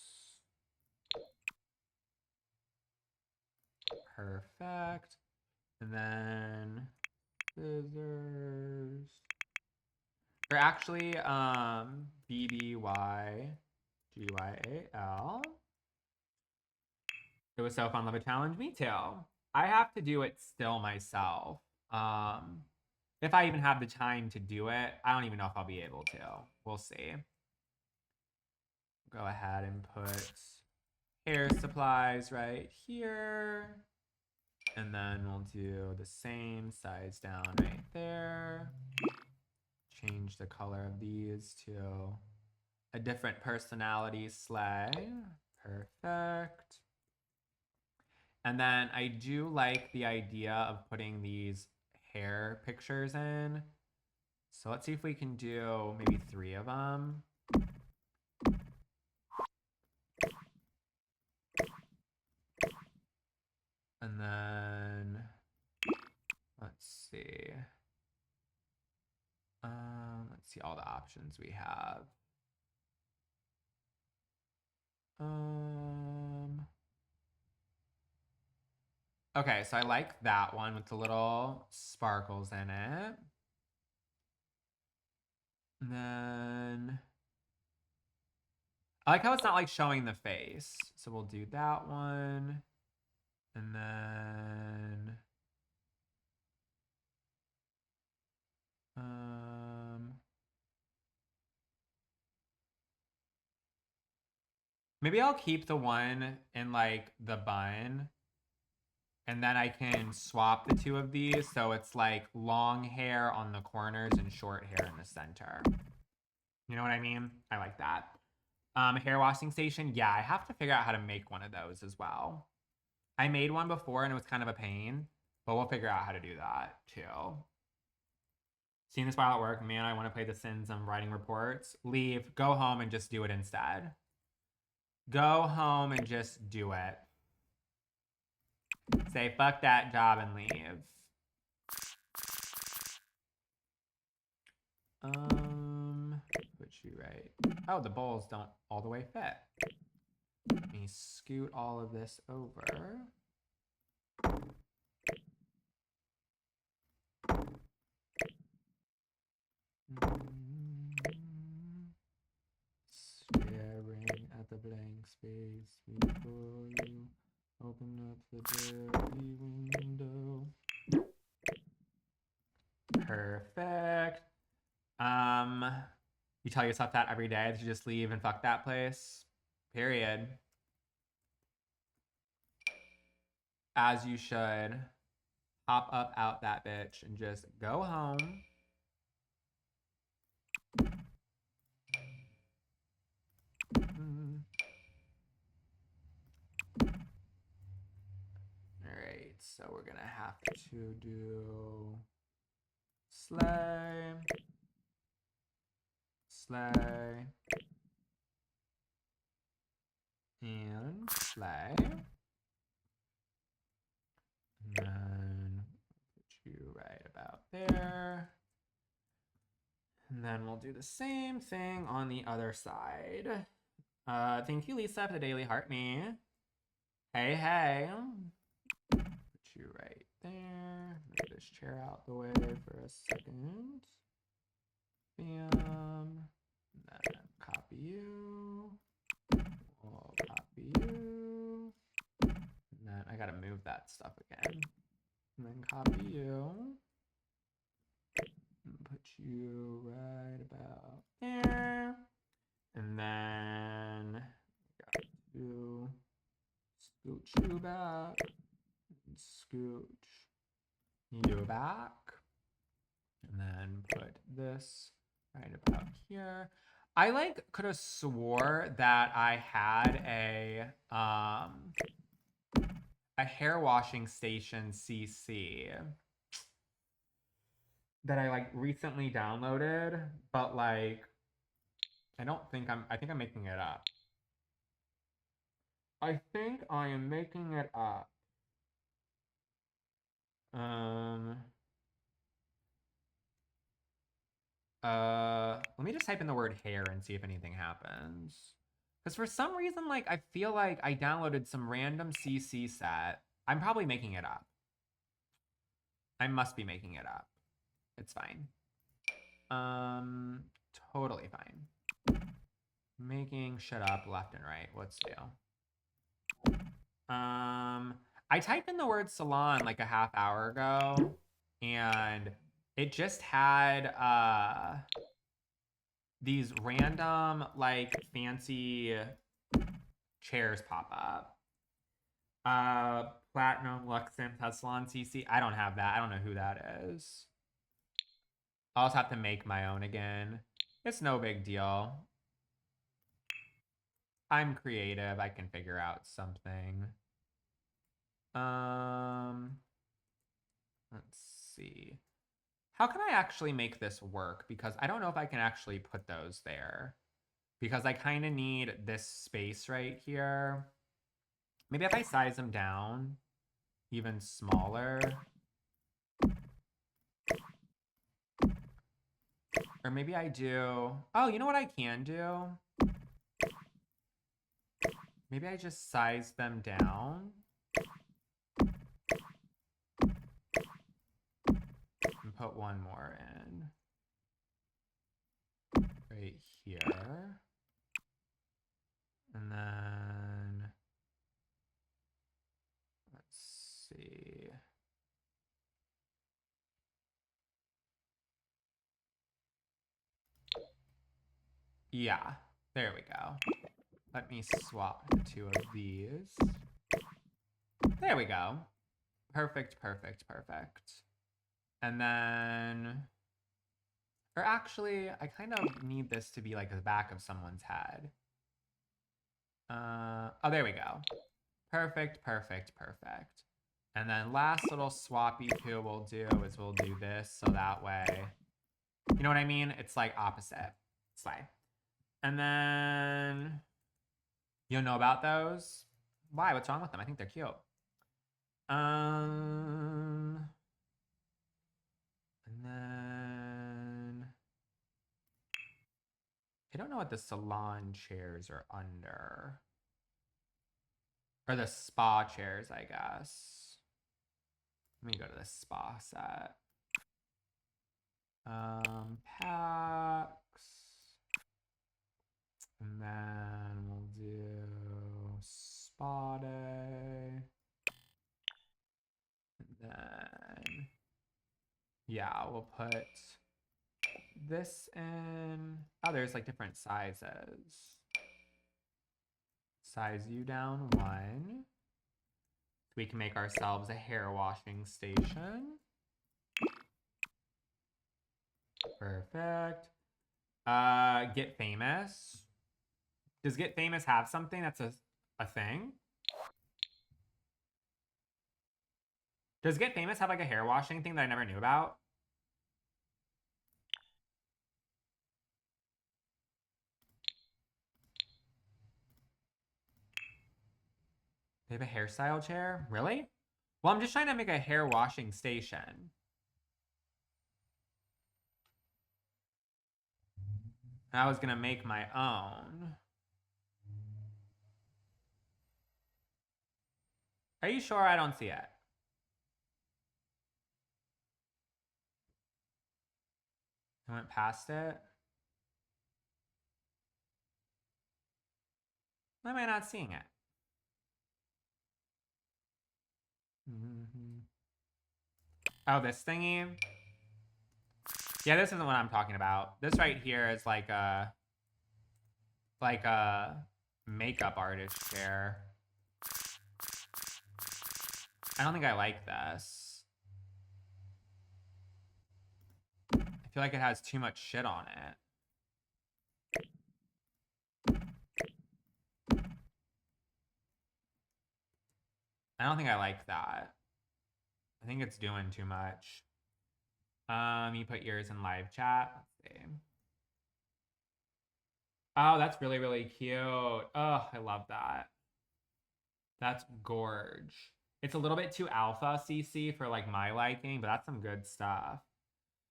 Perfect. And then scissors. They're actually BBYGYAL. It was so fun, love a challenge. Me too. I have to do it still myself. If I even have the time to do it, I don't even know if I'll be able to. We'll see. Go ahead and put hair supplies right here. And then we'll do the same size down right there. Change the color of these to a different personality sleigh. Perfect. And then I do like the idea of putting these hair pictures in. So let's see if we can do maybe 3 of them. And then let's see. Let's see all the options we have. Okay, so I like that one with the little sparkles in it. And then I like how it's not like showing the face. So we'll do that one. And then maybe I'll keep the one in like the bun. And then I can swap the 2 of these so it's like long hair on the corners and short hair in the center. You know what I mean? I like that. Hair washing station. Yeah, I have to figure out how to make one of those as well. I made one before and it was kind of a pain, but we'll figure out how to do that too. Seeing this while at work, man, I want to play The Sims. I'm writing reports. Leave, go home and just do it instead. Go home and just do it. Say, fuck that job and leave. Put you right. Oh, the bowls don't all the way fit. Let me scoot all of this over. Staring at the blank space before you open up the dirty window. Perfect. You tell yourself that every day to just leave and fuck that place. Period. As you should. Hop up out that bitch and just go home. Alright, so we're gonna have to do sleigh, sleigh, and sleigh. And then put you right about there. And then we'll do the same thing on the other side. Thank you, Lisa, for the daily heart me. Hey, hey. Put you right there. Move this chair out the way for a second. Bam. And then copy you. We'll copy you. And then I gotta move that stuff again. And then copy you. And put you right about there. And then got to scooch you back. And scooch you back. And then put this right about here. I like could have swore that I had a hair washing station CC that I like recently downloaded, but like I think I'm making it up. I think I am making it up. Let me just type in the word hair and see if anything happens. Because for some reason, like, I feel like I downloaded some random CC set. I'm probably making it up. I must be making it up. It's fine. Totally fine. Making shit up left and right. Let's do. I typed in the word salon like a half hour ago, and it just had these random like fancy chairs pop up. Platinum, Luxem, Tessalon, CC. I don't have that. I don't know who that is. I'll just have to make my own again. It's no big deal. I'm creative. I can figure out something. Let's see. How can I actually make this work? Because I don't know if I can actually put those there. Because I kind of need this space right here. Maybe if I size them down even smaller. Or maybe I do. Oh, you know what I can do? Maybe I just size them down. And put one more in. Right here. And then, let's see. Yeah, there we go. Let me swap the two of these. There we go. Perfect, perfect, perfect. And then, or actually, I kind of need this to be like the back of someone's head. Oh, there we go. Perfect, perfect, perfect. And then last little swappy poo we'll do is we'll do this so that way, you know what I mean? It's like opposite. Slay. And then, you know about those? Why? What's wrong with them? I think they're cute. And then I don't know what the salon chairs are under. Or the spa chairs, I guess. Let me go to the spa set. Packs. And then we'll do spa day. And then, yeah, we'll put this in. Oh, there's like different sizes. Size you down 1. We can make ourselves a hair washing station. Perfect. Get famous. Does Get Famous have something that's a thing? Does Get Famous have like a hair washing thing that I never knew about? They have a hairstyle chair? Really? Well, I'm just trying to make a hair washing station. I was gonna make my own. Are you sure I don't see it? I went past it. Why am I not seeing it? Oh, this thingy? Yeah, this isn't what I'm talking about. This right here is like a makeup artist chair. I don't think I like this. I feel like it has too much shit on it. I don't think I like that. I think it's doing too much. You put yours in live chat. Let's see. Oh, that's really, really cute. Oh, I love that. That's gorge. It's a little bit too alpha CC for like my liking, but that's some good stuff.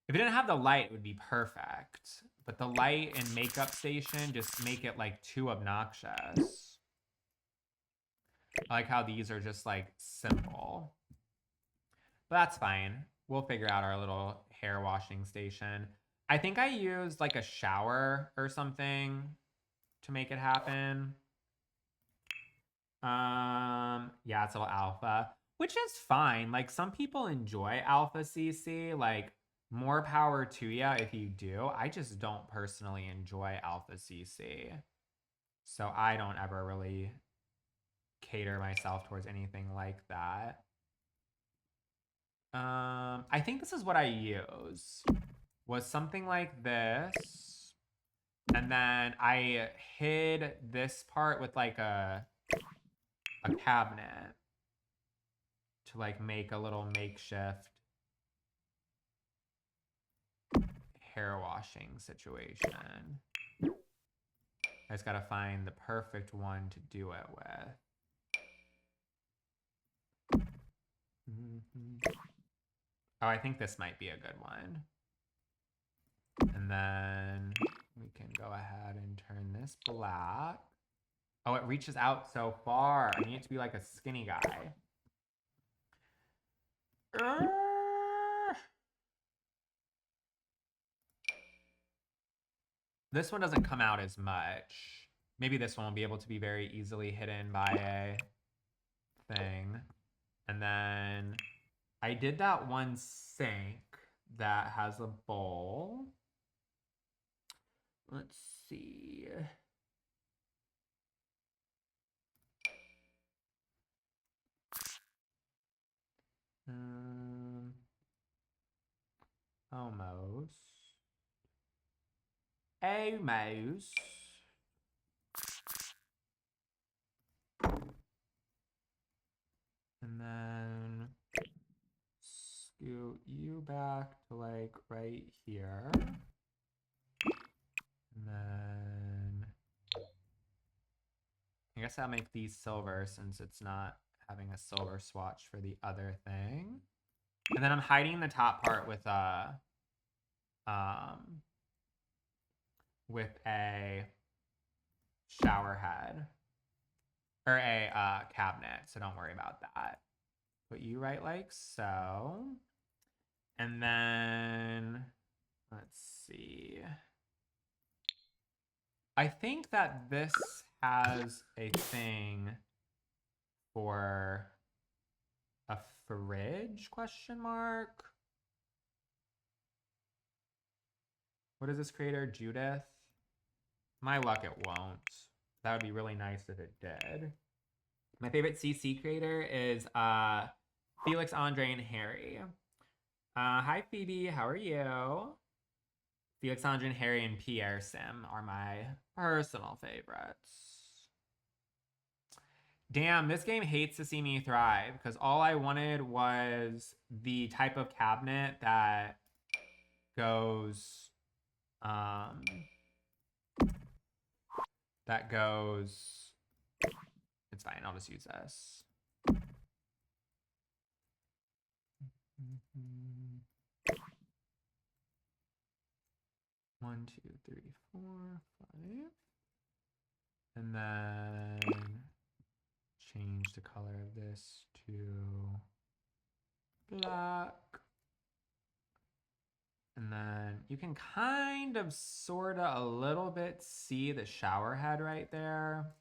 If it didn't have the light, it would be perfect. But the light and makeup station just make it like too obnoxious. I like how these are just like simple. But that's fine. We'll figure out our little hair washing station. I think I used like a shower or something to make it happen. Yeah, it's a little alpha, which is fine. Like some people enjoy alpha CC. Like more power to ya if you do. I just don't personally enjoy alpha CC. So I don't ever really cater myself towards anything like that. I think this is what I use. Was something like this. And then I hid this part with like a cabinet to like make a little makeshift hair washing situation. I just gotta find the perfect one to do it with. Oh, I think this might be a good one. And then we can go ahead and turn this black. Oh, it reaches out so far. I need it to be like a skinny guy. This one doesn't come out as much. Maybe this one will be able to be very easily hidden by a thing. And then I did that one sink that has a bowl. Let's see. Almost. Almost. And then scoot you back to like right here. And then I guess I'll make these silver since it's not having a silver swatch for the other thing. And then I'm hiding the top part with a shower head or a cabinet, so don't worry about that. Put you right like so. And then let's see. I think that this has a thing for a fridge, question mark. What is this creator? Judith? My luck, it won't. That would be really nice if it did. My favorite CC creator is Felix, Andre, and Harry. Hi, Phoebe. How are you? Felix, Andre, and Harry, and Pierre Sim are my personal favorites. Damn, this game hates to see me thrive because all I wanted was the type of cabinet that goes it's fine, I'll just use this. One, two, three, 4, 5. And then change the color of this to black. And then you can kind of sort of a little bit see the shower head right there.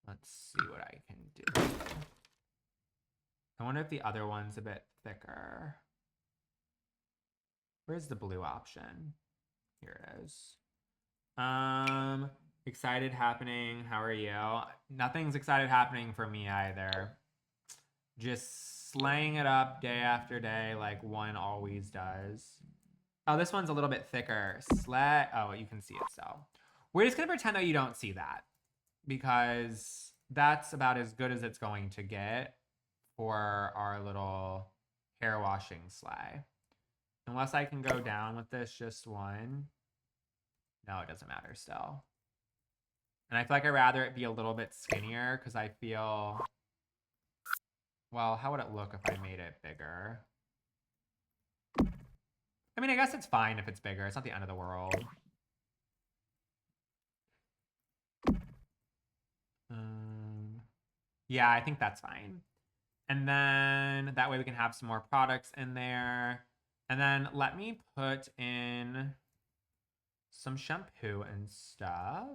Let's see what I can do. I wonder if the other one's a bit thicker. Where's the blue option? Here it is. Excited happening. How are you? Nothing's excited happening for me either. Just slaying it up day after day like one always does. Oh, this one's a little bit thicker. Oh, you can see it, so. We're just gonna pretend that you don't see that because that's about as good as it's going to get for our little hair washing sleigh. Unless I can go down with this just one. No, it doesn't matter still. And I feel like I'd rather it be a little bit skinnier because I feel, well, how would it look if I made it bigger? I mean, I guess it's fine if it's bigger. It's not the end of the world. Yeah, I think that's fine. And then that way we can have some more products in there. And then let me put in some shampoo and stuff.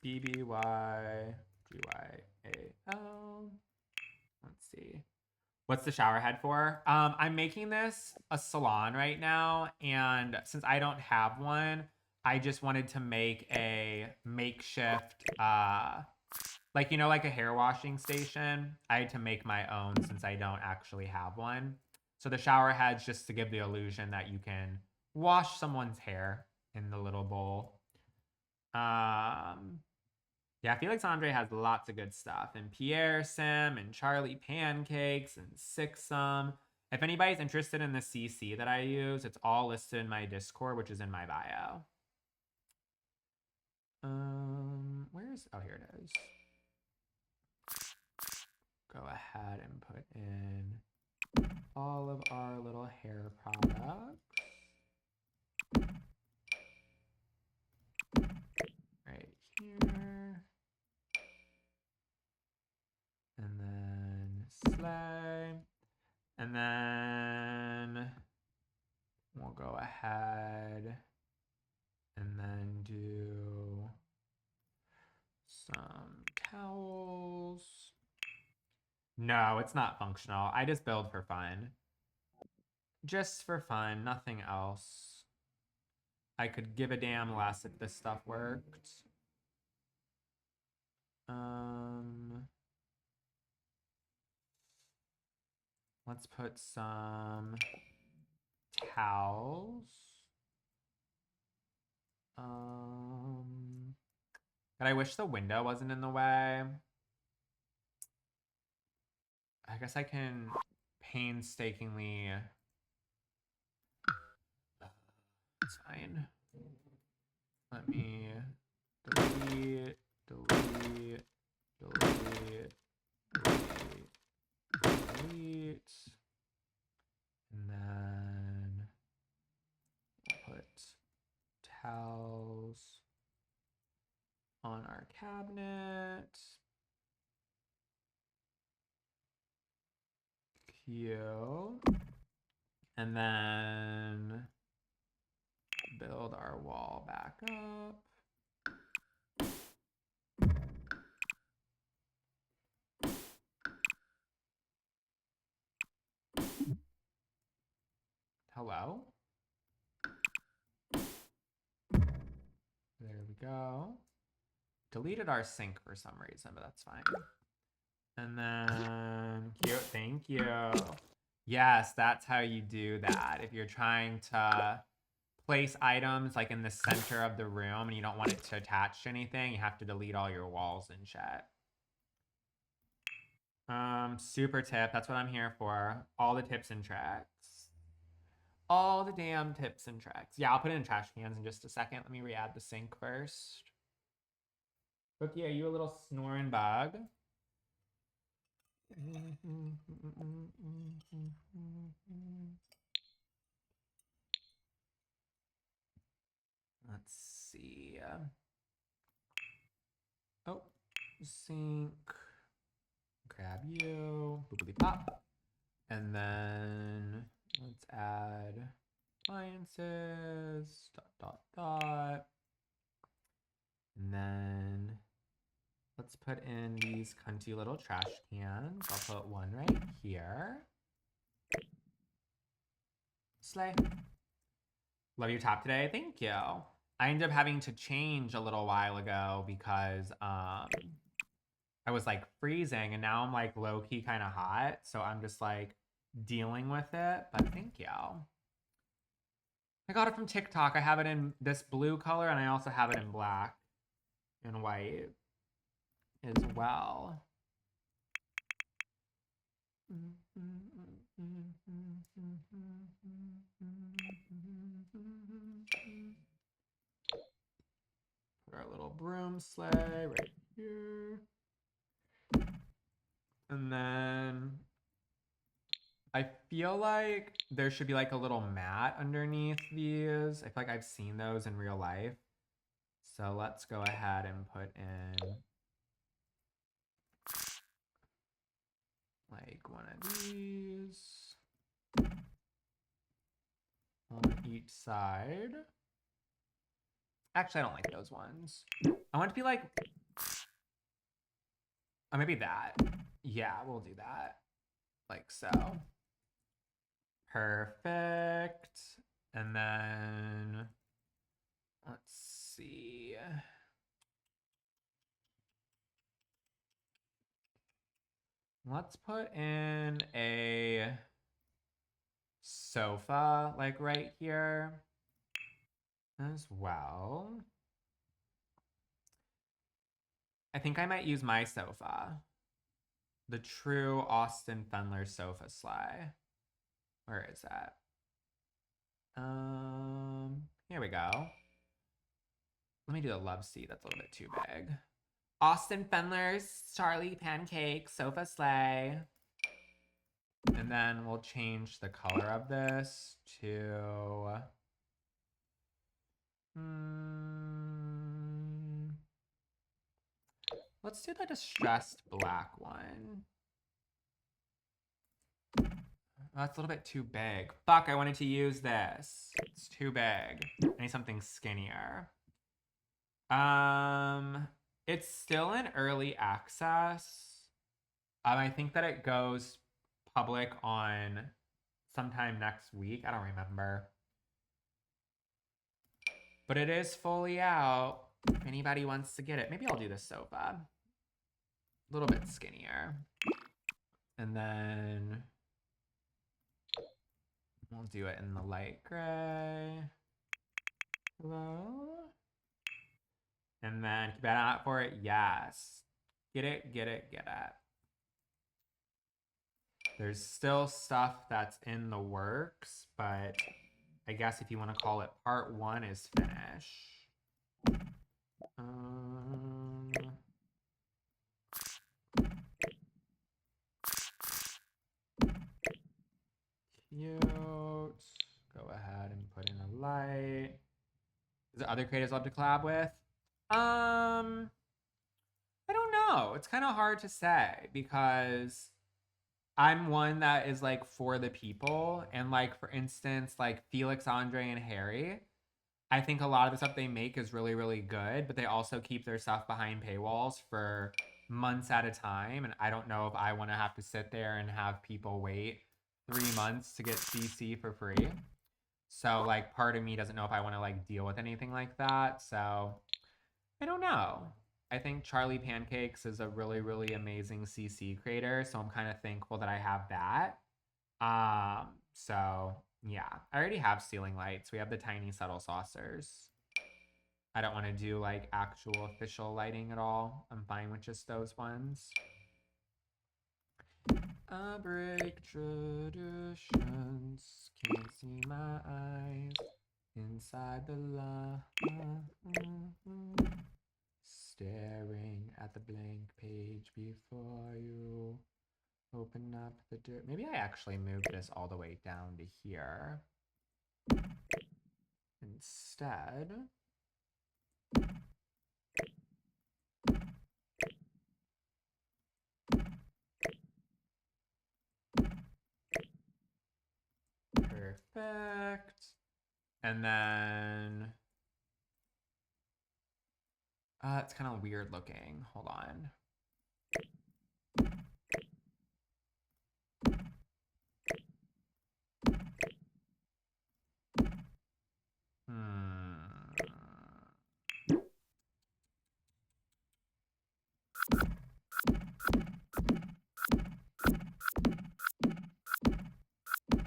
BBYGYAL. Let's see. What's the shower head for? I'm making this a salon right now. And since I don't have one, I just wanted to make a makeshift Like, you know, like a hair washing station. I had to make my own since I don't actually have one. So the shower head's just to give the illusion that you can wash someone's hair in the little bowl. Yeah, Felix Andre has lots of good stuff. And Pierre Sim and Charlie Pancakes and Sixum. If anybody's interested in the CC that I use, it's all listed in my Discord, which is in my bio. Where's, oh, here it is. Go ahead and put in all of our little hair products. Right here. And then slay. And then we'll go ahead and then do some towels. No, it's not functional. I just build for fun. Just for fun, nothing else. I could give a damn less if this stuff worked. Let's put some towels. But I wish the window wasn't in the way. I guess I can painstakingly. It's fine. Let me delete, delete, delete, delete, delete. And then we'll put towels on our cabinet. Cute. And then build our wall back up. Hello? There we go. Deleted our sink for some reason, but that's fine. And then, cute, thank you. Yes, that's how you do that. If you're trying to place items like in the center of the room and you don't want it to attach to anything, you have to delete all your walls and shit. Super tip, that's what I'm here for. All the tips and tricks. All the damn tips and tricks. Yeah, I'll put it in trash cans in just a second. Let me re-add the sink first. Cookie, are you a little snoring bug? Let's see. Oh, sink. Grab you. Boopity pop. And then let's add appliances. Dot, dot, dot. And then let's put in these cunty little trash cans. I'll put one right here. Slay. Love your top today. Thank you. I ended up having to change a little while ago because I was like freezing and now I'm like low-key kind of hot. So I'm just like dealing with it. But thank you. I got it from TikTok. I have it in this blue color and I also have it in black and white as well. Put our little broom sleigh right here. And then I feel like there should be like a little mat underneath these. I feel like I've seen those in real life. So let's go ahead and put in like one of these on each side. Actually, I don't like those ones. I want it to be like, oh, maybe that. Yeah, we'll do that. Like so. Perfect. And then let's see. Let's put in a sofa like right here as well. I think I might use my sofa. The true Austin Fendler sofa sleigh. Where is that? Here we go. Let me do the love seat. That's a little bit too big. Austin Fendler's Charlie Pancake sofa sleigh. And then we'll change the color of this to let's do the distressed black one. That's a little bit too big. Fuck, I wanted to use this. It's too big. I need something skinnier. It's still in early access. I think that it goes public on sometime next week. I don't remember. But it is fully out. If anybody wants to get it. Maybe I'll do the sofa. A little bit skinnier. And then we'll do it in the light gray. Hello? And then keep an eye out for it. Yes. Get it, get it, get it. There's still stuff that's in the works, but I guess if you want to call it part 1 is finish. Cute. Go ahead and put in a light. Is there other creators love to collab with? I don't know. It's kind of hard to say because I'm one that is like for the people. And like, for instance, like Felix, Andre, and Harry, I think a lot of the stuff they make is really, really good, but they also keep their stuff behind paywalls for months at a time. And I don't know if I want to have to sit there and have people wait 3 months to get CC for free. So like part of me doesn't know if I want to like deal with anything like that. So I don't know. I think Charlie Pancakes is a really, really amazing CC creator. So I'm kind of thankful that I have that. So yeah, I already have ceiling lights. We have the tiny subtle saucers. I don't want to do like actual official lighting at all. I'm fine with just those ones. I break traditions, can't see my eyes inside the staring at the blank page before you open up the door. Maybe I actually moved this all the way down to here instead. Perfect. And then it's kind of weird looking. Hold on.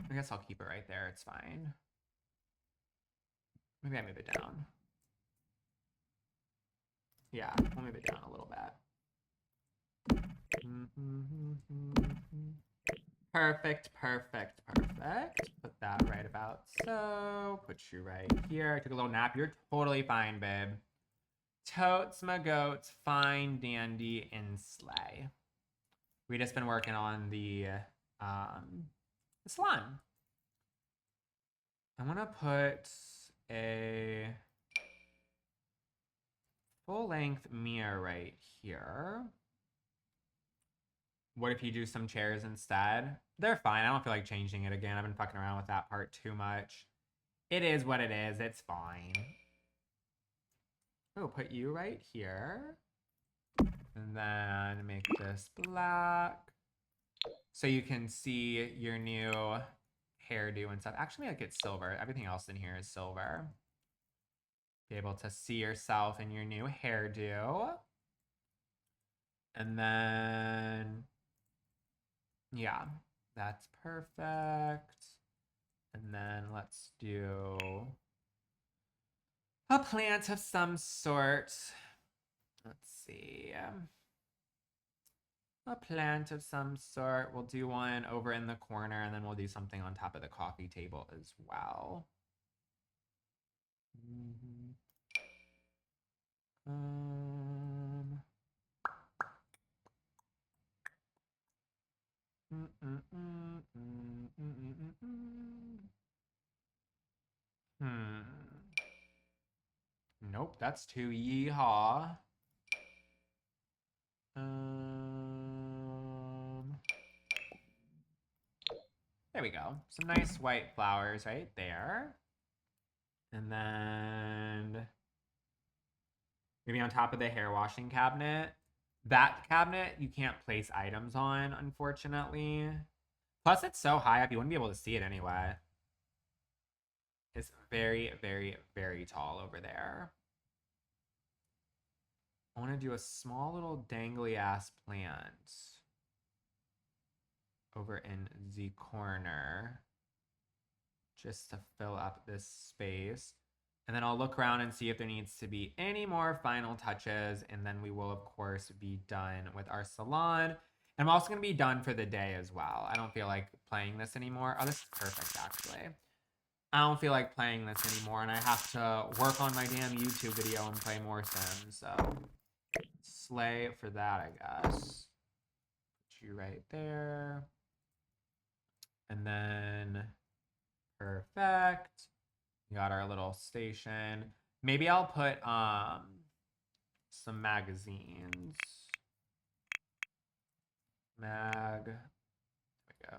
I guess I'll keep it right there. It's fine. Maybe I move it down. Yeah, I'll move it down a little bit. Perfect, perfect, perfect. Put that right about so. Put you right here. Took a little nap. You're totally fine, babe. Totes my goats, fine, dandy, and slay. We just been working on the salon. I'm gonna put a full-length mirror right here. What if you do some chairs instead? They're fine. I don't feel like changing it again. I've been fucking around with that part too much. It is what it is. It's fine. Oh, put you right here. And then make this black. So you can see your new hairdo and stuff. Actually, like it's silver. Everything else in here is silver. Be able to see yourself in your new hairdo. And then Yeah, that's perfect. And then let's do a plant of some sort. Let's see. A plant of some sort. We'll do one over in the corner, and then we'll do something on top of the coffee table as well. Um, Nope, that's too yeehaw. There we go. Some nice white flowers right there. And then maybe on top of the hair washing cabinet. That cabinet you can't place items on, unfortunately. Plus, it's so high up, you wouldn't be able to see it anyway. It's very, very, very tall over there. I want to do a small little dangly ass plant over in the corner just to fill up this space. And then I'll look around and see if there needs to be any more final touches. And then we will, of course, be done with our salon. And I'm also going to be done for the day as well. I don't feel like playing this anymore. Oh, this is perfect, actually. I don't feel like playing this anymore. And I have to work on my damn YouTube video and play more Sims. So, slay for that, I guess. Put you right there. And then, perfect. We got our little station. Maybe I'll put some magazines. There we go.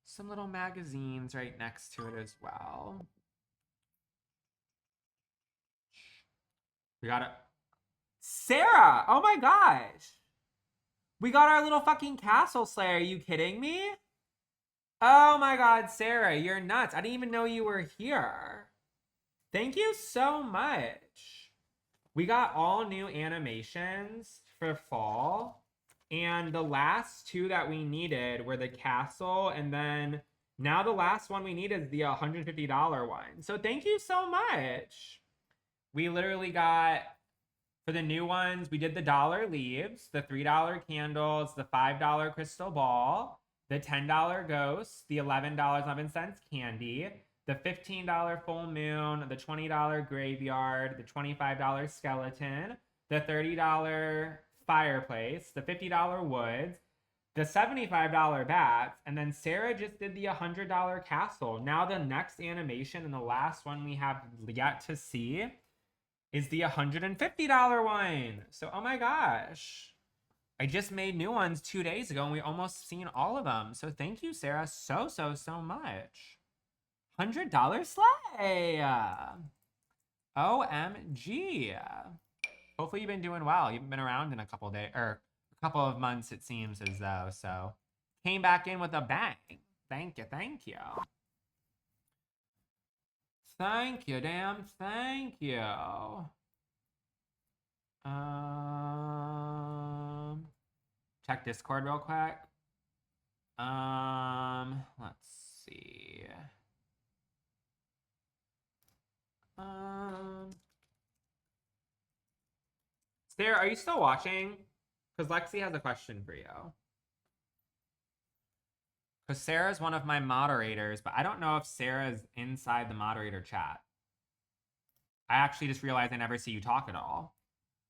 Some little magazines right next to it as well. We got it. Sarah! Oh my gosh! We got our little fucking castle slayer. Are you kidding me? Oh my god, Sarah, you're nuts. I didn't even know you were here. Thank you so much. We got all new animations for fall. And the last two that we needed were the castle. And then now the last one we need is the $150 one. So thank you so much. We literally got, for the new ones, we did the $1 leaves, the $3 candles, the $5 crystal ball, the $10 ghost, the $11.11 candy, the $15 full moon, the $20 graveyard, the $25 skeleton, the $30 fireplace, the $50 woods, the $75 bats, and then Sarah just did the $100 castle. Now the next animation and the last one we have yet to see is the $150 one. So, oh my gosh. I just made new ones 2 days ago and we almost seen all of them. So thank you, Sarah, so much. $100 slay. OMG. Hopefully you've been doing well. You haven't been around in a couple days, or a couple of months, it seems as though. So came back in with a bang. Thank you, thank you. Thank you, damn, thank you. Check Discord real quick. Let's see. Sarah, are you still watching? Because Lexi has a question for you. Because Sarah's one of my moderators, but I don't know if Sarah's inside the moderator chat. I actually just realized I never see you talk at all.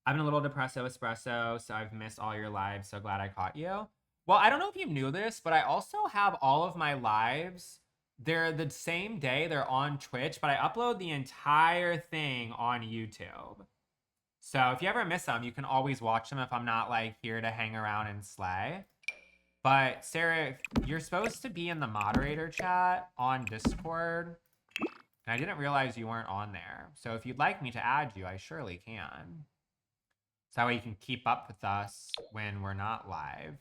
I've been a little depresso espresso, so I've missed all your lives. So glad I caught you. Well, I don't know if you knew this, but I also have all of my lives. They're the same day. They're on Twitch, but I upload the entire thing on YouTube. So if you ever miss them, you can always watch them if I'm not like here to hang around and slay. But Sarah, you're supposed to be in the moderator chat on Discord. And I didn't realize you weren't on there. So if you'd like me to add you, I surely can. So that way you can keep up with us when we're not live.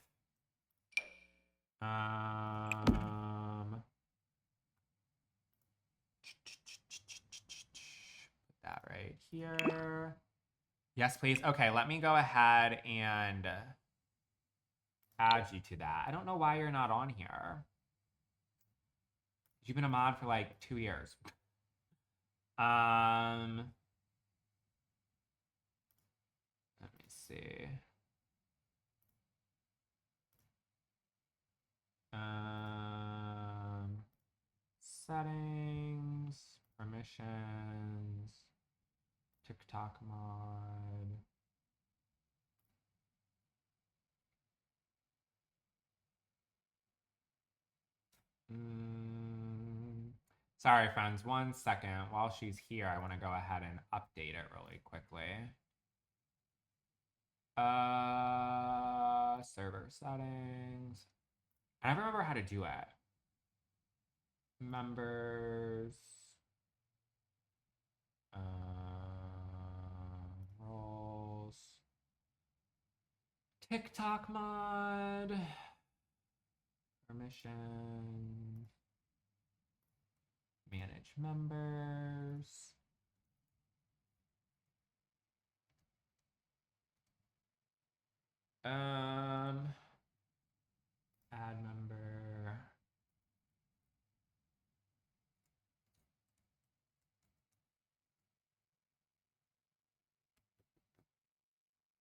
Put that right here. Yes, please. Okay, let me go ahead and add you to that. I don't know why you're not on here. You've been a mod for like 2 years. Let me see. Settings, permissions, TikTok mod. Sorry, friends. 1 second. While she's here, I want to go ahead and update it really quickly. Server settings. I never remember how to do it. Members. Roles. TikTok mod. Permission. Manage members. Add member.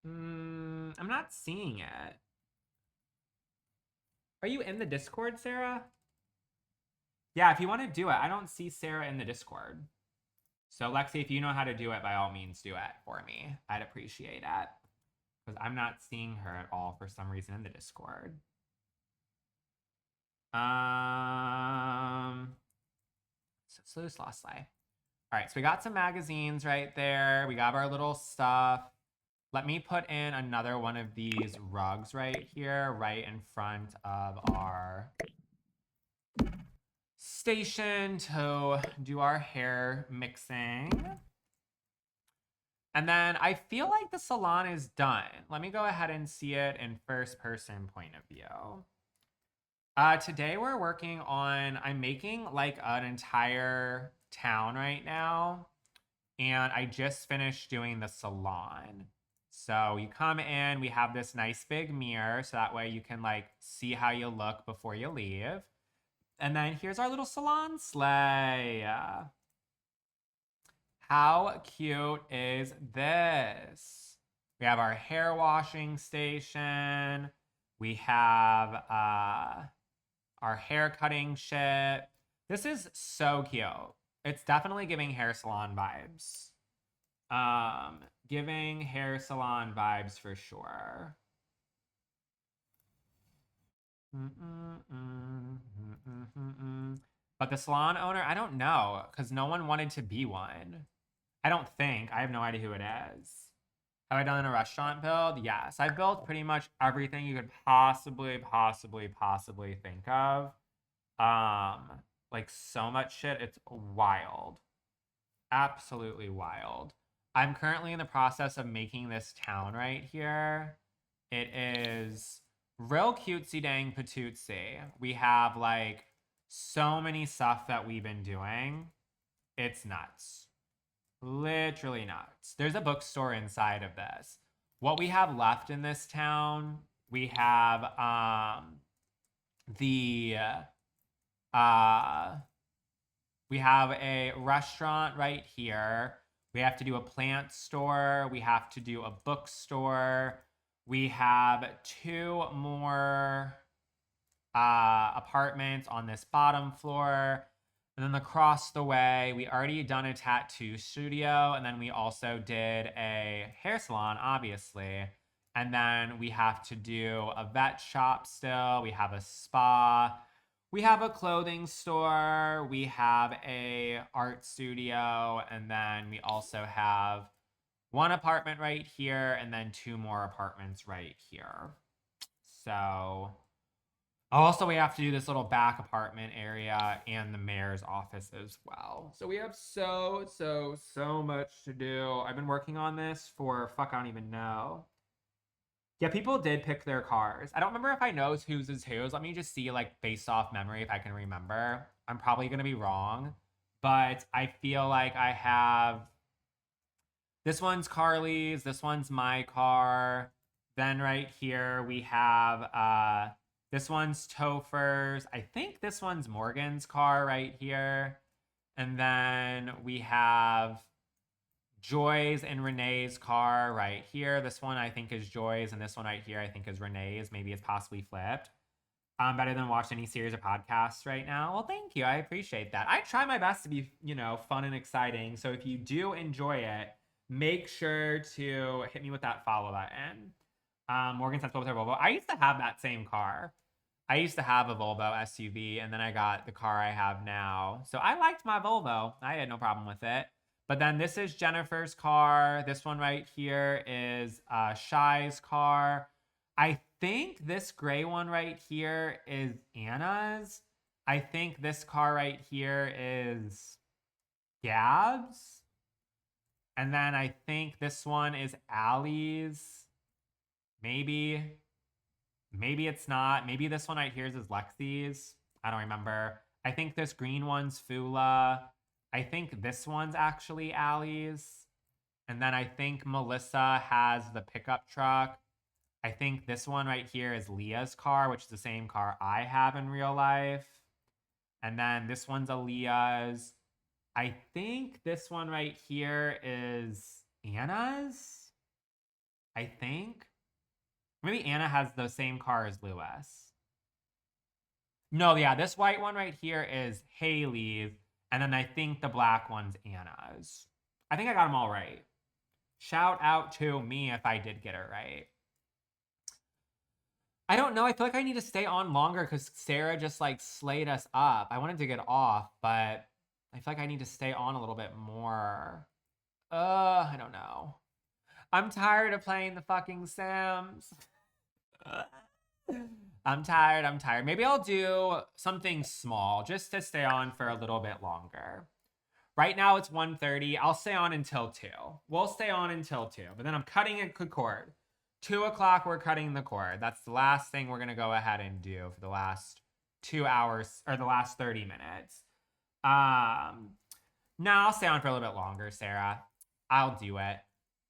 I'm not seeing it. Are you in the Discord, Sarah? Yeah, if you want to do it. I don't see Sarah in the Discord. So, Lexi, if you know how to do it, by all means, do it for me. I'd appreciate it. Because I'm not seeing her at all for some reason in the Discord. So slow slay. All right, so we got some magazines right there. We got our little stuff. Let me put in another one of these rugs right here, right in front of our station to do our hair mixing. And then I feel like the salon is done. Let me go ahead and see it in first person point of view. Today we're working on, I'm making like an entire town right now. And I just finished doing the salon. So you come in, we have this nice big mirror. So that way you can like see how you look before you leave. And then here's our little salon sleigh. How cute is this? We have our hair washing station. We have our hair cutting shit. This is so cute. It's definitely giving hair salon vibes. Giving hair salon vibes for sure. But the salon owner, I don't know, because no one wanted to be one. I don't think. I have no idea who it is. Have I done a restaurant build? Yes. I've built pretty much everything you could possibly think of. Like so much shit. It's wild. Absolutely wild. I'm currently in the process of making this town right here. It is real cutesy dang patootsy. We have like so many stuff that we've been doing. It's nuts. Literally nuts. There's a bookstore inside of this. What we have left in this town, we have we have a restaurant right here. We have to do a plant store. We have to do a bookstore. We have 2 more apartments on this bottom floor. And then across the way, we already done a tattoo studio. And then we also did a hair salon, obviously. And then we have to do a vet shop still. We have a spa. We have a clothing store. We have a art studio. And then we also have 1 apartment right here. And then 2 more apartments right here. So also, we have to do this little back apartment area and the mayor's office as well. So we have so much to do. I've been working on this for fuck, I don't even know. Yeah, people did pick their cars. I don't remember if I know whose is whose. Let me just see, like, based off memory if I can remember. I'm probably going to be wrong. But I feel like I have... This one's Carly's. This one's my car. Then right here we have this one's Topher's. I think this one's Morgan's car right here. And then we have Joy's and Renee's car right here. This one I think is Joy's, and this one right here I think is Renee's. Maybe it's possibly flipped. Better than watch any series of podcasts right now. Well, thank you. I appreciate that. I try my best to be, fun and exciting. So if you do enjoy it, make sure to hit me with that follow button. Morgan says with her Volvo. I used to have that same car. I used to have a Volvo SUV, and then I got the car I have now. So I liked my Volvo. I had no problem with it. But then this is Jennifer's car. This one right here is Shy's car. I think this gray one right here is Anna's. I think this car right here is Gab's. And then I think this one is Allie's. Maybe it's not. Maybe this one right here is Lexi's. I don't remember. I think this green one's Fula. I think this one's actually Allie's. And then I think Melissa has the pickup truck. I think this one right here is Leah's car, which is the same car I have in real life. And then this one's Aaliyah's. I think this one right here is Anna's. I think. Maybe Anna has the same car as Lewis. No, yeah, this white one right here is Haley's. And then I think the black one's Anna's. I think I got them all right. Shout out to me if I did get it right. I don't know. I feel like I need to stay on longer because Sarah just like slayed us up. I wanted to get off, but I feel like I need to stay on a little bit more. I don't know. I'm tired of playing the fucking Sims. I'm tired. Maybe I'll do something small just to stay on for a little bit longer. Right now it's 1:30. I'll stay on until 2. We'll stay on until 2, but then I'm cutting a cord. 2 o'clock, we're cutting the cord. That's the last thing we're going to go ahead and do for the last 2 hours or the last 30 minutes. No, I'll stay on for a little bit longer, Sarah. I'll do it.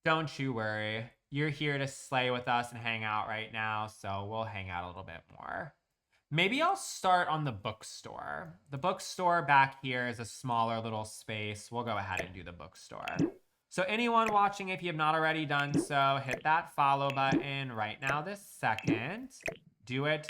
Don't you worry. You're here to slay with us and hang out right now, so we'll hang out a little bit more. Maybe I'll start on the bookstore. The bookstore back here is a smaller little space. We'll go ahead and do the bookstore. So anyone watching, if you have not already done so, hit that follow button right now this second. Do it.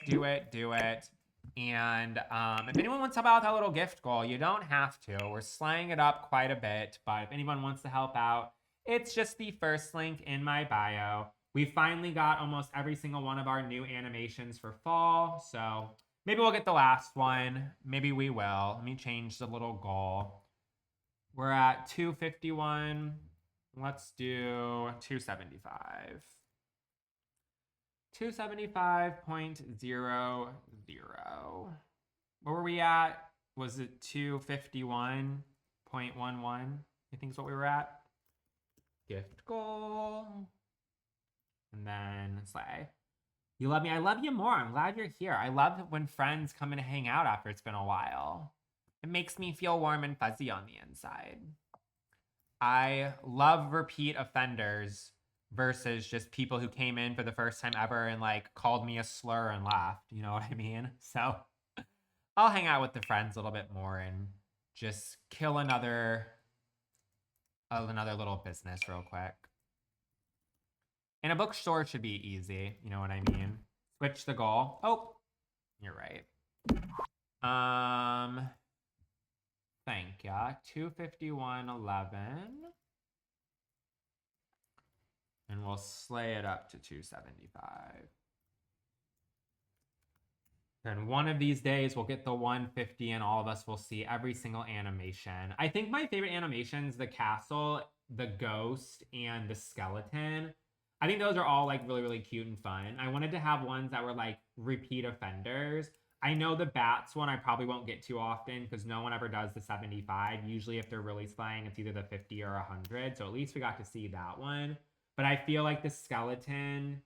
And if anyone wants to help out with that little gift goal, you don't have to. We're slaying it up quite a bit, but if anyone wants to help out, it's just the first link in my bio. We finally got almost every single one of our new animations for fall, so maybe we'll get the last one. Maybe we will. Let me change the little goal. We're at 251. Let's do 275. 275.00. What were we at? Was it 251.11? I think is what we were at. Gift goal. And then slay. You love me. I love you more. I'm glad you're here. I love when friends come and hang out after it's been a while. It makes me feel warm and fuzzy on the inside. I love repeat offenders versus just people who came in for the first time ever and like called me a slur and laughed. You know what I mean? So I'll hang out with the friends a little bit more and just kill another little business real quick. In a bookstore should be easy. You know what I mean? Switch the goal. Oh, you're right. Thank ya. 251.11. And we'll slay it up to 275. And one of these days we'll get the 150 and all of us will see every single animation. I think my favorite animations, the castle, the ghost, and the skeleton. I think those are all like really, really cute and fun. I wanted to have ones that were like repeat offenders. I know the bats one I probably won't get too often because no one ever does the 75. Usually if they're really slaying, it's either the 50 or 100. So at least we got to see that one. But I feel like the skeleton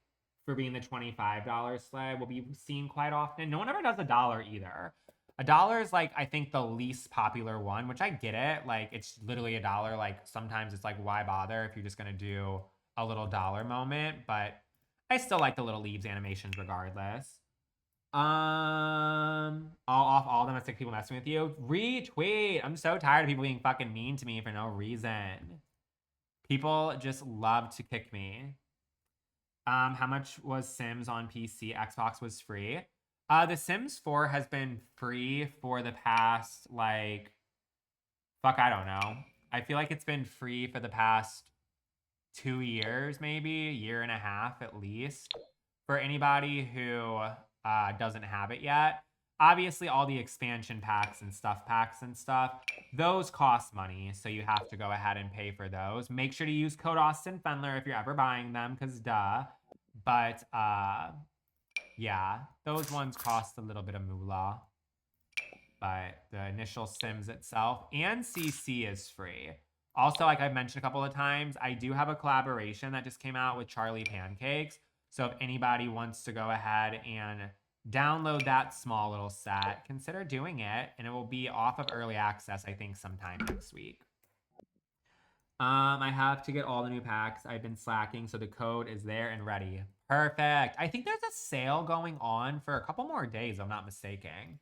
for being the $25 slay will be seen quite often. No one ever does $1 either. $1 is like, I think the least popular one, which I get it. Like it's literally $1. Like sometimes it's like, why bother if you're just going to do a little dollar moment? But I still like the little leaves animations regardless. All off all domestic people messing with you. Retweet. I'm so tired of people being fucking mean to me for no reason. People just love to kick me. How much was Sims on PC? Xbox was free. The Sims 4 has been free for the past, like, fuck, I don't know. I feel like it's been free for the past 2 years, maybe, a year and a half at least, for anybody who doesn't have it yet. Obviously, all the expansion packs and stuff packs and stuff, those cost money, so you have to go ahead and pay for those. Make sure to use code austinfendler if you're ever buying them, because duh. But yeah, those ones cost a little bit of moolah. But the initial Sims itself and CC is free. Also, like I've mentioned a couple of times, I do have a collaboration that just came out with Charlie Pancakes. So if anybody wants to go ahead and download that small little set, consider doing it. And it will be off of early access, I think, sometime next week. I have to get all the new packs. I've been slacking, so the code is there and ready. Perfect. I think there's a sale going on for a couple more days, if I'm not mistaken.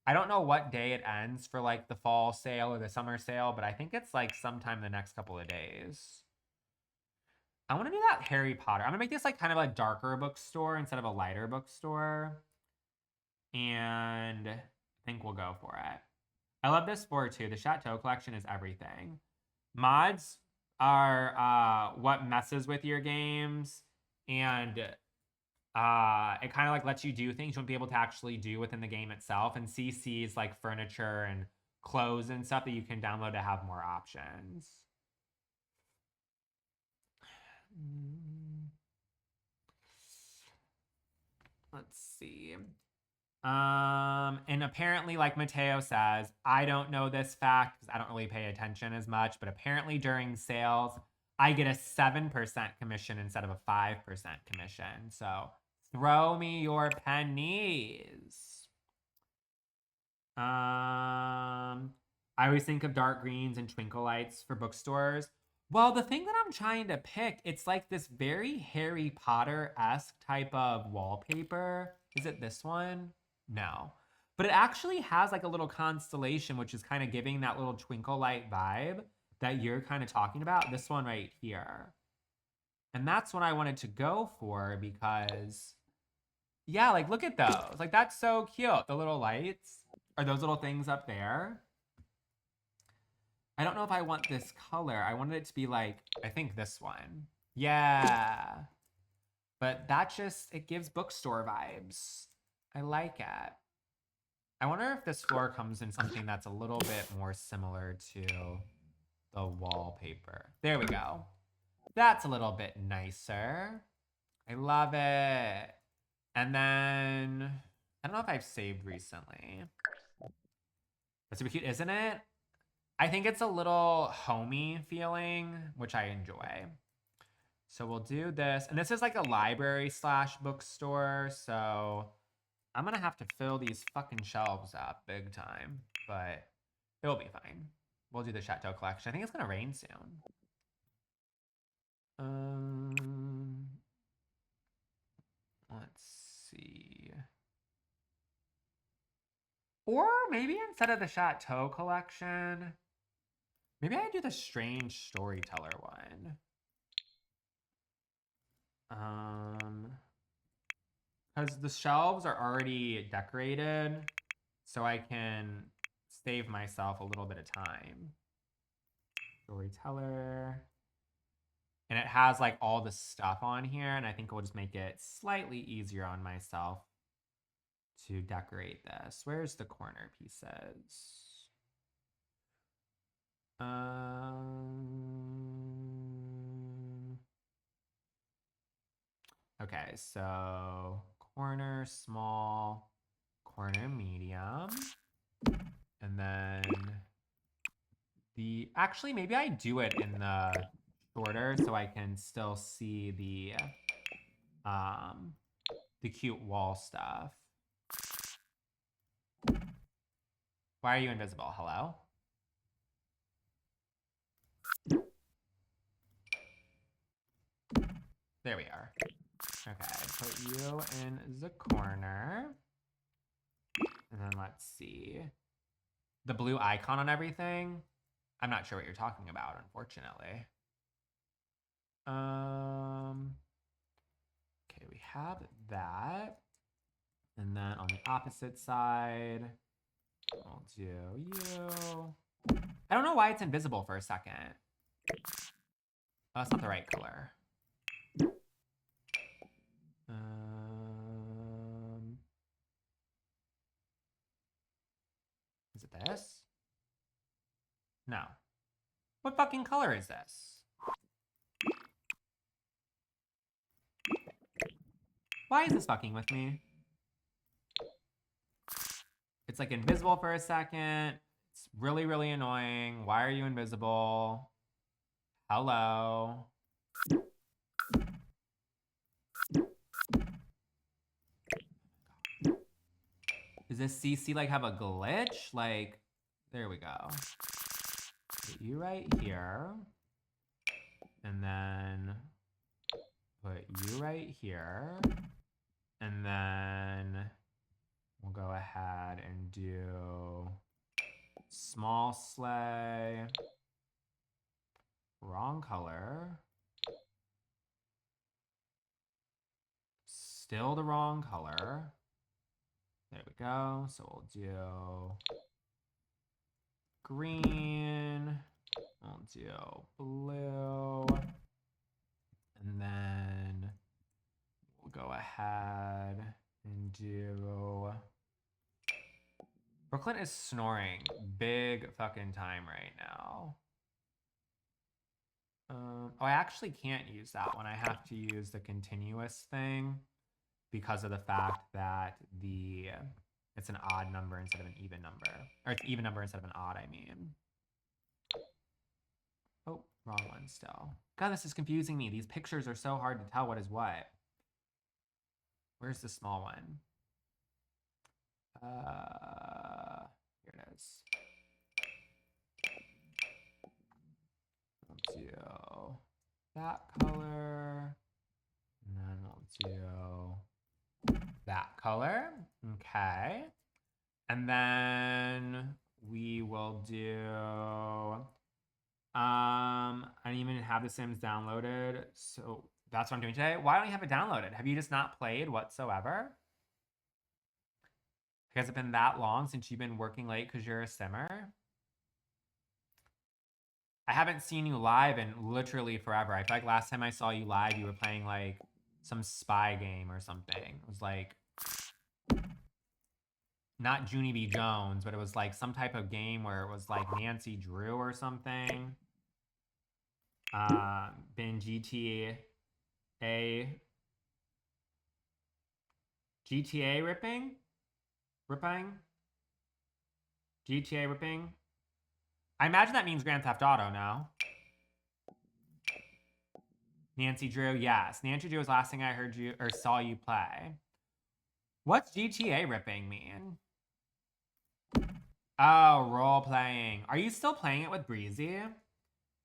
I don't know what day it ends for like the fall sale or the summer sale, but I think it's like sometime the next couple of days. I want to do that Harry Potter. I'm gonna make this like kind of a darker bookstore instead of a lighter bookstore. And I think we'll go for it. I love this for too. The Chateau collection is everything. Mods are what messes with your games, and it kind of like lets you do things you won't be able to actually do within the game itself. And CC's like furniture and clothes and stuff that you can download to have more options. Let's see. And apparently, like Mateo says, I don't know this fact because I don't really pay attention as much, but apparently during sales, I get a 7% commission instead of a 5% commission. So throw me your pennies. I always think of dark greens and twinkle lights for bookstores. Well, the thing that I'm trying to pick, it's like this very Harry Potter-esque type of wallpaper. Is it this one? No. But it actually has like a little constellation, which is kind of giving that little twinkle light vibe that you're kind of talking about. This one right here. And that's what I wanted to go for because, yeah, like look at those. Like that's so cute. The little lights. Are those little things up there? I don't know if I want this color. I wanted it to be like, I think this one. Yeah. But that just, it gives bookstore vibes. I like it. I wonder if this floor comes in something that's a little bit more similar to the wallpaper. There we go. That's a little bit nicer. I love it. And then, I don't know if I've saved recently. That's super cute, isn't it? I think it's a little homey feeling, which I enjoy. So we'll do this. And this is like a library slash bookstore. So I'm going to have to fill these fucking shelves up big time. But it'll be fine. We'll do the Chateau collection. I think it's going to rain soon. Let's see. Or maybe instead of the Chateau collection, maybe I do the Strange Storyteller one. Because the shelves are already decorated, so I can save myself a little bit of time. Storyteller. And it has like all the stuff on here, and I think it will just make it slightly easier on myself to decorate this. Where's the corner pieces? Okay, so corner small, corner medium, and then actually maybe I do it in the shorter so I can still see the cute wall stuff. Why are you invisible? Hello? There we are. Okay, put you in the corner. And then let's see. The blue icon on everything? I'm not sure what you're talking about, unfortunately. Okay, we have that. And then on the opposite side, I'll do you. I don't know why it's invisible for a second. Oh, that's not the right color. Is it this? No. What fucking color is this? Why is this fucking with me? It's like invisible for a second. It's really, really annoying. Why are you invisible? Hello. Does this CC like have a glitch? Like, there we go. Put you right here. And then put you right here. And then we'll go ahead and do small sleigh. Wrong color. Still the wrong color. There we go. So we'll do green. We'll do blue. And then we'll go ahead and do... Brooklyn is snoring big fucking time right now. Oh, I actually can't use that one. I have to use the continuous thing because of the fact that it's an odd number instead of an even number. Or it's even number instead of an odd, I mean. Oh, wrong one still. God, this is confusing me. These pictures are so hard to tell what is what. Where's the small one? Here it is. We'll do that color. And then we'll do that color. Okay. And then we will do, I don't even have The Sims downloaded. So that's what I'm doing today. Why don't you have it downloaded? Have you just not played whatsoever? Has it been that long since you've been working late because you're a simmer? I haven't seen you live in literally forever. I feel like last time I saw you live, you were playing like some spy game or something. It was like, not Junie B. Jones, but it was like some type of game where it was like Nancy Drew or something. Been GTA ripping? GTA ripping? I imagine that means Grand Theft Auto now. Nancy Drew, yes. Nancy Drew was the last thing I heard you or saw you play. What's GTA ripping mean? Oh, role playing. Are you still playing it with Breezy?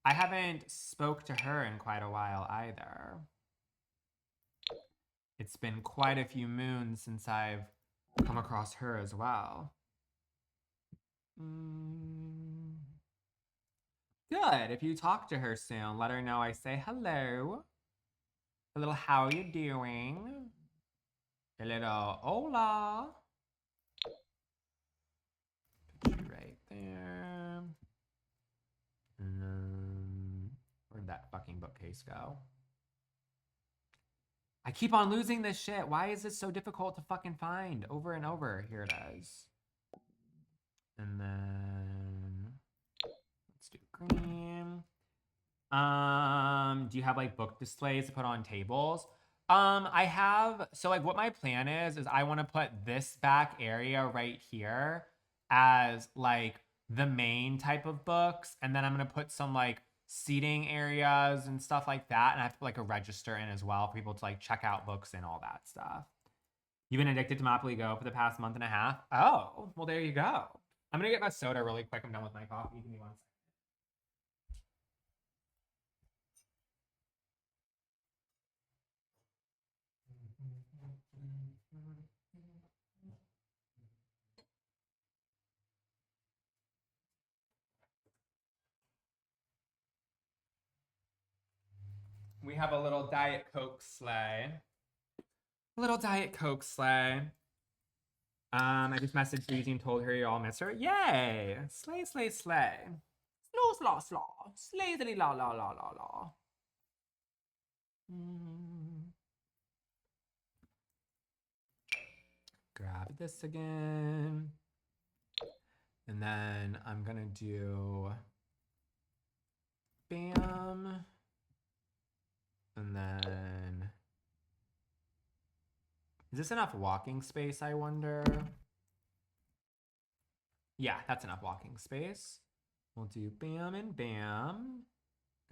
I haven't spoke to her in quite a while either. It's been quite a few moons since I've come across her as well. Good. If you talk to her soon, let her know I say hello. A little how you doing? A little hola. Put you right there. Where'd that fucking bookcase go? I keep on losing this shit. Why is this so difficult to fucking find over and over? Here it is. And then let's do green. Do you have like book displays to put on tables? I have, so like what my plan is I want to put this back area right here as like the main type of books. And then I'm going to put some like seating areas and stuff like that. And I have to put like a register in as well for people to like check out books and all that stuff. You've been addicted to Monopoly Go for the past month and a half? Oh, well, there you go. I'm going to get my soda really quick. I'm done with my coffee. Give me 1 second. We have a little Diet Coke sleigh. A little Diet Coke sleigh. I just messaged Susie and told her you all miss her. Yay! Slay, slay, slay. Slaw, slaw, slaw. Slay, slay, la, la, la, la, la. Grab this again. And then I'm gonna do bam. And then is this enough walking space, I wonder? Yeah, that's enough walking space. We'll do bam and bam.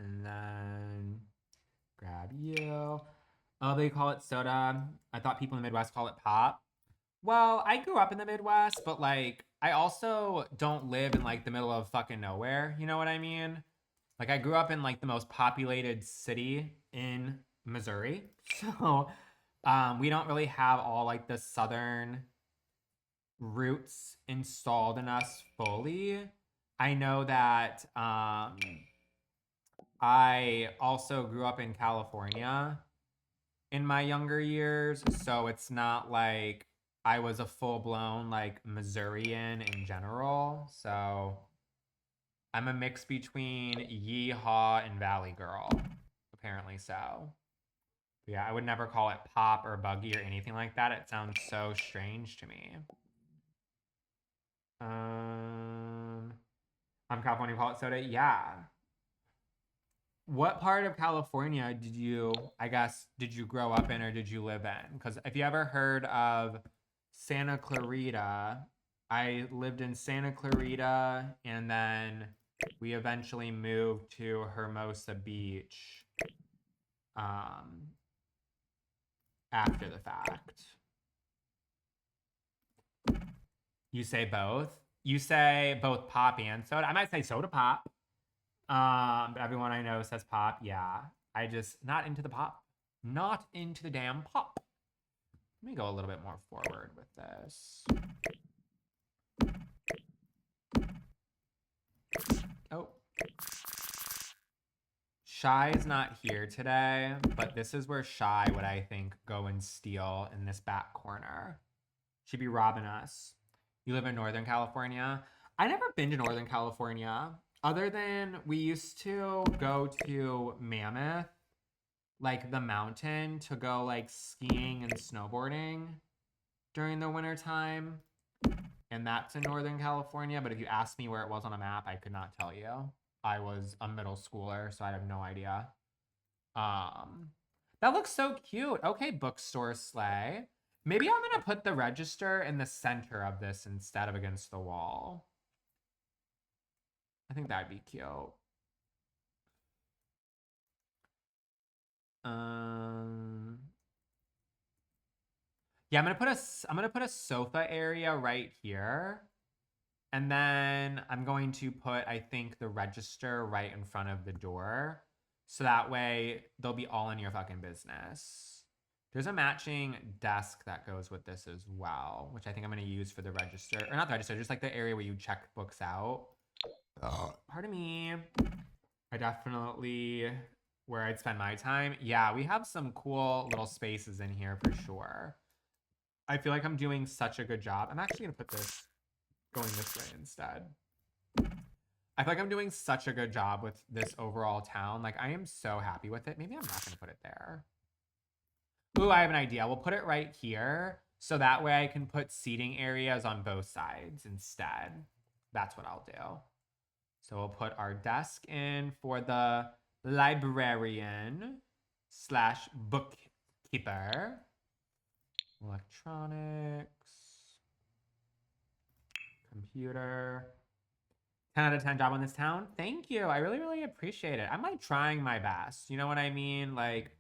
And then grab you. Oh, they call it soda. I thought people in the Midwest call it pop. Well, I grew up in the Midwest, but like I also don't live in like the middle of fucking nowhere. You know what I mean? Like I grew up in like the most populated city in Missouri. So we don't really have all like the southern roots installed in us fully. I know that I also grew up in California in my younger years, so it's not like I was a full-blown like Missourian in general. So I'm a mix between Yeehaw and Valley Girl, apparently so. But yeah, I would never call it pop or buggy or anything like that. It sounds so strange to me. I'm California, call it soda. Yeah. What part of California did you, I guess, did you grow up in or did you live in? Because if you ever heard of Santa Clarita, I lived in Santa Clarita and then we eventually moved to Hermosa Beach after the fact. You say both? You say both pop and soda? I might say soda pop. But everyone I know says pop. Yeah. I just not into the pop. Not into the damn pop. Let me go a little bit more forward with this. Oh. Shy's not here today, but this is where Shy would, I think, go and steal in this back corner. She'd be robbing us. You live in Northern California? I never been to Northern California. Other than we used to go to Mammoth, like the mountain, to go like skiing and snowboarding during the winter time. And that's in Northern California. But if you asked me where it was on a map, I could not tell you. I was a middle schooler, so I have no idea. That looks so cute. Okay, bookstore sleigh. Maybe I'm gonna put the register in the center of this instead of against the wall. I think that'd be cute. Yeah, I'm gonna put a sofa area right here. And then I'm going to put, I think, the register right in front of the door. So that way they'll be all in your fucking business. There's a matching desk that goes with this as well, which I think I'm gonna use for the register. Or not the register, just like the area where you check books out. Pardon me. I definitely, where I'd spend my time. Yeah, we have some cool little spaces in here for sure. I feel like I'm doing such a good job. I'm actually gonna put this going this way instead. I feel like I'm doing such a good job with this overall town. Like I am so happy with it. Maybe I'm not gonna put it there. Ooh, I have an idea. We'll put it right here. So that way I can put seating areas on both sides instead. That's what I'll do. So we'll put our desk in for the librarian / bookkeeper. Electronics. Computer. 10 out of 10 job on this town. Thank you. I really, really appreciate it. I'm like trying my best. You know what I mean? Like,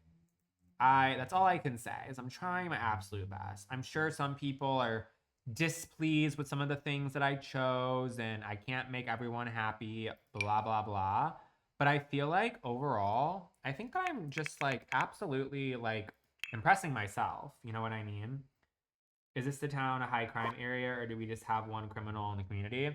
that's all I can say is I'm trying my absolute best. I'm sure some people are displeased with some of the things that I chose and I can't make everyone happy, blah, blah, blah. But I feel like overall, I think I'm just like absolutely like impressing myself. You know what I mean? Is this the town a high crime area, or do we just have one criminal in the community?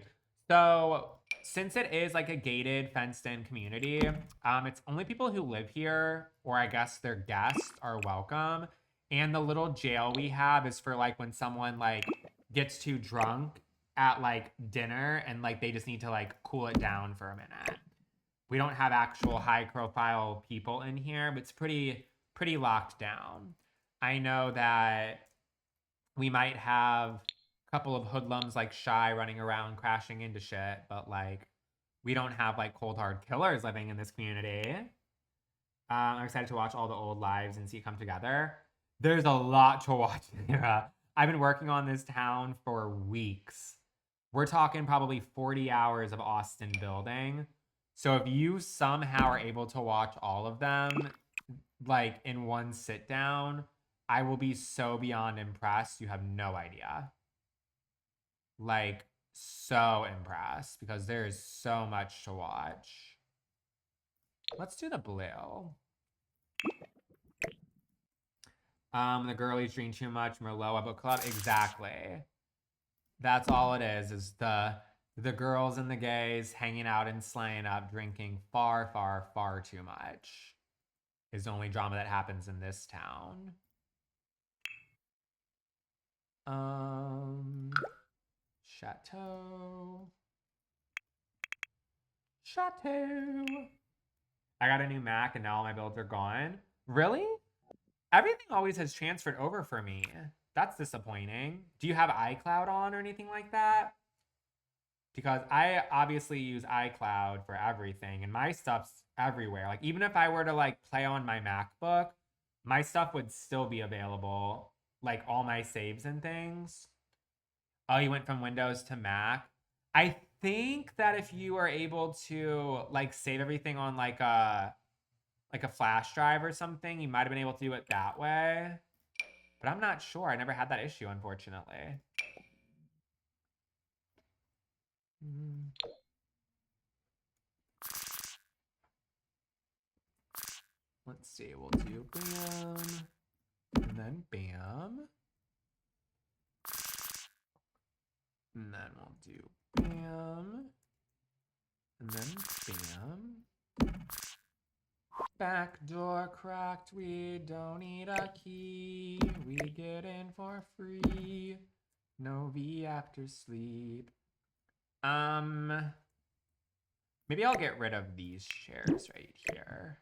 So since it is like a gated, fenced-in community, it's only people who live here, or I guess their guests, are welcome. And the little jail we have is for like when someone like gets too drunk at like dinner and like they just need to like cool it down for a minute. We don't have actual high-profile people in here, but it's pretty locked down. I know that we might have a couple of hoodlums like Shy running around crashing into shit, but like we don't have like cold hard killers living in this community. I'm excited to watch all the old lives and see it come together. There's a lot to watch, Sarah. I've been working on this town for weeks. We're talking probably 40 hours of Austin building. So if you somehow are able to watch all of them, like in one sit down, I will be so beyond impressed. You have no idea. Like, so impressed because there is so much to watch. Let's do the blue. The girlies drink too much. Merlot book club. Exactly. That's all it is the girls and the gays hanging out and slaying up, drinking far, far, far too much. Is the only drama that happens in this town. Chateau. Chateau. I got a new Mac and now all my builds are gone. Really? Everything always has transferred over for me. That's disappointing. Do you have iCloud on or anything like that? Because I obviously use iCloud for everything and my stuff's everywhere. Like even if I were to like play on my MacBook, my stuff would still be available, like all my saves and things. Oh, you went from Windows to Mac. I think that if you are able to like save everything on like a flash drive or something, you might have been able to do it that way. But I'm not sure. I never had that issue, unfortunately. Let's see. We'll do bam, and then bam. And then we'll do bam, and then bam. Back door cracked, we don't need a key. We get in for free. No V after sleep. Maybe I'll get rid of these chairs right here.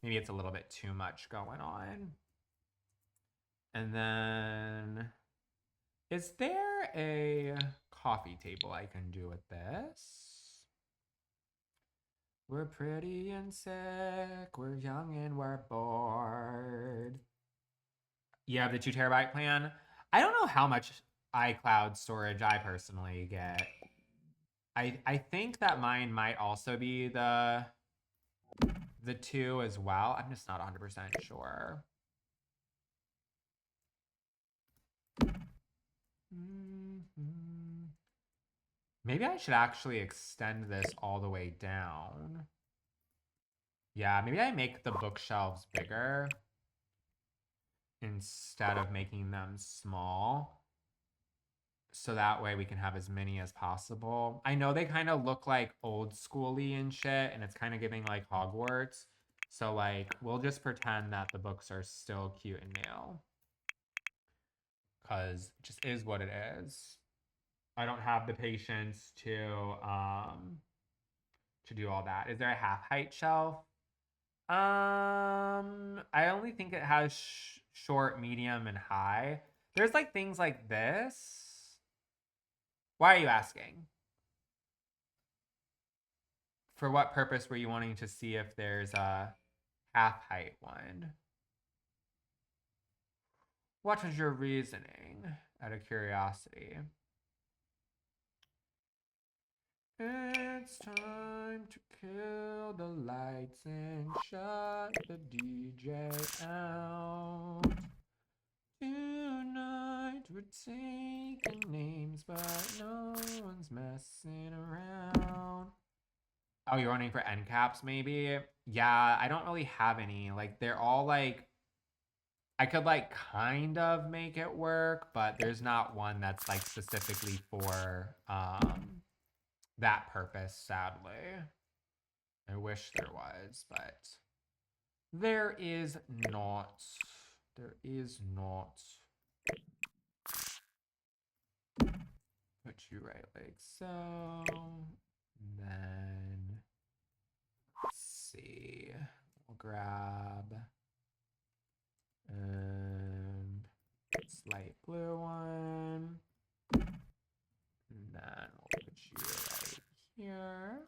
Maybe it's a little bit too much going on. And then, is there a coffee table I can do with this? We're pretty and sick, we're young and we're bored. You have the 2 terabyte plan? I don't know how much iCloud storage I personally get. I think that mine might also be the 2 as well. I'm just not 100% sure. Maybe I should actually extend this all the way down. Yeah, maybe I make the bookshelves bigger instead of making them small. So that way we can have as many as possible. I know they kind of look like old schooly and shit, and it's kind of giving like Hogwarts. So like, we'll just pretend that the books are still cute and new. Because it just is what it is. I don't have the patience to do all that. Is there a half height shelf? I only think it has short, medium, and high. There's like things like this. Why are you asking? For what purpose were you wanting to see if there's a half height one? What was your reasoning, out of curiosity? It's time to kill the lights and shut the DJ out. Tonight we're taking names, but no one's messing around. Oh, you're running for end caps, maybe? Yeah, I don't really have any. Like, they're all like I could like kind of make it work, but there's not one that's like specifically for that purpose, sadly. I wish there was, but there is not. There is not. Put you right like so. And then let's see. We'll grab this light blue one. And then we'll put you right here.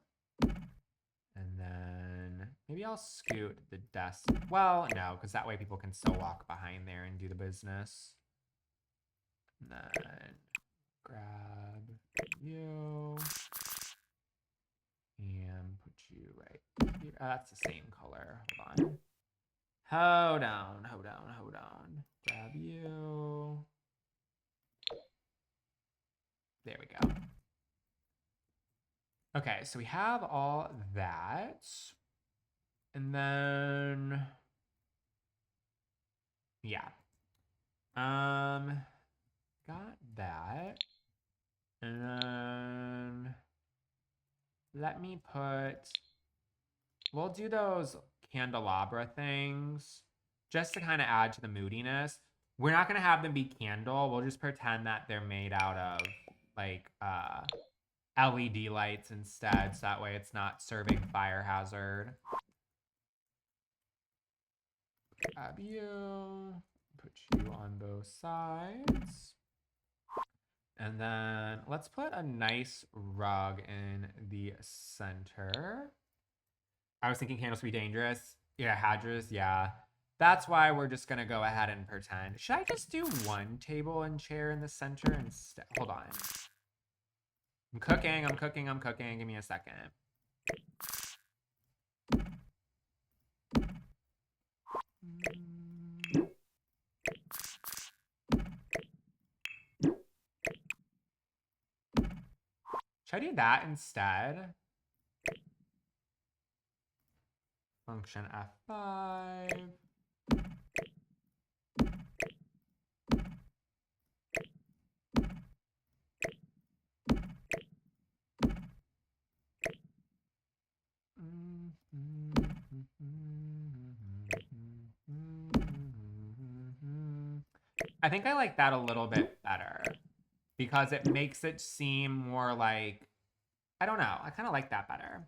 And then maybe I'll scoot the desk. Well, no, because that way people can still walk behind there and do the business. And then grab you and put you right here. Oh, that's the same color. Hold on. Hold on, hold on, hold on. Grab you. There we go. Okay, so we have all that. And then, yeah. Got that. And then let me put, we'll do those candelabra things just to kind of add to the moodiness. We're not going to have them be candle. We'll just pretend that they're made out of like LED lights instead. So that way it's not serving fire hazard. Grab you, put you on both sides. And then let's put a nice rug in the center. I was thinking candles would be dangerous. Yeah, hazardous, yeah. That's why we're just gonna go ahead and pretend. Should I just do one table and chair in the center instead? Hold on. I'm cooking, I'm cooking, I'm cooking. Give me a second. Should I do that instead? Function F5. I think I like that a little bit better because it makes it seem more like, I don't know. I kind of like that better.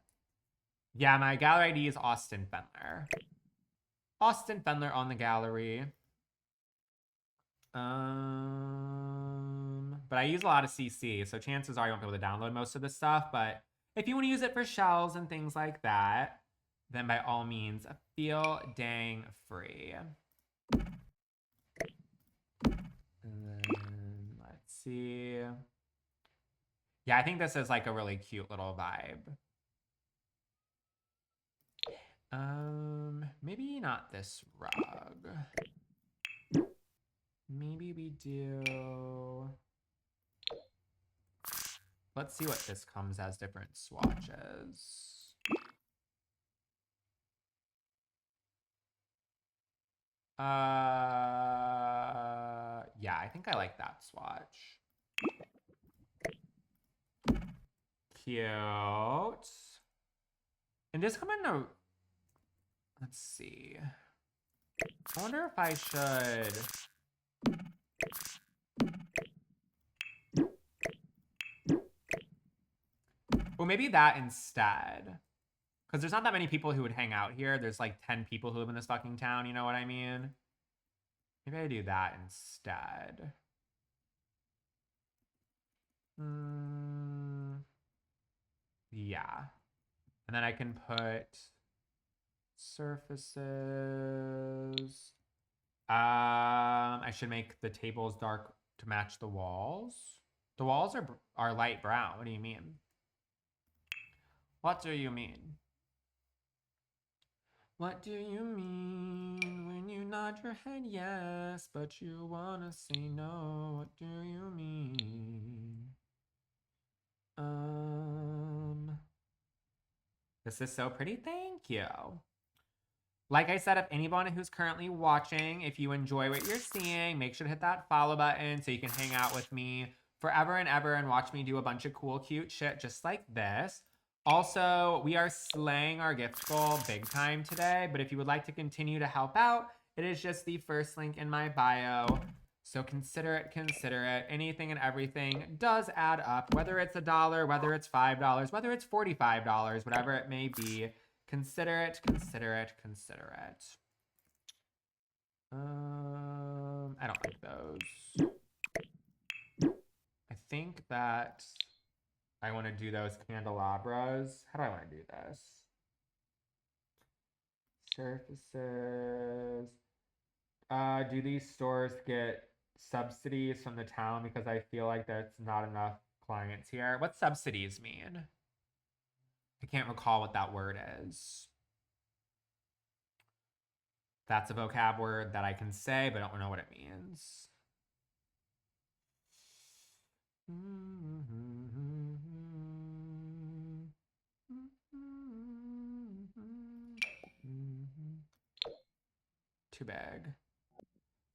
Yeah, my gallery ID is Austin Fendler. Austin Fendler on the gallery. But I use a lot of CC, so chances are you won't be able to download most of this stuff. But if you want to use it for shells and things like that, then by all means, feel dang free. And then let's see. Yeah, I think this is like a really cute little vibe. Maybe not this rug. Maybe we do. Let's see what this comes as different swatches. Yeah, I think I like that swatch. Cute. And this come in a, let's see. I wonder if I should. Well, maybe that instead. Because there's not that many people who would hang out here. There's like 10 people who live in this fucking town, you know what I mean? Maybe I do that instead. Yeah. And then I can put surfaces. I should make the tables dark to match the walls. The walls are light brown. What do you mean? What do you mean? What do you mean when you nod your head yes, but you wanna say no? What do you mean? This is so pretty. Thank you. Like I said, if anyone who's currently watching, if you enjoy what you're seeing, make sure to hit that follow button so you can hang out with me forever and ever and watch me do a bunch of cool, cute shit just like this. Also, we are slaying our gift goal big time today, but if you would like to continue to help out, it is just the first link in my bio. So consider it, consider it. Anything and everything does add up, whether it's $1, whether it's $5, whether it's $45, whatever it may be. Consider it, consider it, consider it. I don't like those. I think that I want to do those candelabras. How do I want to do this? Surfaces. Do these stores get subsidies from the town? Because I feel like there's not enough clients here. What subsidies mean? I can't recall what that word is. That's a vocab word that I can say, but I don't know what it means. Too big.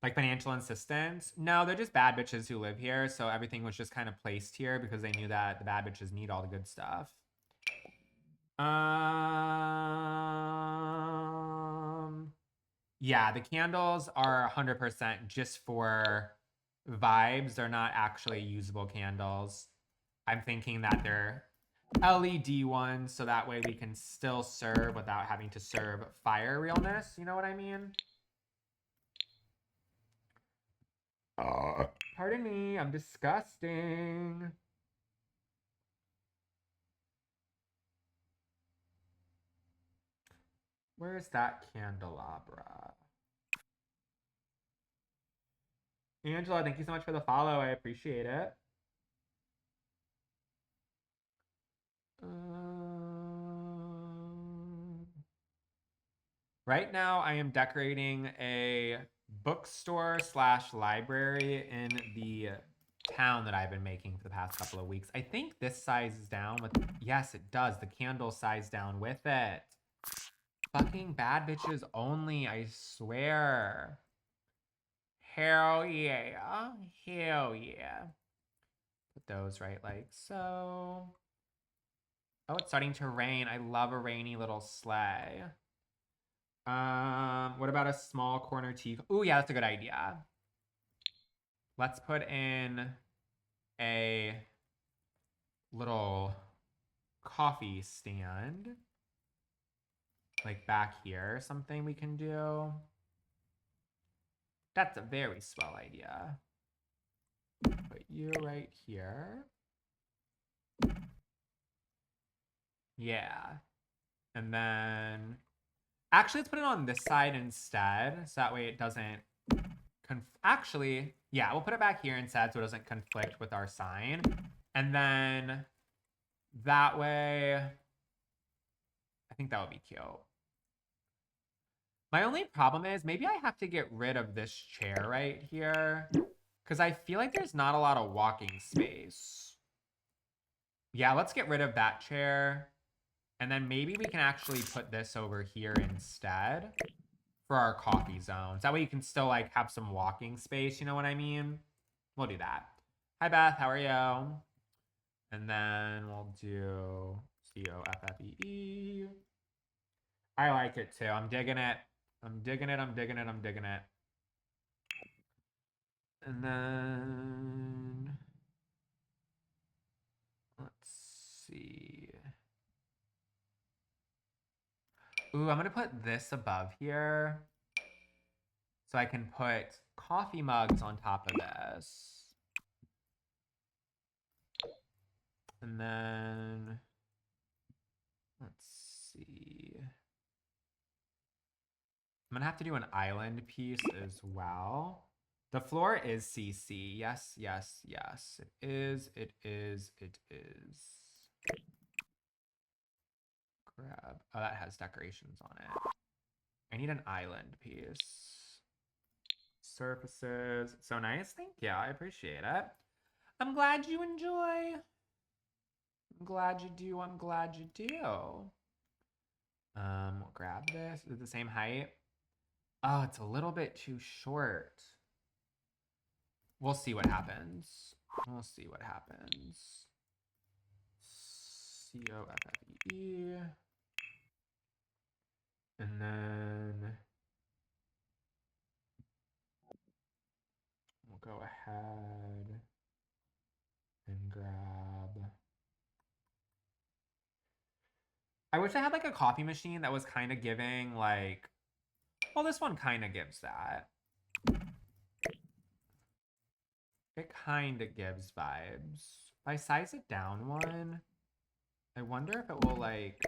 Like financial assistance? No, they're just bad bitches who live here. So everything was just kind of placed here because they knew that the bad bitches need all the good stuff. Yeah, the candles are 100% just for vibes. They're not actually usable candles. I'm thinking that they're LED ones, so that way we can still serve without having to serve fire realness. You know what I mean? Pardon me, I'm disgusting. Where's that candelabra? Angela, thank you so much for the follow. I appreciate it. Right now, I am decorating a bookstore slash library in the town that I've been making for the past couple of weeks. I think this sizes down with, yes, it does. The candle size down with it. Fucking bad bitches only, I swear. Hell yeah. Hell yeah. Put those right like so. Oh, it's starting to rain. I love a rainy little sleigh. What about a small corner tea? Oh, yeah, that's a good idea. Let's put in a little coffee stand. Like back here, something we can do. That's a very swell idea. Put you right here. Yeah. And then, actually, let's put it on this side instead. So that way it doesn't, actually, yeah, we'll put it back here instead so it doesn't conflict with our sign. And then that way, I think that would be cute. My only problem is maybe I have to get rid of this chair right here because I feel like there's not a lot of walking space. Yeah, let's get rid of that chair. And then maybe we can actually put this over here instead for our coffee zones. That way you can still like have some walking space, you know what I mean? We'll do that. Hi Beth, how are you? And then we'll do COFFEE. I like it too. I'm digging it. I'm digging it. I'm digging it. I'm digging it. And then let's see. Ooh, I'm gonna put this above here so I can put coffee mugs on top of this. And then let's see. I'm gonna have to do an island piece as well. The floor is CC. Yes, yes, yes. It is, it is, it is. Grab. Oh, that has decorations on it. I need an island piece. Surfaces. So nice. Thank you. I appreciate it. I'm glad you enjoy. I'm glad you do. I'm glad you do. We'll grab this. Is it the same height? Oh, it's a little bit too short. We'll see what happens. We'll see what happens. COFFE. And then we'll go ahead and grab. I wish I had like a coffee machine that was kind of giving like, well, this one kind of gives that. It kind of gives vibes. If I size it down one, I wonder if it will like.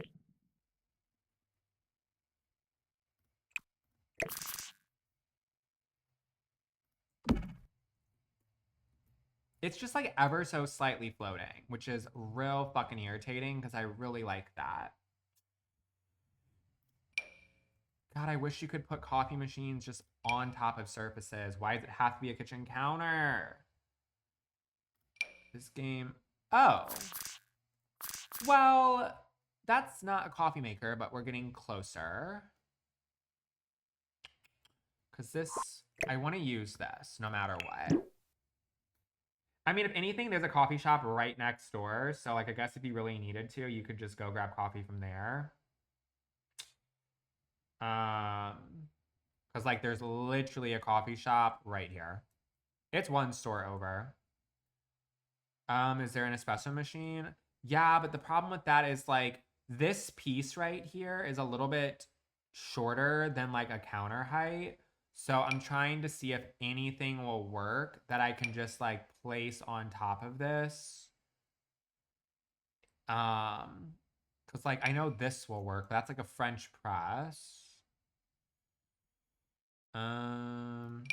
It's just like ever so slightly floating, which is real fucking irritating because I really like that. God, I wish you could put coffee machines just on top of surfaces. Why does it have to be a kitchen counter? This game. Oh. Well, that's not a coffee maker, but we're getting closer. Because this, I want to use this no matter what. I mean, if anything, there's a coffee shop right next door. So, like, I guess if you really needed to, you could just go grab coffee from there. Because, like, there's literally a coffee shop right here. It's one store over. Is there an espresso machine? Yeah, but the problem with that is, like, this piece right here is a little bit shorter than, like, a counter height. So I'm trying to see if anything will work that I can just, like, place on top of this. Because, like, I know this will work, but that's, like, a French press. Um...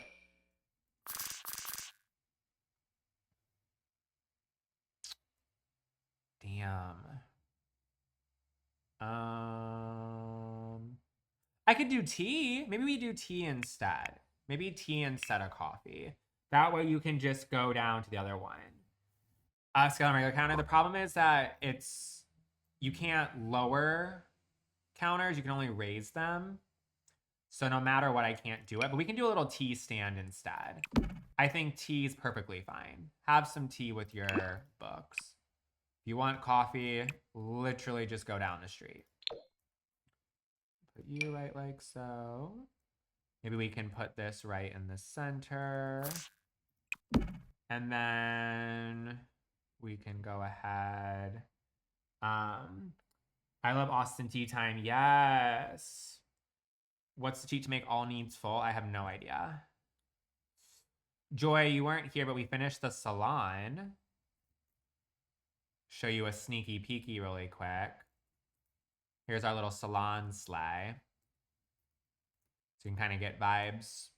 Damn. I could do tea. Maybe we do tea instead. Maybe tea instead of coffee. That way you can just go down to the other one. Scale on regular counter. The problem is that you can't lower counters. You can only raise them. So no matter what, I can't do it. But we can do a little tea stand instead. I think tea is perfectly fine. Have some tea with your books. If you want coffee, literally just go down the street. Put you right like so. Maybe we can put this right in the center. And then we can go ahead. I love Austin tea time. Yes. What's the cheat to make all needs full? I have no idea. Joy, you weren't here, but we finished the salon. Show you a sneaky peeky really quick. Here's our little salon sleigh. So you can kind of get vibes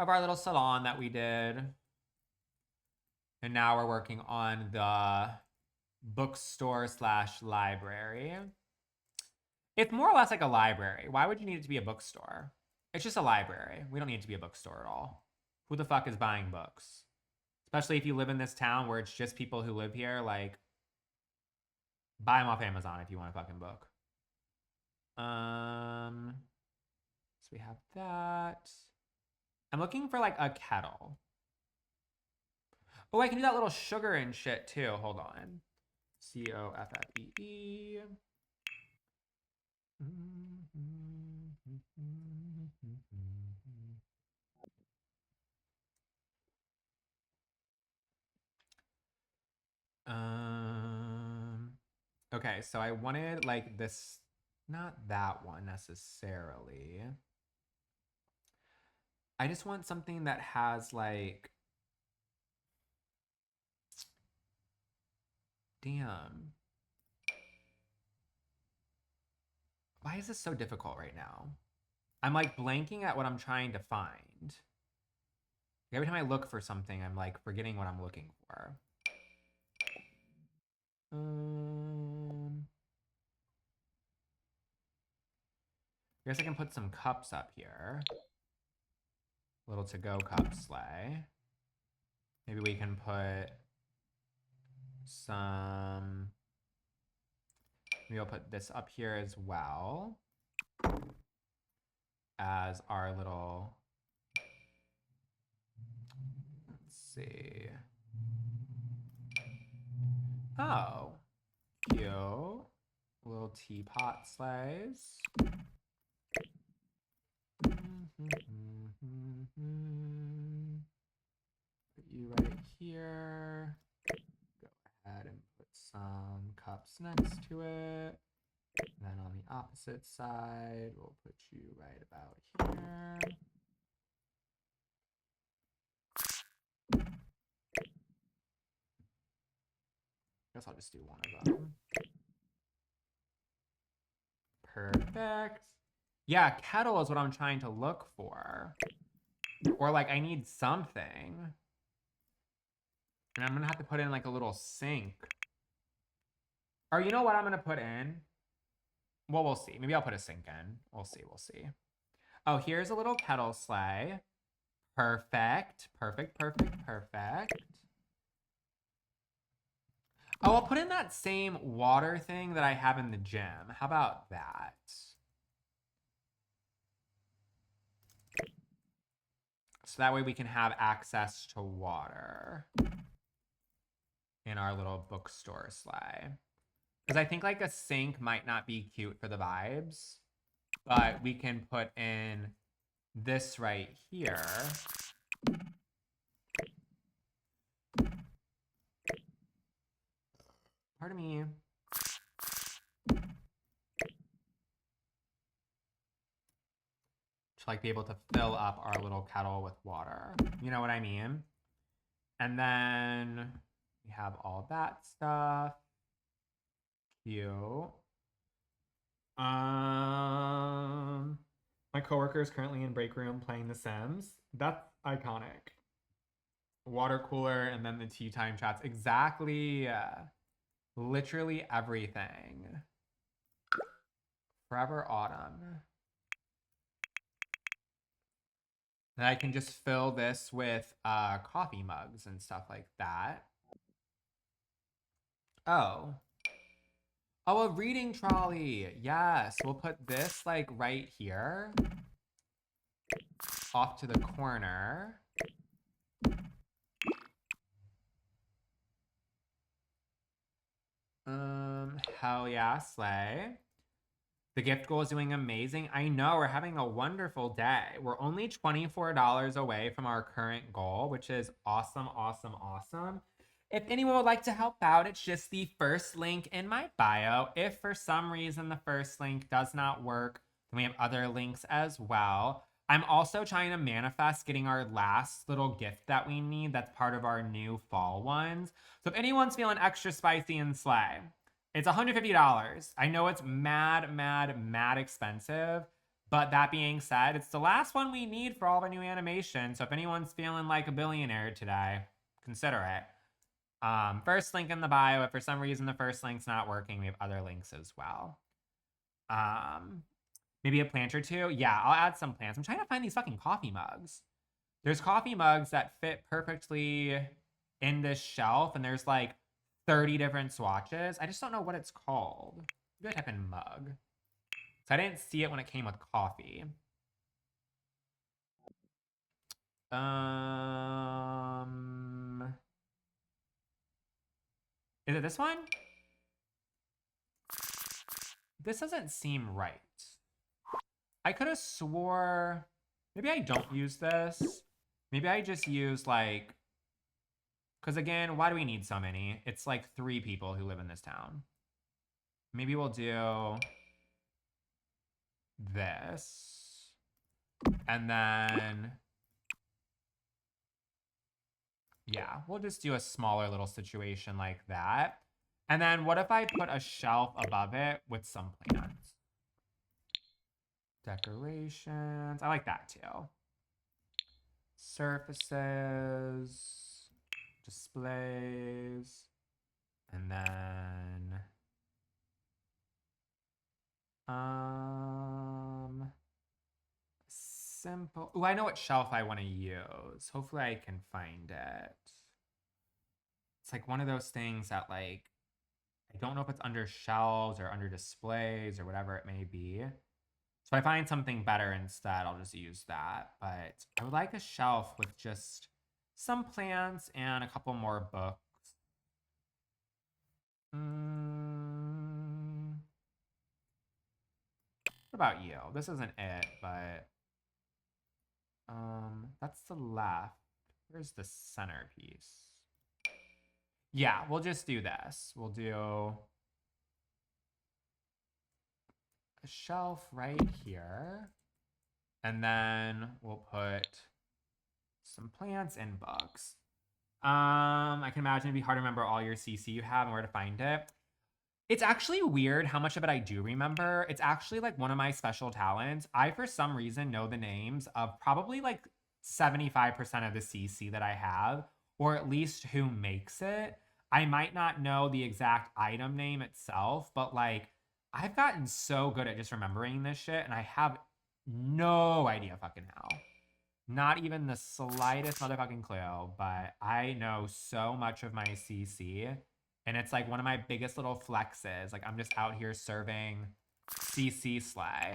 of our little salon that we did. And now we're working on the bookstore / library. It's more or less like a library. Why would you need it to be a bookstore? It's just a library. We don't need it to be a bookstore at all. Who the fuck is buying books? Especially if you live in this town where it's just people who live here, like, buy them off Amazon if you want a fucking book. So we have that. I'm looking for like a kettle. Oh, I can do that little sugar and shit too. Hold on. COFFEE. Okay, so I wanted like this, not that one necessarily. I just want something that has like, damn. Why is this so difficult right now? I'm like blanking at what I'm trying to find. Every time I look for something, I'm like forgetting what I'm looking for. I guess I can put some cups up here. Little to-go cup sleigh. Maybe we can put some... Maybe I'll put this up here as well as our little, let's see. Oh, cute. Little teapot slice. Put you right here. Go ahead and put some cups next to it. And then on the opposite side, we'll put you right about here. Guess I'll just do one of them. Perfect. Yeah, kettle is what I'm trying to look for. Or like I need something. And I'm gonna have to put in like a little sink. Or you know what I'm gonna put in? Well, we'll see. Maybe I'll put a sink in. We'll see, we'll see. Oh, here's a little kettle sleigh. Perfect, perfect, perfect, perfect. Oh, I'll put in that same water thing that I have in the gym. How about that? So that way we can have access to water in our little bookstore sleigh. Because I think like a sink might not be cute for the vibes, but we can put in this right here. Pardon me. To like be able to fill up our little kettle with water. You know what I mean? And then we have all that stuff. Cute. My coworker is currently in break room playing The Sims. That's iconic. Water cooler and then the tea time chats. Exactly. Literally everything. Forever Autumn. And I can just fill this with coffee mugs and stuff like that. Oh. Oh, a reading trolley. Yes, we'll put this like right here. Off to the corner. Hell yeah, slay. The gift goal is doing amazing. I know, we're having a wonderful day. We're only $24 away from our current goal, which is awesome, awesome, awesome. If anyone would like to help out, it's just the first link in my bio. If for some reason the first link does not work, then we have other links as well. I'm also trying to manifest getting our last little gift that we need that's part of our new fall ones. So if anyone's feeling extra spicy and slay, it's $150. I know it's mad, mad, mad expensive. But that being said, it's the last one we need for all the new animation. So if anyone's feeling like a billionaire today, consider it. First link in the bio. If for some reason the first link's not working, we have other links as well. Maybe a plant or two. Yeah, I'll add some plants. I'm trying to find these fucking coffee mugs. There's coffee mugs that fit perfectly in this shelf, and there's like 30 different swatches. I just don't know what it's called. Maybe I type in mug. So I didn't see it when it came with coffee. Is it this one? This doesn't seem right. I could have swore, maybe I don't use this. Maybe I just use like, because again, why do we need so many? It's like 3 people who live in this town. Maybe we'll do this. And then, yeah, we'll just do a smaller little situation like that. And then what if I put a shelf above it with some plants? Decorations. I like that too. Surfaces. Displays. And then simple. Oh, I know what shelf I want to use. Hopefully I can find it. It's like one of those things that like I don't know if it's under shelves or under displays or whatever it may be. So if I find something better instead, I'll just use that. But I would like a shelf with just some plants and a couple more books. What about you? This isn't it, but that's the left. Where's the centerpiece? Yeah, we'll just do this. We'll do a shelf right here. And then we'll put some plants and books. I can imagine it'd be hard to remember all your CC you have and where to find it. It's actually weird how much of it I do remember. It's actually like one of my special talents. I, for some reason, know the names of probably like 75% of the CC that I have, or at least who makes it. I might not know the exact item name itself, but like I've gotten so good at just remembering this shit, and I have no idea fucking how. Not even the slightest motherfucking clue, but I know so much of my CC. And it's like one of my biggest little flexes. Like I'm just out here serving CC slay.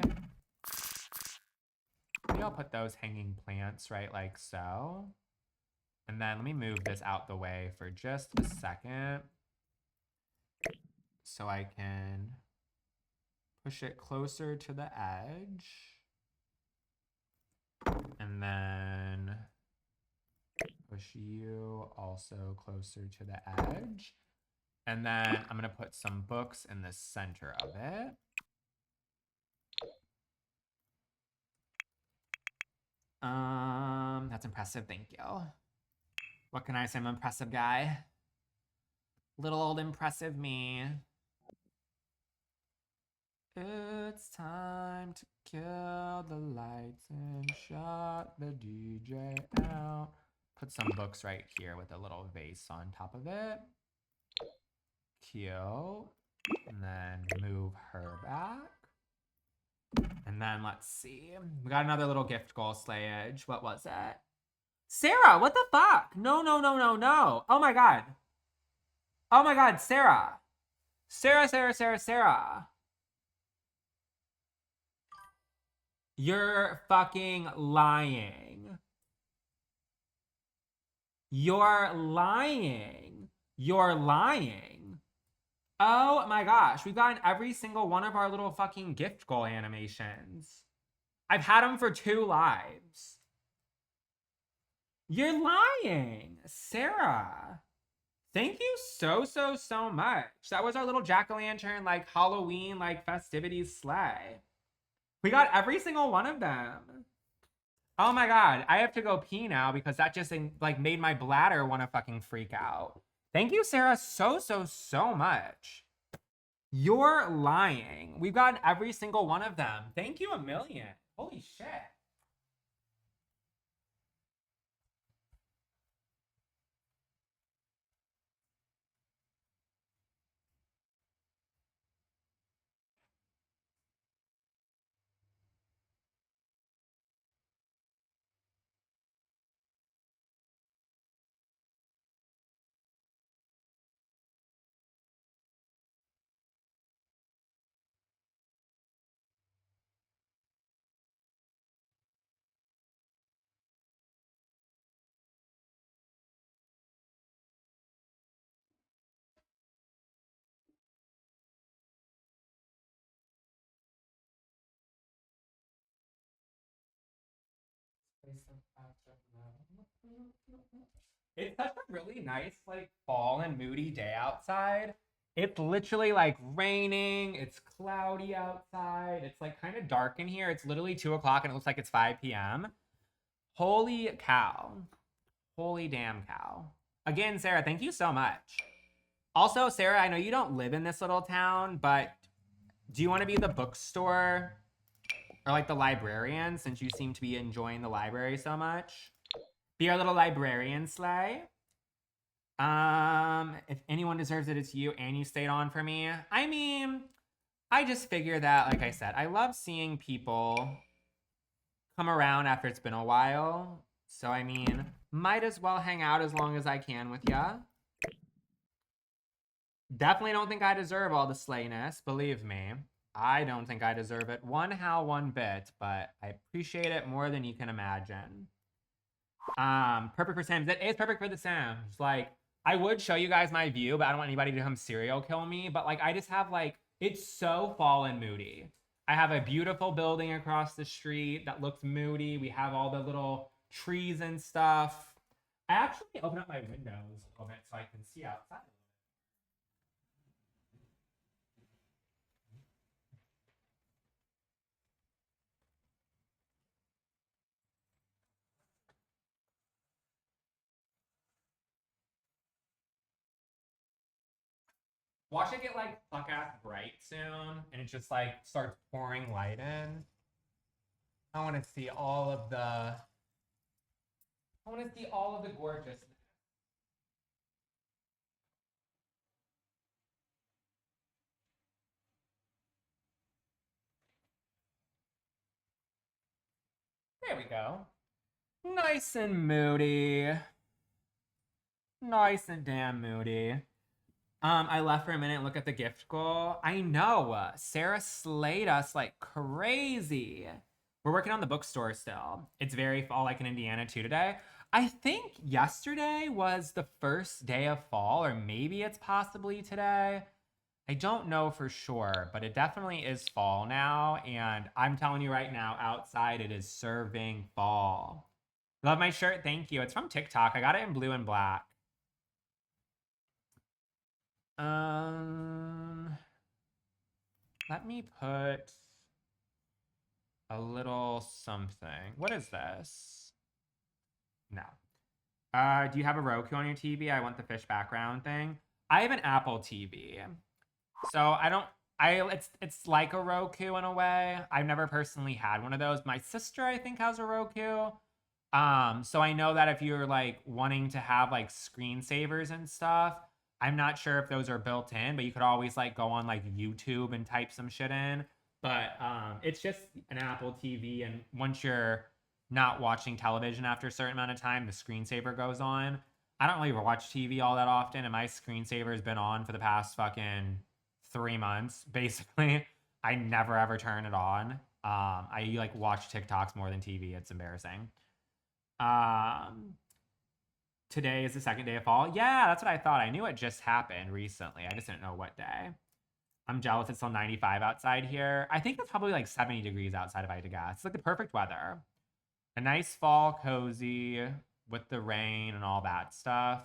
Maybe I'll put those hanging plants right like so. And then let me move this out the way for just a second. So I can push it closer to the edge. And then push you also closer to the edge. And then I'm going to put some books in the center of it. That's impressive. Thank you. What can I say? I'm an impressive guy. Little old impressive me. It's time to kill the lights and shut the DJ out. Put some books right here with a little vase on top of it. Cute. And then move her back. And then let's see. We got another little gift goal slayage. What was it? Sarah, what the fuck? No, no, no, no, no. Oh my god. Oh my god, Sarah. Sarah. You're fucking lying. You're lying. You're lying. Oh my gosh, we've gotten every single one of our little fucking gift goal animations. I've had them for 2 lives. You're lying, Sarah. Thank you so much. That was our little jack-o'-lantern, like Halloween, like festivities sleigh. We got every single one of them. Oh my god, I have to go pee now because that just like made my bladder want to fucking freak out. Thank you, Sarah, so much. You're lying. We've gotten every single one of them. Thank you a million. Holy shit. It's such a really nice, like, fall and moody day outside. It's literally like raining. It's cloudy outside. It's like kind of dark in here. It's literally 2 o'clock and it looks like it's 5 p.m. Holy cow. Holy damn cow. Again, Sarah, thank you so much. Also, Sarah, I know you don't live in this little town, but do you want to be the bookstore or like the librarian since you seem to be enjoying the library so much? Be our little librarian sleigh. If anyone deserves it, it's you, and you stayed on for me. I mean, I just figure that, like I said, I love seeing people come around after it's been a while. So, I mean, might as well hang out as long as I can with ya. Definitely don't think I deserve all the slayness, believe me. I don't think I deserve it one how one bit, but I appreciate it more than you can imagine. Perfect for Sims. That is perfect for the Sims. Like, I would show you guys my view, but I don't want anybody to come serial kill me. But like, I just have like, it's so fall and moody. I have a beautiful building across the street that looks moody. We have all the little trees and stuff. I actually open up my windows a little bit so I can see outside. Watch it get like fuck ass bright soon, and it just like starts pouring light in. I want to see all of the. I want to see all of the gorgeousness. There we go. Nice and moody. Nice and damn moody. I left for a minute and look at the gift goal. I know. Sarah slayed us like crazy. We're working on the bookstore still. It's very fall like in Indiana too today. I think yesterday was the first day of fall, or maybe it's possibly today. I don't know for sure, but it definitely is fall now. And I'm telling you right now, outside it is serving fall. Love my shirt. Thank you. It's from TikTok. I got it in blue and black. Um, Let me put a little something. What is this? No. Do you have a Roku on your TV? I want the fish background thing. I have an Apple TV. So I don't it's like a Roku in a way. I've never personally had one of those. My sister I think has a Roku. So I know that if you're like wanting to have like screensavers and stuff, I'm not sure if those are built in, but you could always like go on like YouTube and type some shit in. But it's just an Apple TV, and once you're not watching television after a certain amount of time, the screensaver goes on. I don't really watch TV all that often, and my screensaver has been on for the past fucking 3 months, basically. I never ever turn it on. I like watch TikToks more than TV. It's embarrassing. Um, Today is the second day of fall. Yeah, that's what I thought. I knew it just happened recently. I just didn't know what day. I'm jealous it's still 95 outside here. I think it's probably like 70 degrees outside if I had to guess. It's like the perfect weather. A nice fall cozy with the rain and all that stuff.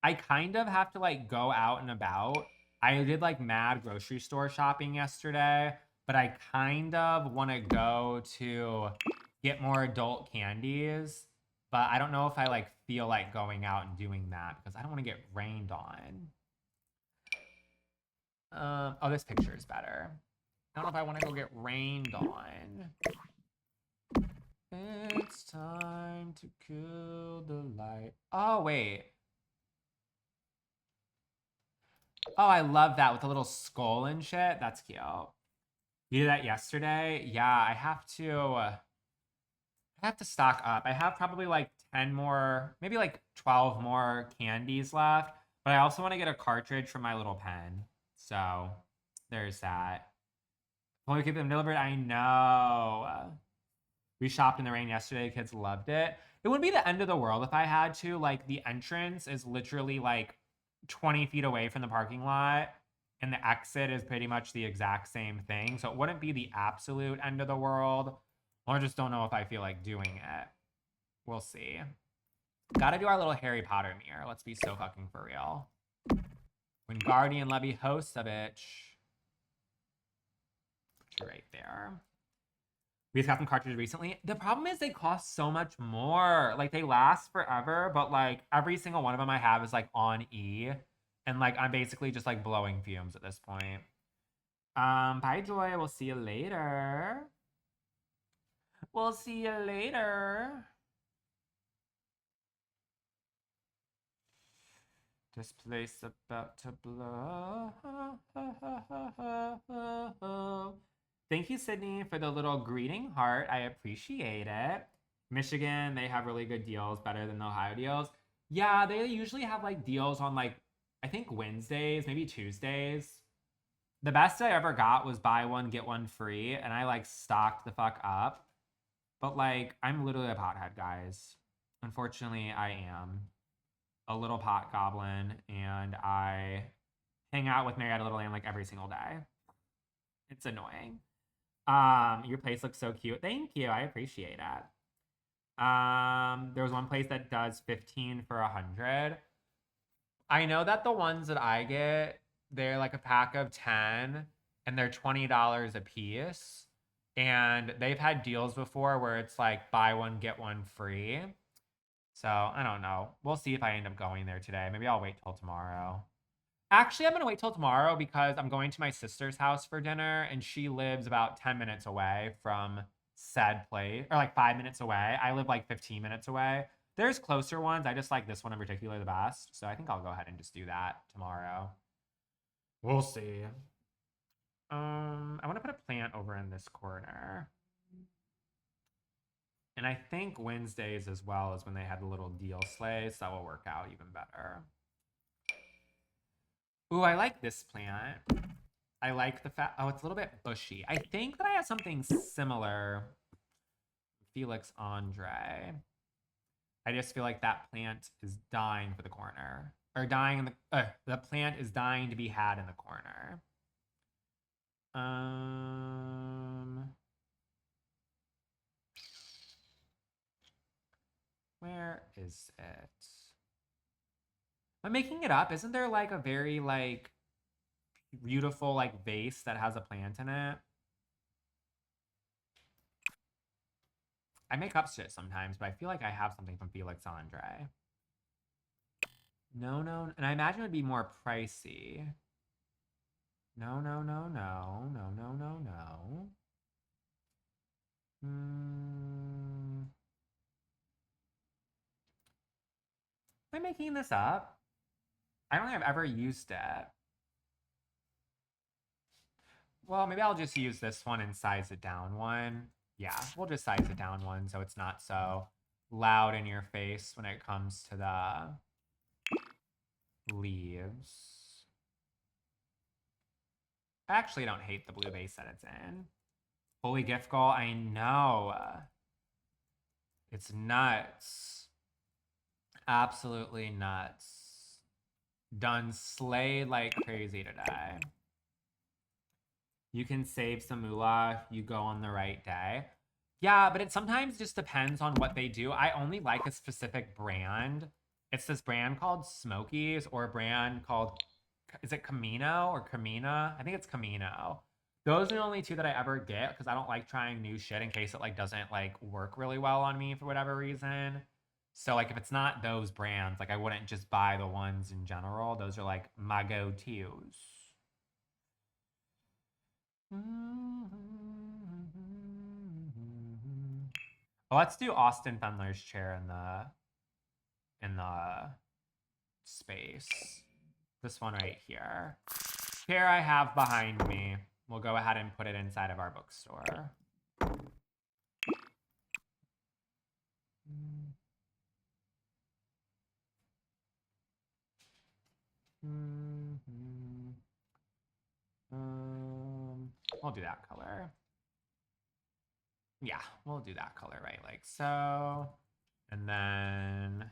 I kind of have to like go out and about. I did like mad grocery store shopping yesterday, but I kind of want to go to get more adult candies. But I don't know if I like feel like going out and doing that because I don't want to get rained on. Oh, this picture is better. I don't know if I want to go get rained on. It's time to kill the light. Oh, wait. Oh, I love that with the little skull and shit. That's cute. You did that yesterday? Yeah, I have to stock up. I have probably like 10 more, maybe like 12 more candies left. But I also want to get a cartridge for my little pen. So there's that. When we keep them delivered, I know. We shopped in the rain yesterday. Kids loved it. It would be the end of the world if I had to. Like, the entrance is literally like 20 feet away from the parking lot, and the exit is pretty much the exact same thing. So it wouldn't be the absolute end of the world. Or I just don't know if I feel like doing it. We'll see. Gotta do our little Harry Potter mirror. Let's be so fucking for real. When Guardian Levy hosts a bitch. Right there. We just got some cartridges recently. The problem is they cost so much more. Like, they last forever, but like every single one of them I have is like on E. And like I'm basically just like blowing fumes at this point. Bye Joy. We'll see you later. We'll see you later. This place about to blow. Thank you, Sydney, for the little greeting heart. I appreciate it. Michigan, they have really good deals, better than the Ohio deals. Yeah, they usually have like deals on like I think Wednesdays, maybe Tuesdays. The best I ever got was buy one, get one free. And I like stocked the fuck up. But like, I'm literally a pothead, guys. Unfortunately, I am a little pot goblin. And I hang out with Marietta Little Lamb like every single day. It's annoying. Your place looks so cute. Thank you. I appreciate it. There was one place that does 15 for 100. I know that the ones that I get, they're like a pack of 10 and they're $20 a piece. And they've had deals before where it's like buy one, get one free. So I don't know. We'll see if I end up going there today. Maybe I'll wait till tomorrow. Actually, I'm going to wait till tomorrow because I'm going to my sister's house for dinner and she lives about 10 minutes away from said place, or like 5 minutes away. I live like 15 minutes away. There's closer ones. I just like this one in particular the best. So I think I'll go ahead and just do that tomorrow. We'll see. I want to put a plant over in this corner. And I think Wednesdays as well is when they had the little deal sleighs. That will work out even better. Ooh, I like this plant. I like the fact, oh, it's a little bit bushy. I think that I have something similar. Felix Andre. I just feel like that plant is dying for the corner. Or dying in the plant is dying to be had in the corner. Where is it? I'm making it up. Isn't there like a very like beautiful like vase that has a plant in it? I make up shit sometimes, but I feel like I have something from Felix Andre. No, no, and I imagine it would be more pricey. No, no, no, no, no, no, no, no. Am I making this up? I don't think I've ever used it. Well, maybe I'll just use this one and size it down one. Yeah, we'll just size it down one so it's not so loud in your face when it comes to the leaves. I actually don't hate the blue base that it's in. Holy gift goal, I know. It's nuts. Absolutely nuts. Done slayed like crazy today. You can save some moolah if you go on the right day. Yeah, but it sometimes just depends on what they do. I only like a specific brand. It's this brand called Smokies or a brand called, is it Camino or Camina? I think it's Camino. Those are the only two that I ever get because I don't like trying new shit in case it like doesn't like work really well on me for whatever reason. So like if it's not those brands, like I wouldn't just buy the ones in general. Those are like my go-tos. Well, let's do Austin Fendler's chair in the space. This one right here. Chair I have behind me. We'll go ahead and put it inside of our bookstore. We'll do that color. Yeah, we'll do that color, right? Like so. And then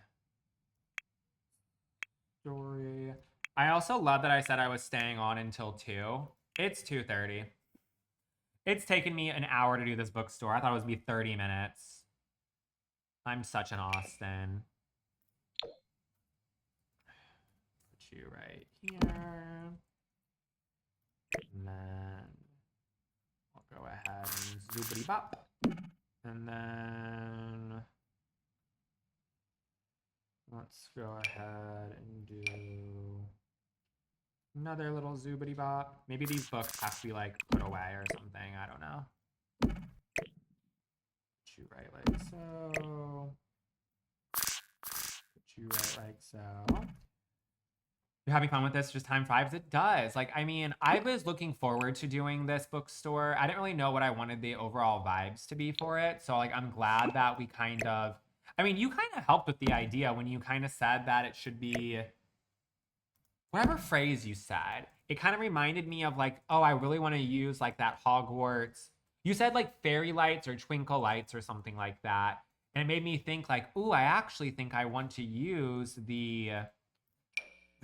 story. I also love that I said I was staying on until 2. It's 2:30. It's taken me an hour to do this bookstore. I thought it was be 30 minutes. I'm such an Austin. Put you right here. And then I'll go ahead and zoobity bop. And then let's go ahead and do another little zoobity bop. Maybe these books have to be like put away or something. I don't know. Put you right like so. Put you right like so. You're having fun with this? Just time flies. It does. Like, I mean, I was looking forward to doing this bookstore. I didn't really know what I wanted the overall vibes to be for it. So, like, I'm glad that we kind of, I mean, you kind of helped with the idea when you kind of said that it should be whatever phrase you said, it kind of reminded me of like, oh, I really want to use like that Hogwarts. You said like fairy lights or twinkle lights or something like that. And it made me think like, ooh, I actually think I want to use the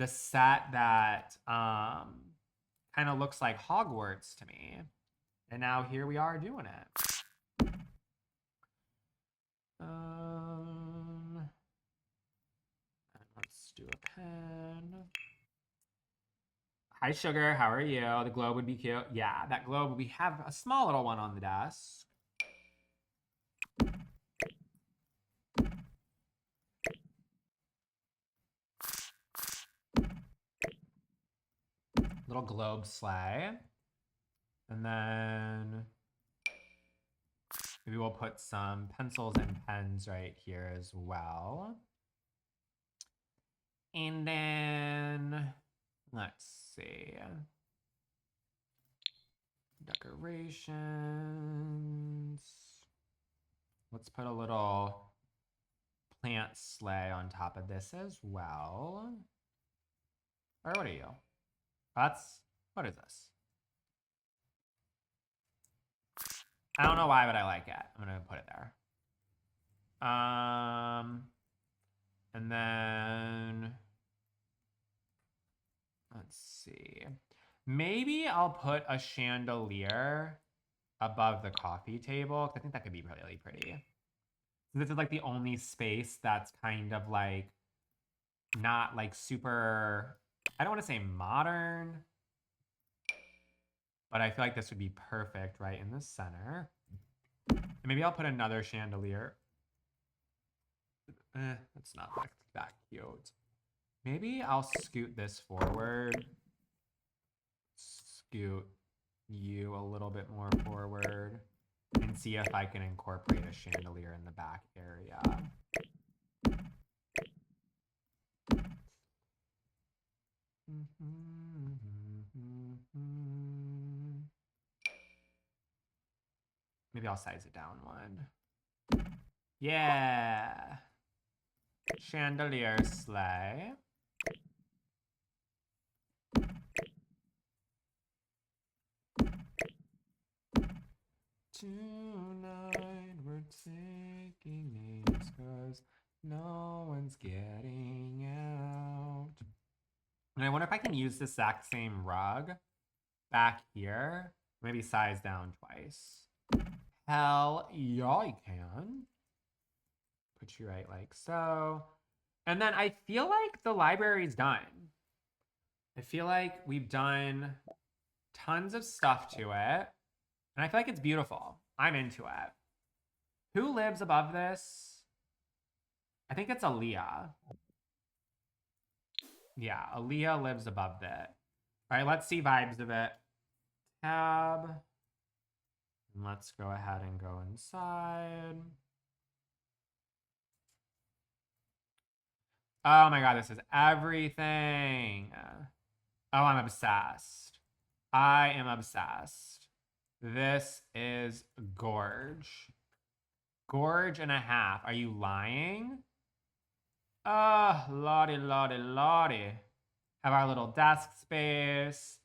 set that kind of looks like Hogwarts to me. And now here we are doing it. Let's do a pen. Hi, Sugar. How are you? The globe would be cute. Yeah, that globe. We have a small little one on the desk. Little globe sleigh. And then maybe we'll put some pencils and pens right here as well. And then let's see. Decorations. Let's put a little plant sleigh on top of this as well. Or what are you? What is this? I don't know why, but I like it. I'm gonna put it there. And then let's see. Maybe I'll put a chandelier above the coffee table because I think that could be really pretty. This is like the only space that's kind of like not like super, I don't want to say modern, but I feel like this would be perfect right in the center. And maybe I'll put another chandelier. It's not that cute. Maybe I'll scoot this forward. Scoot you a little bit more forward and see if I can incorporate a chandelier in the back area. Maybe I'll size it down one. Yeah. Chandelier sleigh. Tonight we're taking names cause no one's getting out. And I wonder if I can use the exact same rug back here. Maybe size down twice. Hell yeah, I can. Put you right like so. And then I feel like the library's done. I feel like we've done tons of stuff to it. And I feel like it's beautiful. I'm into it. Who lives above this? I think it's Aaliyah. Yeah, Aaliyah lives above it. All right, let's see vibes of it. Tab. And let's go ahead and go inside. Oh my God, this is everything. Oh, I'm obsessed. I am obsessed. This is gorge. Gorge and a half. Are you lying? Oh, lordy, lordy, lordy. Have our little desk space.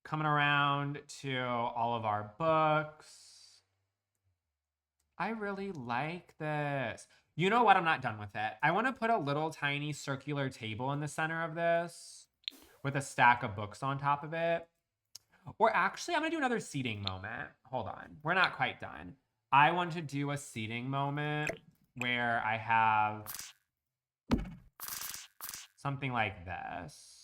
Coming around to all of our books. I really like this. You know what? I'm not done with it. I want to put a little tiny circular table in the center of this with a stack of books on top of it. Or actually, I'm going to do another seating moment. Hold on. We're not quite done. I want to do a seating moment where I have something like this.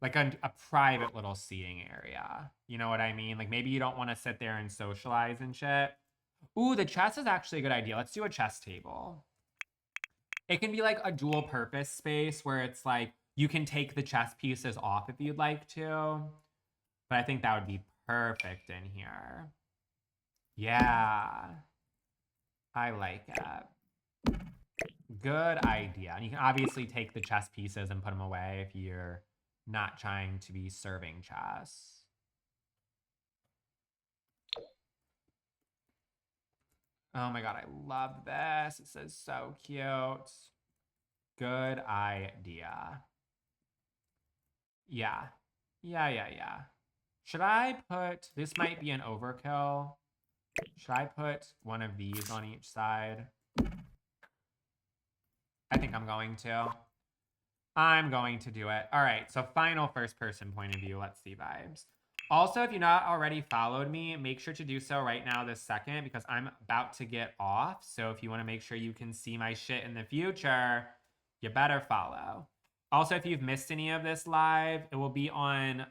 Like a private little seating area. You know what I mean? Like maybe you don't want to sit there and socialize and shit. Ooh, the chess is actually a good idea. Let's do a chess table. It can be like a dual purpose space where it's like you can take the chess pieces off if you'd like to. But I think that would be perfect in here. Yeah. I like it. Good idea. And you can obviously take the chess pieces and put them away if you're not trying to be serving chess. Oh my God, I love this. This is so cute. Good idea. Yeah. Yeah. Should I put, this might be an overkill. Should I put one of these on each side? I think I'm going to. I'm going to do it. All right, so final first person point of view. Let's see vibes. Also, if you're not already followed me, make sure to do so right now this second because I'm about to get off. So if you want to make sure you can see my shit in the future, you better follow. Also, if you've missed any of this live, it'll be on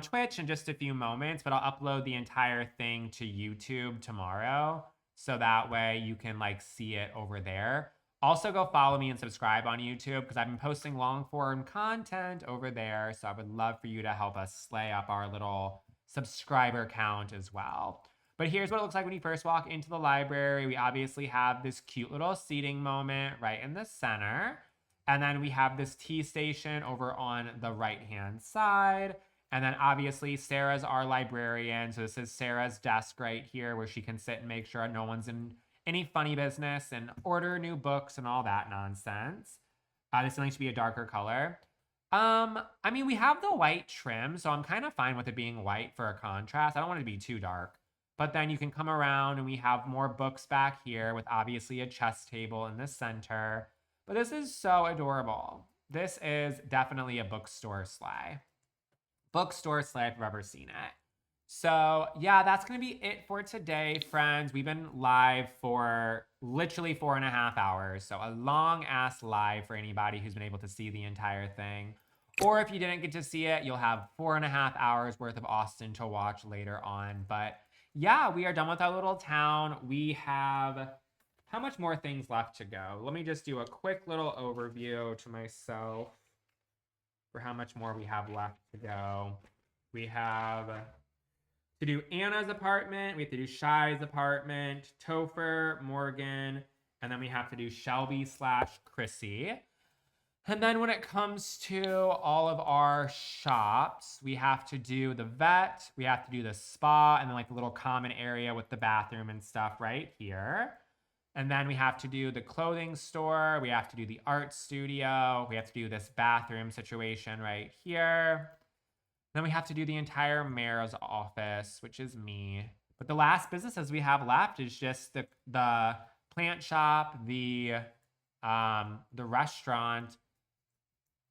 Twitch in just a few moments, but I'll upload the entire thing to YouTube tomorrow. So that way you can like see it over there. Also, go follow me and subscribe on YouTube because I've been posting long form content over there. So I would love for you to help us slay up our little subscriber count as well. But here's what it looks like when you first walk into the library. We obviously have this cute little seating moment right in the center. And then we have this tea station over on the right-hand side. And then obviously Sarah's our librarian. So this is Sarah's desk right here where she can sit and make sure no one's in any funny business and order new books and all that nonsense. This is going to be a darker color. I mean, we have the white trim, so I'm kind of fine with it being white for a contrast. I don't want it to be too dark. But then you can come around and we have more books back here with obviously a chess table in the center. But this is so adorable. This is definitely a bookstore sleigh. Bookstore sleigh if I've ever seen it. So yeah, that's gonna be it for today, friends. We've been live for literally 4.5 hours. So a long ass live for anybody who's been able to see the entire thing. Or if you didn't get to see it, you'll have 4.5 hours worth of Austin to watch later on. But yeah, we are done with our little town. We have how much more things left to go? Let me just do a quick little overview to myself for how much more we have left to go. We have to do Anna's apartment, we have to do Shai's apartment, Topher, Morgan, and then we have to do Shelby / Chrissy. And then when it comes to all of our shops, we have to do the vet, we have to do the spa, and then like the little common area with the bathroom and stuff right here. And then we have to do the clothing store. We have to do the art studio. We have to do this bathroom situation right here. Then we have to do the entire mayor's office, which is me. But the last businesses we have left is just the plant shop, the restaurant.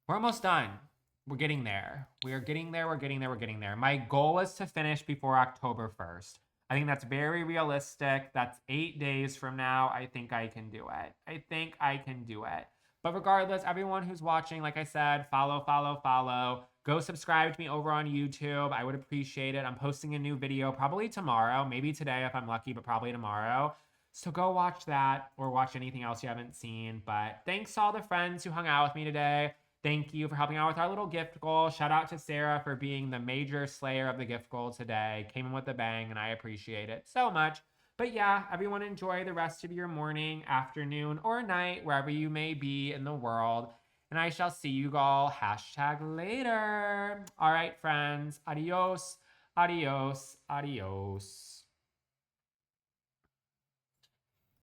We're almost done. We're getting there. We're getting there. My goal is to finish before October 1st. I think that's very realistic. That's 8 days from now. I think I can do it. But regardless, everyone who's watching, like I said, follow. Go subscribe to me over on YouTube. I would appreciate it. I'm posting a new video probably tomorrow, maybe today if I'm lucky, but probably tomorrow. So go watch that or watch anything else you haven't seen. But thanks to all the friends who hung out with me today. Thank you for helping out with our little gift goal. Shout out to Sarah for being the major slayer of the gift goal today. Came in with a bang, and I appreciate it so much. But yeah, everyone enjoy the rest of your morning, afternoon, or night, wherever you may be in the world. And I shall see you all #later. All right, friends. Adios.